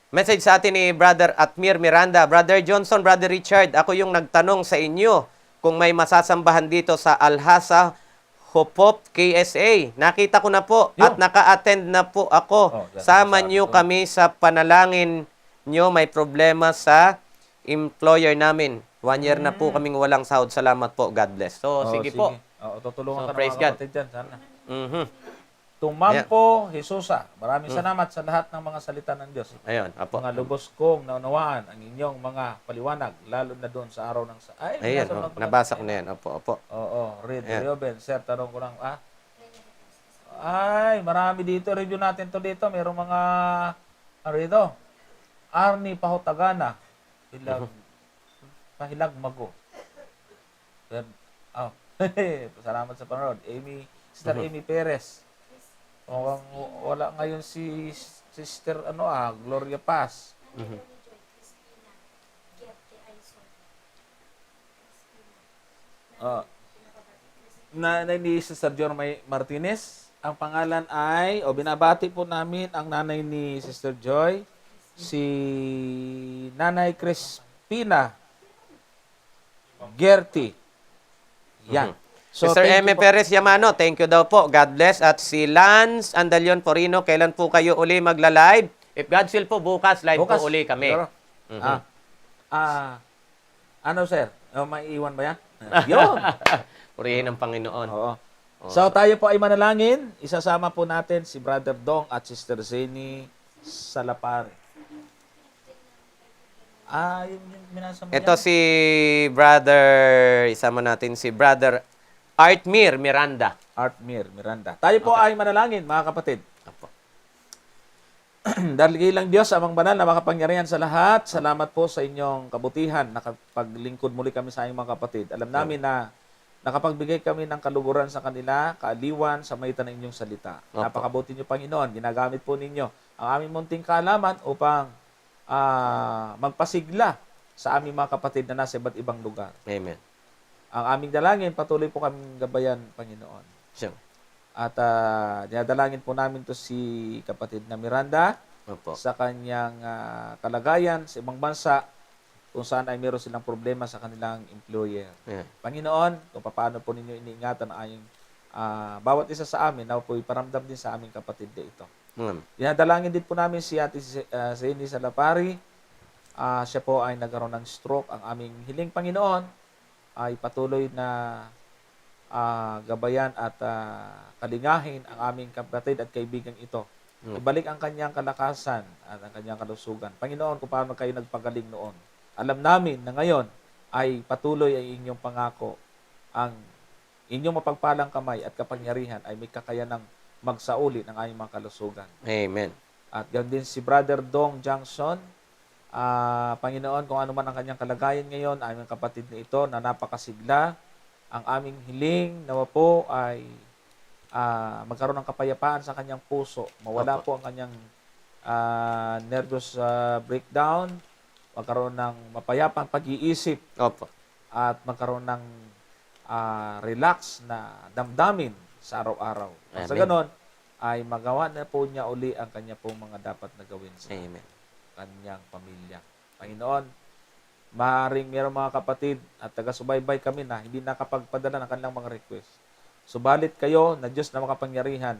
message sa atin ni Brother Atmir Miranda. Brother Johnson, Brother Richard, ako yung nagtanong sa inyo kung may masasambahan dito sa Alhasa Hopop KSA. Nakita ko na po at Yun. naka-attend na po ako. Oh, yan, Sama sabi niyo ko. kami sa panalangin niyo. May problema sa employer namin. 1 year na po kaming walang sahod. Salamat po. God bless. So, sige po. Oo, tutulungan So, ka ng praise mga God. kapatid dyan. Sana. Mhm. Tumampo, Jesusa. Maraming salamat sa lahat ng mga salita ng Diyos. Ayun, apo. Mga lubos kong naunawaan ang inyong mga paliwanag, lalo na doon sa araw ng... Ayun, nabasa ko na yan. Opo, opo. Oo, read. Ayan. Reuben, sir, tanong ko lang, Ay, marami dito. Review natin to dito. Merong mga, ano dito? Arnie Pahotagana. Pahilag Mago. Then, salamat sa panonood. Sister Amy Perez. Wala ngayon si Sister Gloria Paz. Nanay ni Sister Jormay Martinez. Ang pangalan ay, binabati po namin ang nanay ni Sister Joy, si Nanay Crispina Gerty. Yan. So, Sister thank Eme you po. Perez Yamano, thank you daw po. God bless. At si Lance Andalion Porino, kailan po kayo uli magla-live? If God's will po, bukas live Bukas, po uli kami. siguro. Mhm. Ano sir? May iwan ba yan? Yun. Purihin ng Panginoon. Oo. So tayo po ay manalangin. Isasama po natin si Brother Dong at Sister Zeni Salapare. Yung minasa mo Ito yan. si Brother, isama natin si Brother Artmir Miranda. Artmir Miranda. Tayo po ay manalangin, mga kapatid. Apo. Dakilang Diyos, amang banal na makapangyarihan sa lahat. Salamat po sa inyong kabutihan. Nakapaglingkod muli kami sa inyong mga kapatid. Alam namin na nakapagbigay kami ng kaluguran sa kanila, kaaliwan sa maitan ng inyong salita. Opo. Napakabuti niyo, Panginoon. Ginagamit po ninyo ang aming munting kaalaman upang magpasigla sa aming mga kapatid na nasa iba't ibang lugar. Amen. Ang aming dalangin, patuloy po kaming gabayan, Panginoon. Sure. At dinadalangin po namin to si kapatid na Miranda Opo. sa kanyang kalagayan sa ibang bansa kung saan ay meron silang problema sa kanilang employer. Yeah. Panginoon, kung paano po ninyo iniingatan ang aming bawat isa sa amin na po iparamdam din sa aming kapatid na ito. Dinadalangin din po namin si Ate Zeni Salapari. Siya po ay nagkaroon ng stroke. Ang aming hiling, Panginoon, ay patuloy na gabayan at kalingahin ang aming kapatid at kaibigan ito. Ibalik ang kanyang kalakasan at ang kanyang kalusugan. Panginoon, kung paano kayo nagpagaling noon. Alam namin na ngayon ay patuloy ang inyong pangako. Ang inyong mapagpalang kamay at kapangyarihan ay may kakayanang magsauli ng aming mga kalusugan. Amen. At ganoon din si Brother Dong Johnson. Panginoon, kung ano man ang kanyang kalagayan ngayon, aming kapatid na ito na napakasigla, ang aming hiling nawa po ay magkaroon ng kapayapaan sa kanyang puso. Mawala po ang kanyang nervous breakdown, magkaroon ng mapayapang pag-iisip, Opo. at magkaroon ng relax na damdamin sa araw-araw. At sa Amen. ganon, ay magawa na po niya uli ang kanya pong mga dapat na gawin sa Amen. kanyang pamilya. Panginoon, maaaring mayroong mga kapatid at taga-subaybay kami na hindi nakapagpadala ng kanilang mga request. Subalit kayo na Diyos na makapangyarihan,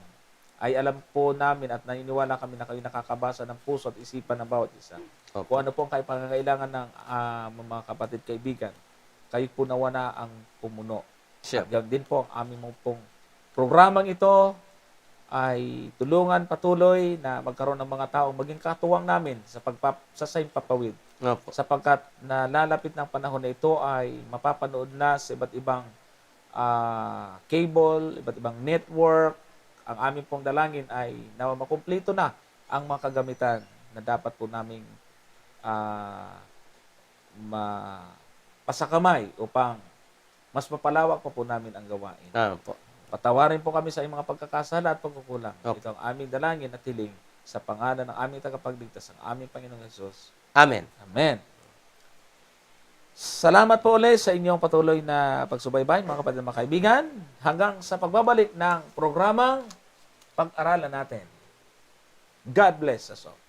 ay alam po namin at naniniwala kami na kayo nakakabasa ng puso at isipan ng bawat isa. Opo. Kung ano po ang pangangailangan ng mga kapatid kaibigan, kayo po nawa na ang pumuno. Sure. At ganoon din po ang aming pong programang ito ay tulungan patuloy na magkaroon ng mga tao maging katuwang namin sa pagsasayang papawid. Opo. Sapagkat nalalapit ng panahon na ito ay mapapanood na sa iba't ibang cable, iba't ibang network. Ang aming pong dalangin ay nawa makumpleto na ang mga kagamitan na dapat po naming pasakamay upang mas mapalawak pa po namin ang gawain. Po. Patawarin po kami sa mga pagkakasala at pagkukulang. Okay. Ito ang aming dalangin at hiling sa pangalan ng aming tagapagligtas, ang aming Panginoong Hesus. Amen. Amen. Salamat po ulit sa inyong patuloy na pagsubaybay, mga kapatid at mga kaibigan, hanggang sa pagbabalik ng programang Pag-aralan natin. God bless us all.